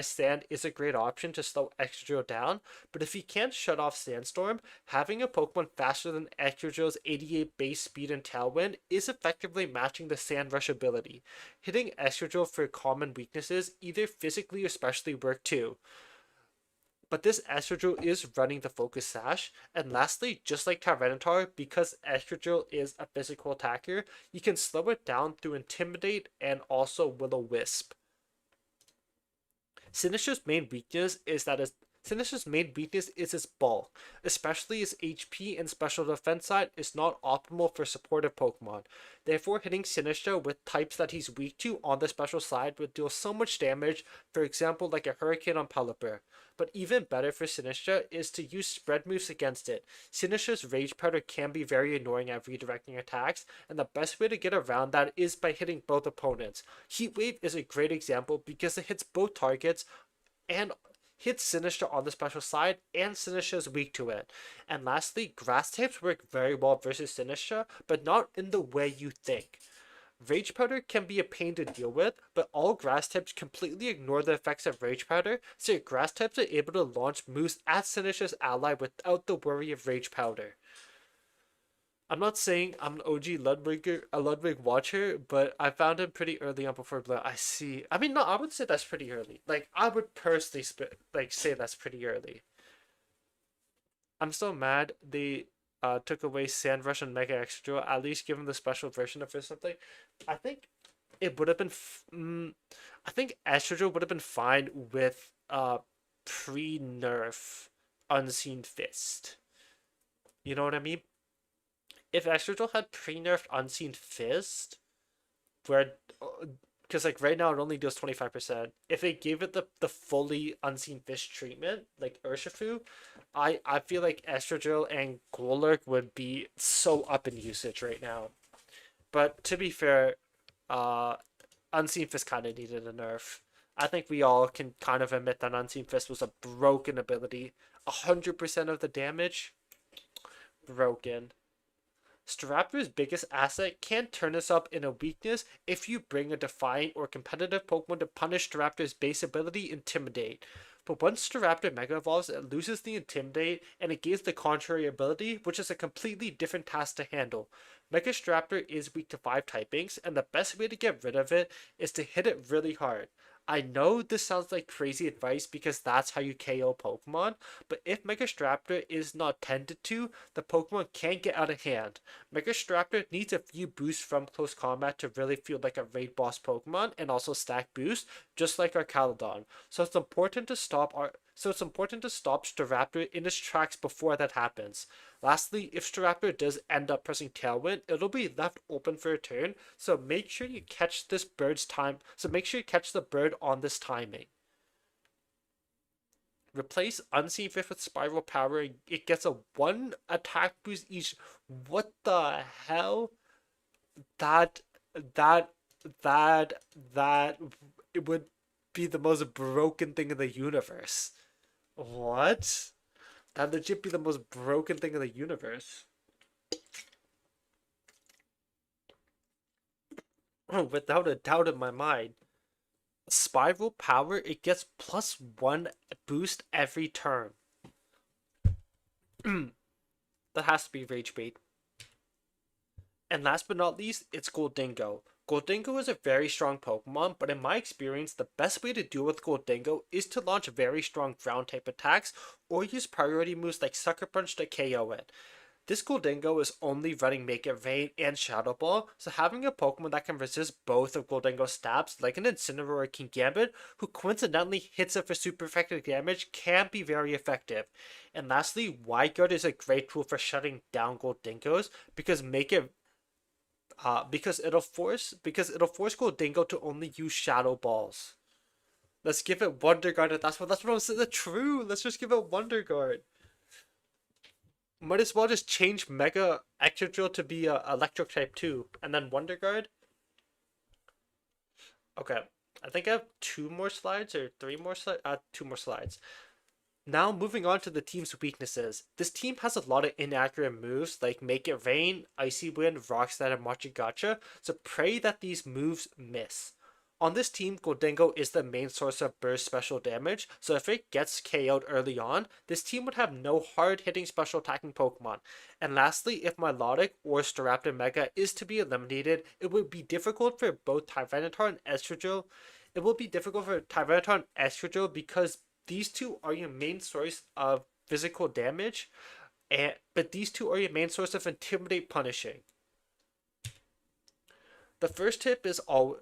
sand is a great option to slow Excadrill down, but if you can't shut off Sandstorm, having a Pokemon faster than Excadrill's 88 base speed and Tailwind is effectively matching the Sand Rush ability. Hitting Excadrill for common weaknesses, either physically or specially, work too. But this Excadrill is running the Focus Sash. And lastly, just like Tyranitar, because Excadrill is a physical attacker, you can slow it down through Intimidate and also Will-O-Wisp. Sinistra's main weakness is its bulk, especially its HP and special defense side is not optimal for supportive Pokemon. Therefore, hitting Sinistra with types that he's weak to on the special side would deal so much damage, for example like a Hurricane on Pelipper. But even better for Sinistra is to use spread moves against it. Sinistra's Rage Powder can be very annoying at redirecting attacks, and the best way to get around that is by hitting both opponents. Heat Wave is a great example because it hits both targets and hits Sinistra on the special side, and Sinistra is weak to it. And lastly, Grass types work very well versus Sinistra, but not in the way you think. Rage Powder can be a pain to deal with, but all Grass types completely ignore the effects of Rage Powder, so your Grass types are able to launch moves at Sinistra's ally without the worry of Rage Powder. I'm not saying I'm an OG Ludwig watcher, but I found him pretty early on before Blood. I see. I mean, no, I would say that's pretty early. Like, I would personally say that's pretty early. I'm still mad they took away Sand Rush and Mega Excadrill. At least give him the special version of it or something. I think it would have been. I think Excadrill would have been fine with pre-nerf Unseen Fist. You know what I mean? If Excadrill had pre-nerfed Unseen Fist, where because like right now it only does 25%. If they gave it the fully Unseen Fist treatment, like Urshifu, I feel like Excadrill and Golurk would be so up in usage right now. But to be fair, uh, Unseen Fist kind of needed a nerf. I think we all can kind of admit that Unseen Fist was a broken ability. 100% of the damage, broken. Staraptor's biggest asset can turn this up in a weakness if you bring a Defiant or competitive Pokemon to punish Staraptor's base ability, Intimidate. But once Staraptor Mega Evolves, it loses the Intimidate and it gains the contrary ability, which is a completely different task to handle. Mega Staraptor is weak to 5 typings, and the best way to get rid of it is to hit it really hard. I know this sounds like crazy advice because that's how you KO Pokemon, but if Mega Staraptor is not tended to, the Pokemon can't get out of hand. Mega Staraptor needs a few boosts from close combat to really feel like a raid boss Pokemon and also stack boosts, just like our Caledon. So it's important to stop Staraptor in its tracks before that happens. Lastly, if Staraptor does end up pressing Tailwind, it'll be left open for a turn, so make sure you catch this bird's time. So make sure you catch the bird on this timing. Replace Unseen Fist with Spiral Power. It gets a 1 attack boost each. What the hell? That that that it would be the most broken thing in the universe. What? That legit be the most broken thing in the universe. Without a doubt in my mind. Spiral Power, it gets +1 boost every turn. That has to be Rage Bait. And last but not least, it's Gholdengo. Gholdengo is a very strong Pokemon, but in my experience, the best way to deal with Gholdengo is to launch very strong ground type attacks or use priority moves like Sucker Punch to KO it. This Gholdengo is only running Make It Rain and Shadow Ball, so having a Pokemon that can resist both of Gholdengo's stabs, like an Incineroar or Kingambit, who coincidentally hits it for super effective damage, can be very effective. And lastly, Wide Guard is a great tool for shutting down Gholdengos because it'll force Gholdengo to only use Shadow Balls. Let's give it Wonder Guard. That's what I'm saying. True. Let's just give it Wonder Guard. Might as well just change Mega Excadrill to be a Electric type too, and then Wonder Guard. Okay, I think I have 2 more slides or 3 more slides. 2 more slides. Now moving on to the team's weaknesses. This team has a lot of inaccurate moves like Make It Rain, Icy Wind, Rock Slide, and Machigacha, so pray that these moves miss. On this team, Gholdengo is the main source of burst special damage, so if it gets KO'd early on, this team would have no hard-hitting special attacking Pokemon. And lastly, if Milotic or Staraptor Mega is to be eliminated, it would be difficult for both Tyranitar and Excadrill. It will be difficult for Tyranitar and Excadrill because these two are your main source of physical damage, but these two are your main source of Intimidate punishing. The first tip is all.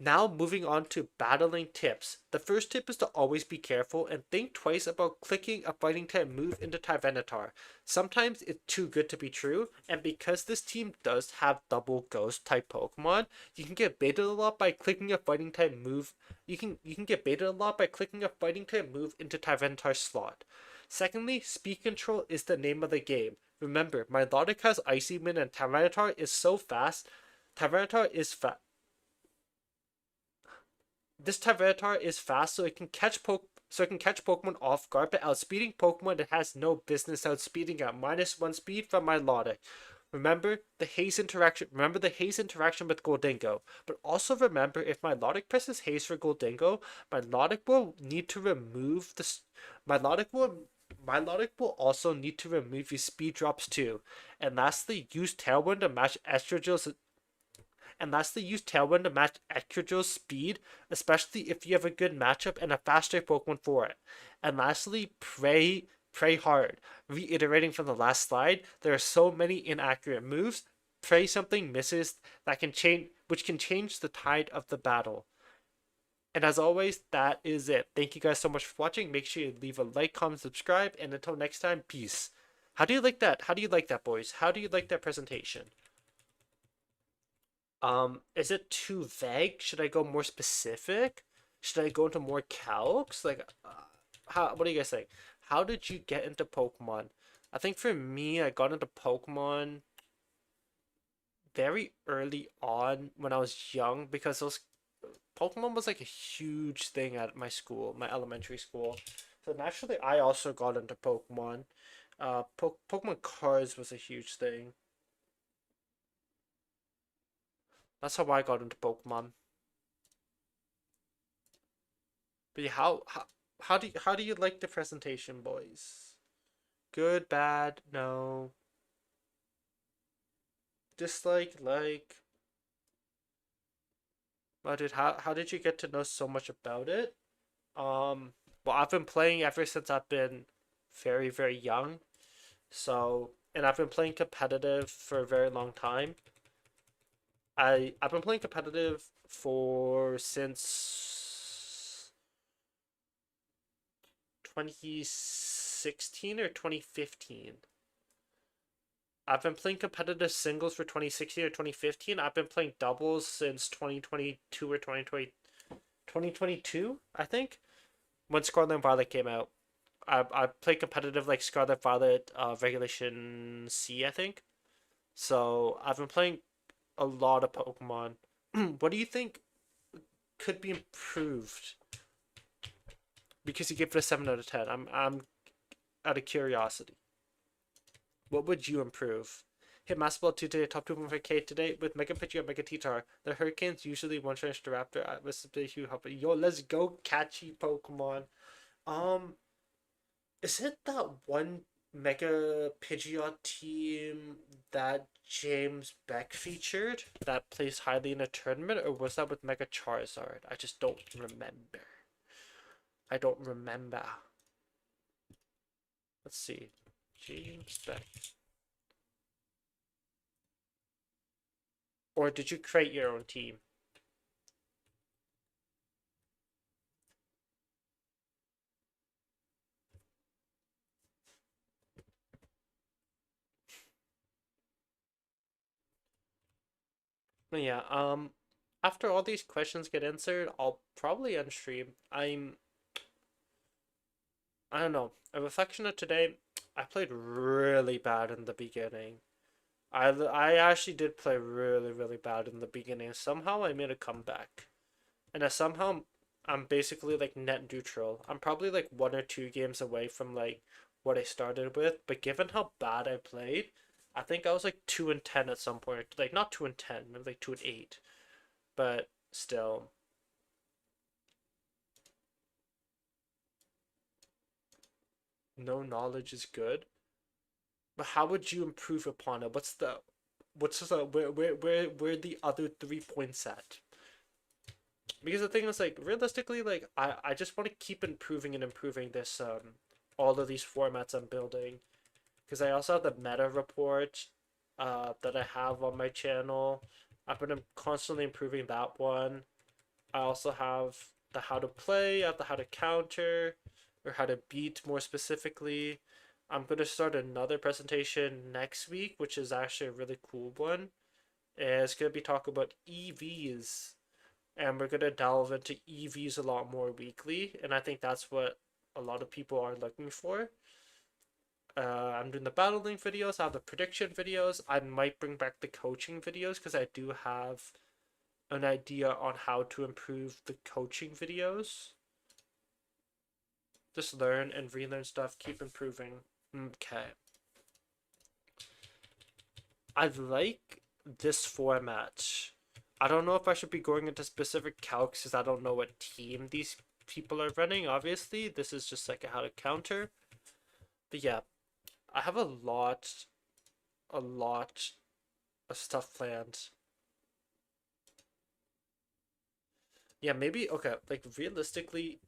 Now moving on to battling tips. The first tip is to always be careful and think twice about clicking a fighting type move into Tyranitar. Sometimes it's too good to be true, and because this team does have double ghost type Pokemon, you can get baited a lot by clicking a fighting type move. You can get baited a lot by clicking a fighting type move into Tyranitar's slot. Secondly, speed control is the name of the game. Remember, Milotic has Icy Wind and Tyranitar is so fast. Tyranitar is fast. This Tyranitar is fast, so it can catch Pokemon off guard, but outspeeding Pokemon it has no business outspeeding at -1 speed from Milotic. Remember the haze interaction with Gholdengo, but also remember if Milotic presses haze for Gholdengo, Milotic will need to remove the Milotic will also need to remove his speed drops too. And lastly, use Tailwind to match Excadrill's speed, especially if you have a good matchup and a faster Pokemon for it. And lastly, pray hard. Reiterating from the last slide, there are so many inaccurate moves. Pray something misses which can change the tide of the battle. And as always, that is it. Thank you guys so much for watching. Make sure you leave a like, comment, subscribe, and until next time, peace. How do you like that? How do you like that, boys? How do you like that presentation? Is it too vague? Should I go more specific? Should I go into more calcs? Like, how? What do you guys think? How did you get into Pokemon? I think for me, I got into Pokemon very early on when I was young because those Pokemon was like a huge thing at my school, my elementary school. So naturally, I also got into Pokemon. Pokemon cards was a huge thing. That's how I got into Pokemon. But yeah, how do you like the presentation, boys? Good, bad, no, dislike, like. Well, dude, how did you get to know so much about it? Well, I've been playing ever since I've been very, very young. So, and I've been playing competitive for a very long time. I've been playing competitive for since 2016 or 2015. I've been playing competitive singles for 2016 or 2015. I've been playing doubles since 2022 or 2022, I think, when Scarlet Violet came out. I played competitive like Scarlet Violet Regulation C, I think. So I've been playing a lot of Pokemon. What do you think could be improved? Because you give it a 7 out of 10. I'm out of curiosity. What would you improve? Hit Master Ball 2 today, top 2.5k today with Mega Pidgey and Mega T-Tar. The Hurricanes usually one trash the Raptor. I was a huge help. Yo, let's go catchy Pokemon. Um, is it that one Mega Pidgeot team that James Beck featured that plays highly in a tournament, or was that with Mega Charizard? I just don't remember. I don't remember. Let's see. James Beck. Or did you create your own team? But yeah, after all these questions get answered, I'll probably unstream. I don't know. A reflection of today, I played really bad in the beginning. I actually did play really, really bad in the beginning. Somehow I made a comeback. And somehow I'm basically like net neutral. I'm probably like 1 or 2 games away from like what I started with, but given how bad I played, I think I was like 2-10 at some point. Like not 2-10, maybe like 2-8. But still, no knowledge is good. But how would you improve upon it? What's the where the other 3 points at? Because the thing is like realistically, like I just want to keep improving and improving this all of these formats I'm building. Because I also have the meta report that I have on my channel. I've been constantly improving that one. I also have the how to play, I have the how to counter, or how to beat more specifically. I'm going to start another presentation next week, which is actually a really cool one. And it's going to be talking about EVs. And we're going to delve into EVs a lot more weekly. And I think that's what a lot of people are looking for. I'm doing the battle link videos, I have the prediction videos. I might bring back the coaching videos because I do have an idea on how to improve the coaching videos. Just learn and relearn stuff, keep improving. Okay. I like this format. I don't know if I should be going into specific calcs because I don't know what team these people are running. Obviously, this is just like a how to counter. But yeah, I have a lot of stuff planned. Yeah, maybe okay, like realistically,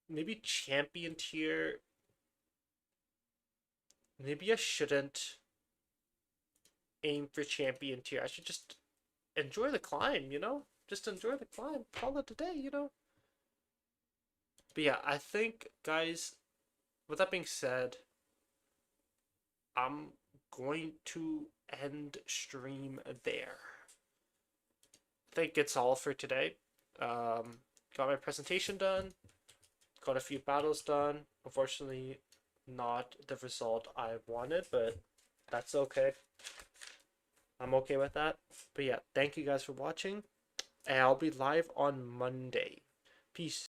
maybe champion tier. Maybe I shouldn't aim for champion tier. I should just enjoy the climb, you know? Just enjoy the climb. Call it a day, you know? But yeah, I think, guys, with that being said, I'm going to end stream there. I think it's all for today. Got my presentation done, got a few battles done. Unfortunately, not the result I wanted, but that's okay. I'm okay with that. But yeah, thank you guys for watching, and I'll be live on Monday. Peace.